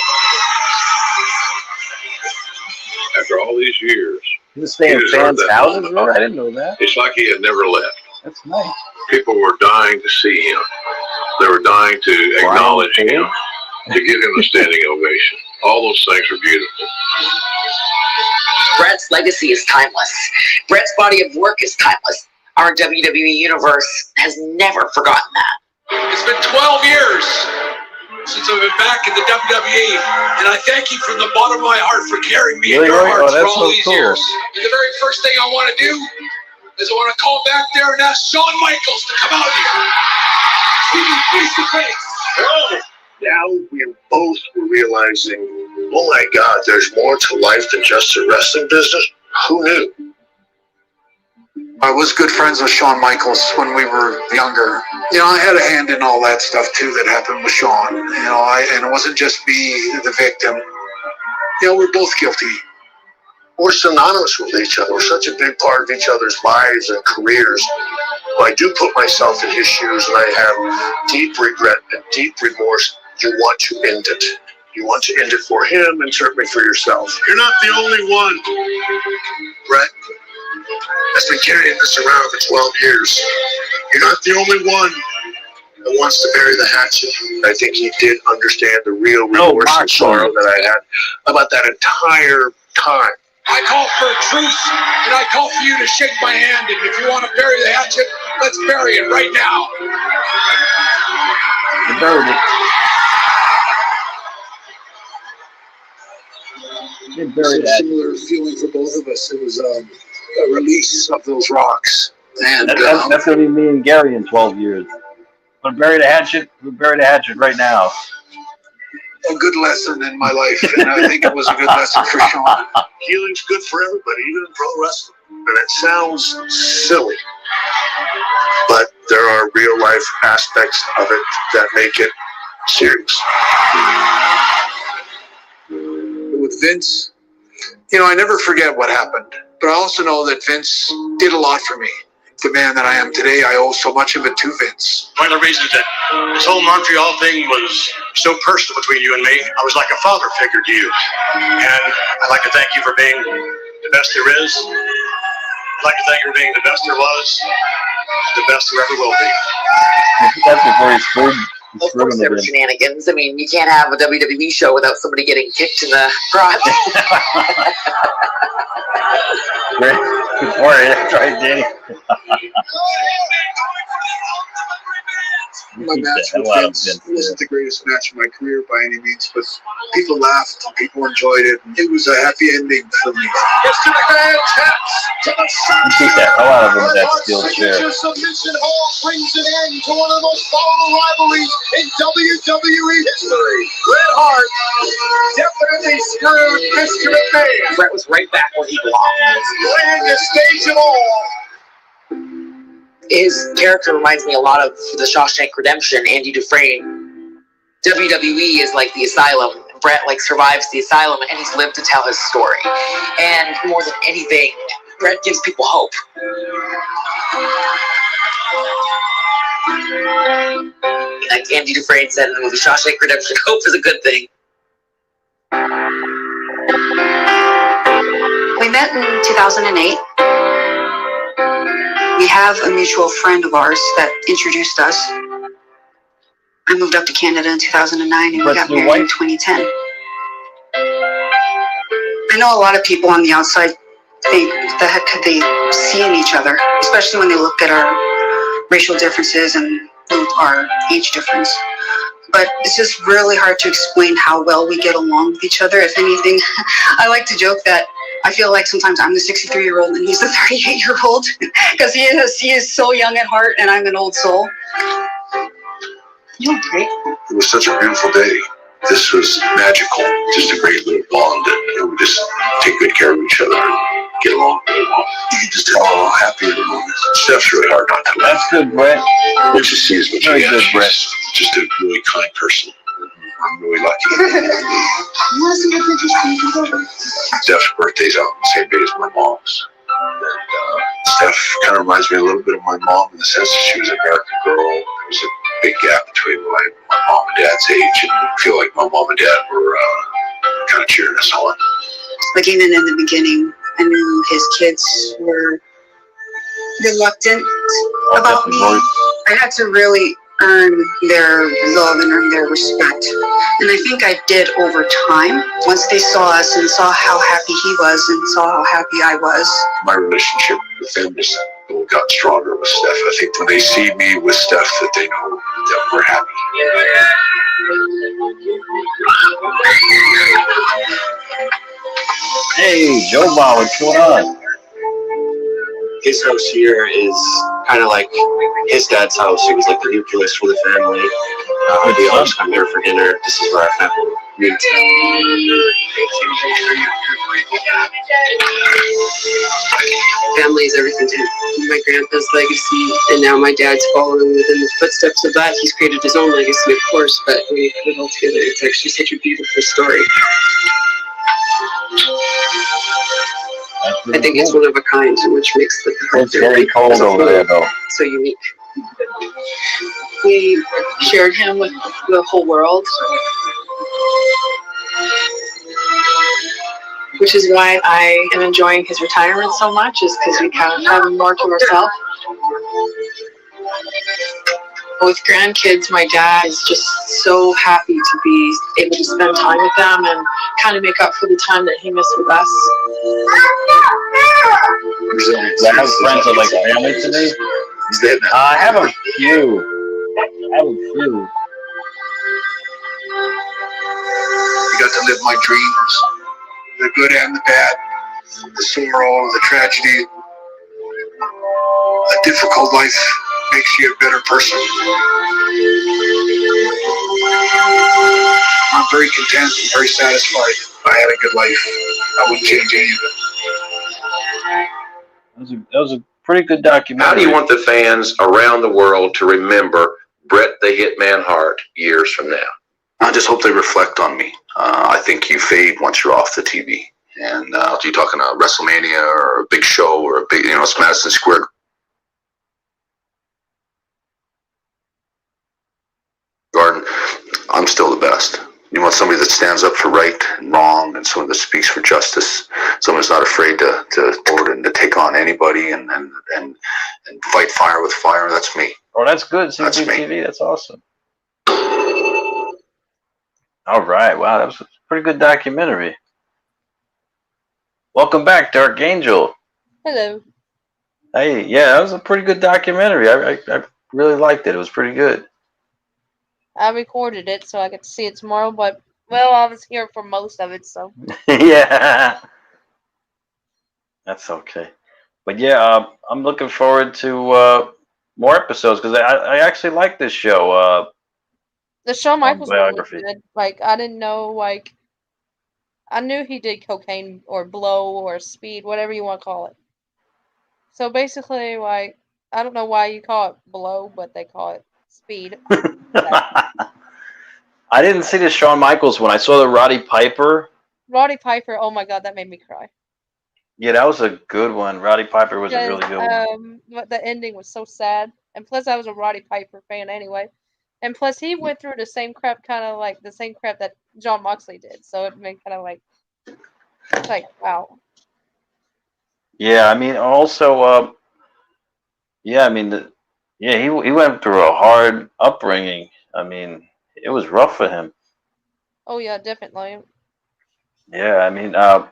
After all these years, He was staying in deserved fans' that houses, moment. man? I didn't know that. It's like he had never left. That's nice. People were dying to see him. They were dying to acknowledge him, to give him a standing ovation. All those things are beautiful. Bret's legacy is timeless. Bret's body of work is timeless. Our WWE universe has never forgotten that. It's been 12 years since I've been back in the WWE, and I thank you from the bottom of my heart for carrying me in your hearts for all these years. And the very first thing I want to do is I want to call back there and ask Shawn Michaels to come out here. See me face to face. Now we're both realizing, oh my God, there's more to life than just the wrestling business. Who knew? I was good friends with Shawn Michaels when we were younger. You know, I had a hand in all that stuff too that happened with Shawn. You know, and it wasn't just me, the victim. You know, we're both guilty. We're synonymous with each other. We're such a big part of each other's lives and careers. Well, I do put myself in his shoes, and I have deep regret and deep remorse. You want to end it. You want to end it for him and certainly for yourself. You're not the only one. Bret has been carrying this around for 12 years. You're not the only one that wants to bury the hatchet. I think he did understand the real remorse and sorrow that I had about that entire time. I call for a truce, and I call for you to shake my hand, and if you want to bury the hatchet, let's bury it right now. You buried it. You buried that. Similar feeling for both of us. It was a release of those rocks. And That's going to be me and Gary in 12 years. We'll bury the hatchet. We'll bury the hatchet right now. A good lesson in my life, and I think it was a good lesson for Shawn. Healing's good for everybody, even in pro wrestling. And it sounds silly, but there are real life aspects of it that make it serious. With Vince, you know, I never forget what happened, but I also know that Vince did a lot for me. The man that I am today, I owe so much of it to Vince. One of the reasons that this whole Montreal thing was so personal between you and me, I was like a father figure to you. And I'd like to thank you for being the best there is. I'd like to thank you for being the best there was, the best there ever will be. That's before he screwed. Of course there were shenanigans. I mean, you can't have a WWE show without somebody getting kicked in the crotch. Good morning. That's right, Danny. My match with Vince wasn't the greatest match of my career by any means, but people laughed, people enjoyed it. It was a happy ending for me. Mr. McMahon taps to the You take that hell out of him with that steel chair. signature submission hold brings an end to one of the most volatile rivalries in WWE history. Bret Hart definitely screwed Mr. McMahon. Bret was right back where he belonged. Playing the stage and all. His character reminds me a lot of the Shawshank Redemption, Andy Dufresne. WWE is like the asylum. Bret like survives the asylum, and he's lived to tell his story. And more than anything, Bret gives people hope. Like Andy Dufresne said in the movie Shawshank Redemption, hope is a good thing. We met in 2008. We have a mutual friend of ours that introduced us. I moved up to Canada in 2009 and we got married in 2010. I know a lot of people on the outside think, what the heck could they see in each other, especially when they look at our racial differences and our age difference. But it's just really hard to explain how well we get along with each other. If anything, I like to joke that I feel like sometimes I'm the 63-year-old and he's the 38-year-old because he is so young at heart and I'm an old soul. You're great. It was such a beautiful day. This was magical. Just a great little bond, and we just take good care of each other and get along really well. You can just tell how happy everyone is. Steph's really hard not to laugh. That's good, Brett. What you see is what you Very get. good, Brett. She's just a really kind person. I'm really lucky. Steph's birthday's on the same day as my mom's. And Steph kind of reminds me a little bit of my mom in the sense that she was an American girl. There was a big gap between my mom and dad's age, and I feel like my mom and dad were kind of cheering us on. Like even in the beginning, I knew his kids were reluctant about me. I had to really earn their love and earn their respect. And I think I did over time. Once they saw us and saw how happy he was and saw how happy I was. My relationship with them just got stronger with Steph. I think when they see me with Steph, that they know that we're happy. Hey, Joe Bauer, what's going on? His house here is kind of like his dad's house. It was like the nucleus for the family. We always come here for dinner. This is where our family meets. Family is everything to him. My grandpa's legacy, and now my dad's following within the footsteps of that. He's created his own legacy, of course, but when you put it all together, it's actually such a beautiful story. I think it's one of a kind, which makes the It's very cold over there, though. so unique. We shared him with the whole world, which is why I am enjoying his retirement so much, is because we kind of have him more to ourselves. With grandkids, my dad is just so happy to be able to spend time with them and kind of make up for the time that he missed with us. I have friends that like family to me. I have a few. I got to live my dreams, the good and the bad, the sorrow, the tragedy. A difficult life makes you a better person. I'm very content and very satisfied. I had a good life. I wouldn't change any of it. That was a pretty good documentary. How do you want the fans around the world to remember Bret the Hitman Hart years from now? I just hope they reflect on me. I think you fade once you're off the TV. And you're talking a WrestleMania or a big show or a big, it's Madison Square Garden. I'm still the best. You want somebody that stands up for right and wrong, and someone that speaks for justice. Someone who's not afraid to take on anybody and fight fire with fire. That's me. Oh, that's good. CCTV, that's awesome. All right. Wow, that was a pretty good documentary. Welcome back, Dark Angel. Hello. Hey, yeah, that was a pretty good documentary. I really liked it. It was pretty good. I recorded it so I get to see it tomorrow, but, well, I was here for most of it, so. Yeah. That's okay. But, yeah, I'm looking forward to more episodes because I actually like this show. The Shawn Michaels biography. Really good. Like, I didn't know, like, I knew he did cocaine or blow or speed, whatever you want to call it. So basically, like, I don't know why you call it blow, but they call it speed. I didn't see the Shawn Michaels one. I saw the Roddy Piper. Roddy Piper, oh my God, that made me cry. Yeah, that was a good one. Roddy Piper was a really good one. But the ending was so sad. And plus, I was a Roddy Piper fan anyway. And plus, he went through the same crap, kind of like the same crap that John Moxley did. So it made kind of like, wow. Yeah, I mean, also, yeah, I mean, yeah, he went through a hard upbringing. I mean, it was rough for him. Oh yeah, definitely. Yeah, I mean, yeah,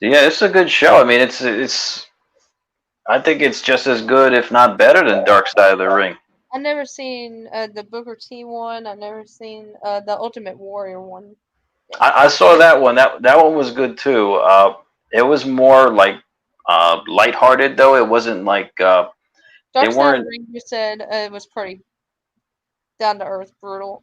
it's a good show. I mean, it's. I think it's just as good, if not better, than Dark Side of the Ring. I never seen the Booker T one. I never seen the Ultimate Warrior one. I saw that one. That one was good too. It was more like lighthearted though. It wasn't like Dark they Side of weren't. the Ring, you said it was pretty down to earth, brutal,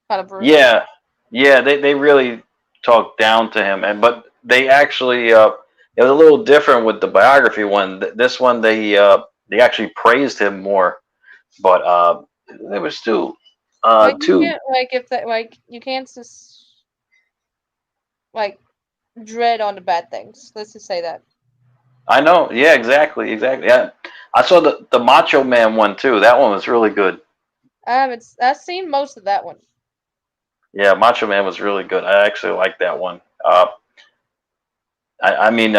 kind of brutal. Yeah, yeah. They really talked down to him, but they actually it was a little different with the biography one. This one they actually praised him more, but they were still Like you too. can't if that you can't just dread on the bad things. Let's just say that. I know. Yeah, exactly. Yeah, I saw the Macho Man one too. That one was really good. I've seen most of that one. Yeah, Macho Man was really good. I actually like that one. I mean,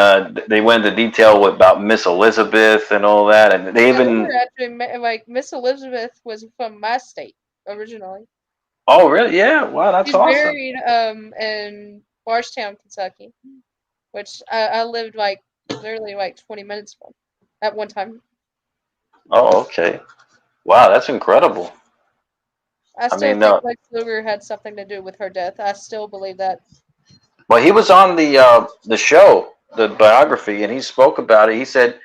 they went into detail about Miss Elizabeth and all that, and they even. Actually, Miss Elizabeth was from my state originally. Oh, really? Yeah. Wow, that's She's awesome. buried in Bardstown, Kentucky, which I lived literally 20 minutes from at one time. Oh, okay. Wow, that's incredible. I still think Lex Luger had something to do with her death. I still believe that. Well, he was on the show, the biography, and he spoke about it. He said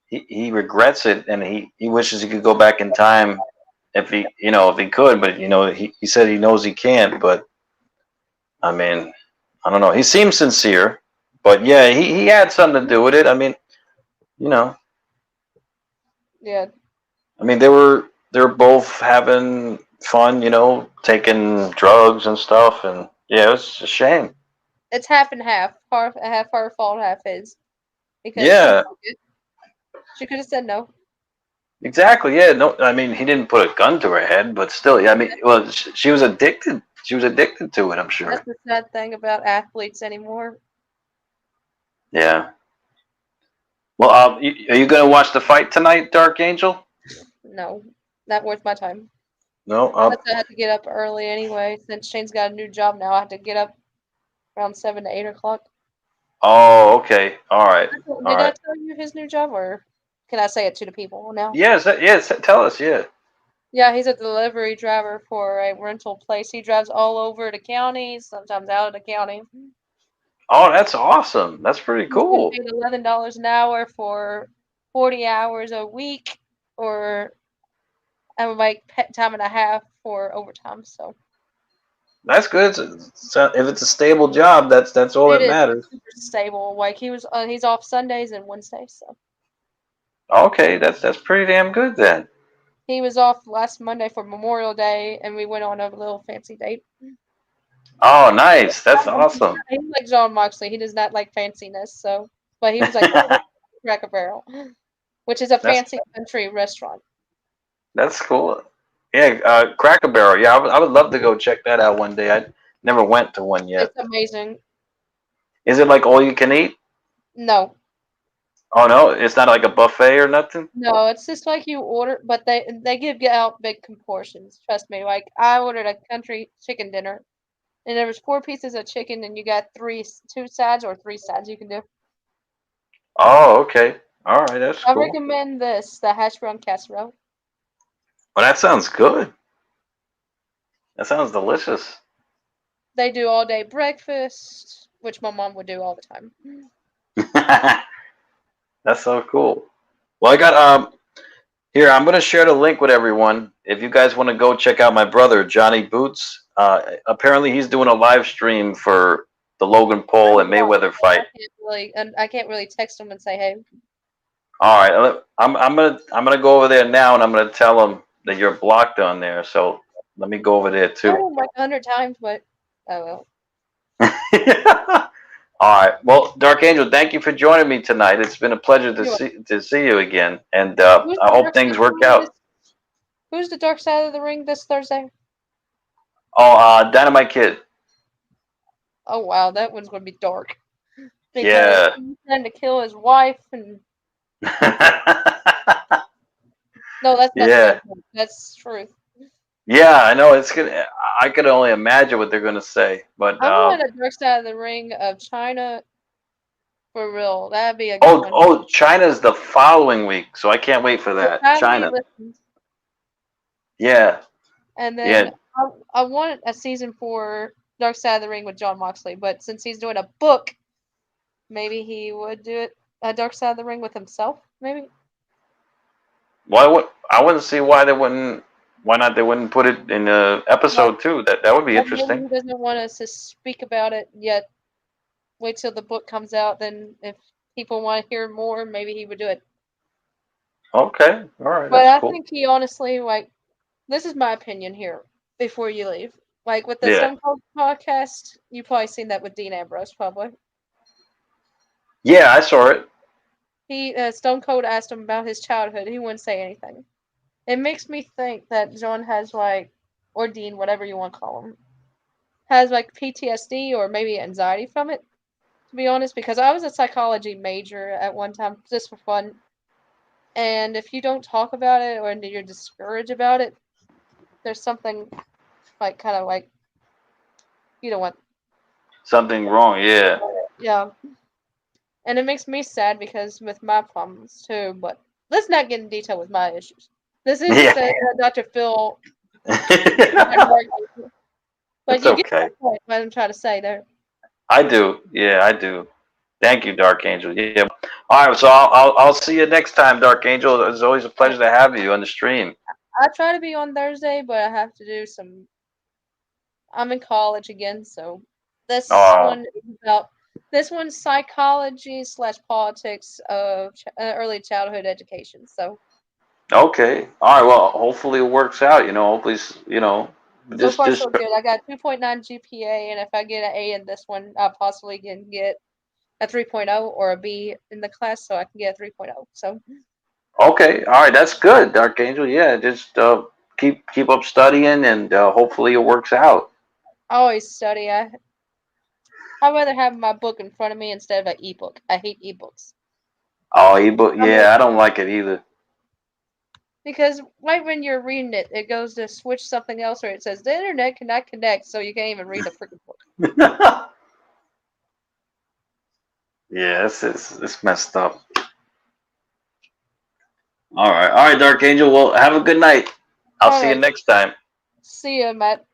he regrets it, and he wishes he could go back in time if he could, but he said he knows he can't. But I mean, I don't know. He seems sincere, but yeah, he had something to do with it. I mean, Yeah. I mean, they were both having fun, taking drugs and stuff, and yeah, it was a shame. It's half and half. Half her fault, half his. Because Yeah. she could have said no. Exactly. Yeah. No. I mean, he didn't put a gun to her head, but still. Yeah. I mean, well, she was addicted. She was addicted to it. I'm sure. That's the sad thing about athletes anymore. Yeah. Well, are you going to watch the fight tonight, Dark Angel? No, not worth my time. No. I have to get up early anyway. Since Shane's got a new job now, I have to get up around 7 to 8 o'clock. Oh, okay. All right. Did I tell you his new job, or can I say it to the people now? Yes. Yes. Tell us. Yeah. Yeah, he's a delivery driver for a rental place. He drives all over the county, sometimes out of the county. Oh, that's awesome. That's pretty cool. He's paid $11 an hour for 40 hours a week, or time and a half for overtime. So that's good. So if it's a stable job, that's all that matters. Super stable. He's off Sundays and Wednesdays. So okay, that's pretty damn good then. He was off last Monday for Memorial Day, and we went on a little fancy date. Oh, nice. That's awesome. He's like John Moxley. He does not like fanciness, but he was like Cracker Barrel, which is a fancy country restaurant. That's cool. Yeah, Cracker Barrel. Yeah, I would love to go check that out one day. I never went to one yet. It's amazing. Is it like all you can eat? No. Oh no, it's not like a buffet or nothing. No, it's just like you order, but they give you out big portions. Trust me. Like I ordered a country chicken dinner, and there was 4 pieces of chicken, and you got 2 sides or 3 sides you can do. Oh, okay. All right, that's cool. I recommend the hash brown casserole. Well, that sounds good. That sounds delicious. They do all day breakfast, which my mom would do all the time. That's so cool. Well, I got here. I'm gonna share the link with everyone. If you guys want to go check out my brother Johnny Boots, apparently he's doing a live stream for the Logan Paul and Mayweather fight. I can't really text him and say, hey. All right, I'm gonna go over there now, and I'm gonna tell him that you're blocked on there. So let me go over there too. Oh, like 100 times, but oh well. All right. Well, Dark Angel, thank you for joining me tonight. It's been a pleasure to see you again, and I hope things work out. Who's the Dark Side of the Ring this Thursday? Oh, Dynamite Kid. Oh wow, that one's gonna be dark. Because Yeah. he's trying to kill his wife and no, that's not Yeah. true. That's truth. Yeah, I know it's gonna. I could only imagine what they're gonna say, but I want a Dark Side of the Ring of China for real. That'd be a good one. oh, China's the following week, so I can't wait for that. China. Yeah. And Yeah. then I want a season 4 Dark Side of the Ring with John Moxley, but since he's doing a book, maybe he would do it a Dark Side of the Ring with himself. Maybe. I wouldn't see why they wouldn't. Why not? They wouldn't put it in episode 2. That would be But interesting. maybe he doesn't want us to speak about it yet. Wait till the book comes out. Then, if people want to hear more, maybe he would do it. Okay, all right. But That's I cool. think he honestly, like, this is my opinion here. Before you leave, like with the Yeah. Stone Cold podcast, you probably seen that with Dean Ambrose, probably. Yeah, I saw it. He Stone Cold asked him about his childhood. He wouldn't say anything. It makes me think that John has like, or Dean, whatever you want to call him, has like PTSD or maybe anxiety from it. To be honest, because I was a psychology major at one time, just for fun. And if you don't talk about it or you're discouraged about it, there's something like kind of like you don't want. Something wrong. Yeah. Yeah. And it makes me sad because with my problems too, but let's not get in detail with my issues. This is Yeah. to say Dr. Phil. But That's you get okay. the point what I'm trying to say there. I do. Yeah, I do. Thank you, Dark Angel. Yeah. All right. So I'll see you next time, Dark Angel. It's always a pleasure to have you on the stream. I try to be on Thursday, but I have to do some. I'm in college again, so this one is about. This one's psychology / politics of early childhood education. So. Okay. All right. Well, hopefully it works out. Hopefully, So far, so good. I got 2.9 GPA, and if I get an A in this one, I possibly can get a 3.0 or a B in the class, so I can get a 3.0. So. Okay. All right. That's good, Dark Angel. Yeah. Just keep up studying, and hopefully it works out. I always study. I'd rather have my book in front of me instead of an ebook. I hate ebooks. Oh, ebook. Yeah, I don't like it either. Because right when you're reading it, it goes to switch something else, or it says the internet cannot connect, so you can't even read the freaking book. Yeah, it's messed up. All right, Dark Angel. Well, have a good night. I'll see you next time. See ya, Matt.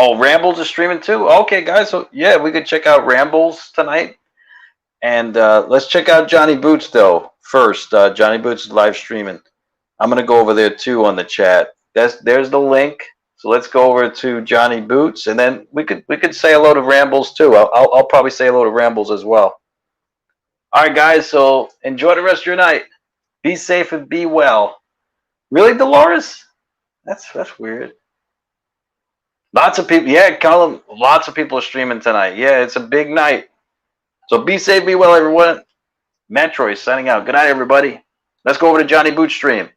Oh, Rambles is streaming too. Okay, guys. So yeah, we could check out Rambles tonight, and let's check out Johnny Boots though first. Johnny Boots is live streaming. I'm gonna go over there too on the chat. There's the link. So let's go over to Johnny Boots, and then we could say hello to Rambles too. I'll probably say hello to Rambles as well. All right, guys. So enjoy the rest of your night. Be safe and be well. Really, Dolores? That's weird. Lots of people. Yeah, Colin. Lots of people are streaming tonight. Yeah, it's a big night. So be safe, be well, everyone. MATTROISE signing out. Good night, everybody. Let's go over to Johnny Boots stream.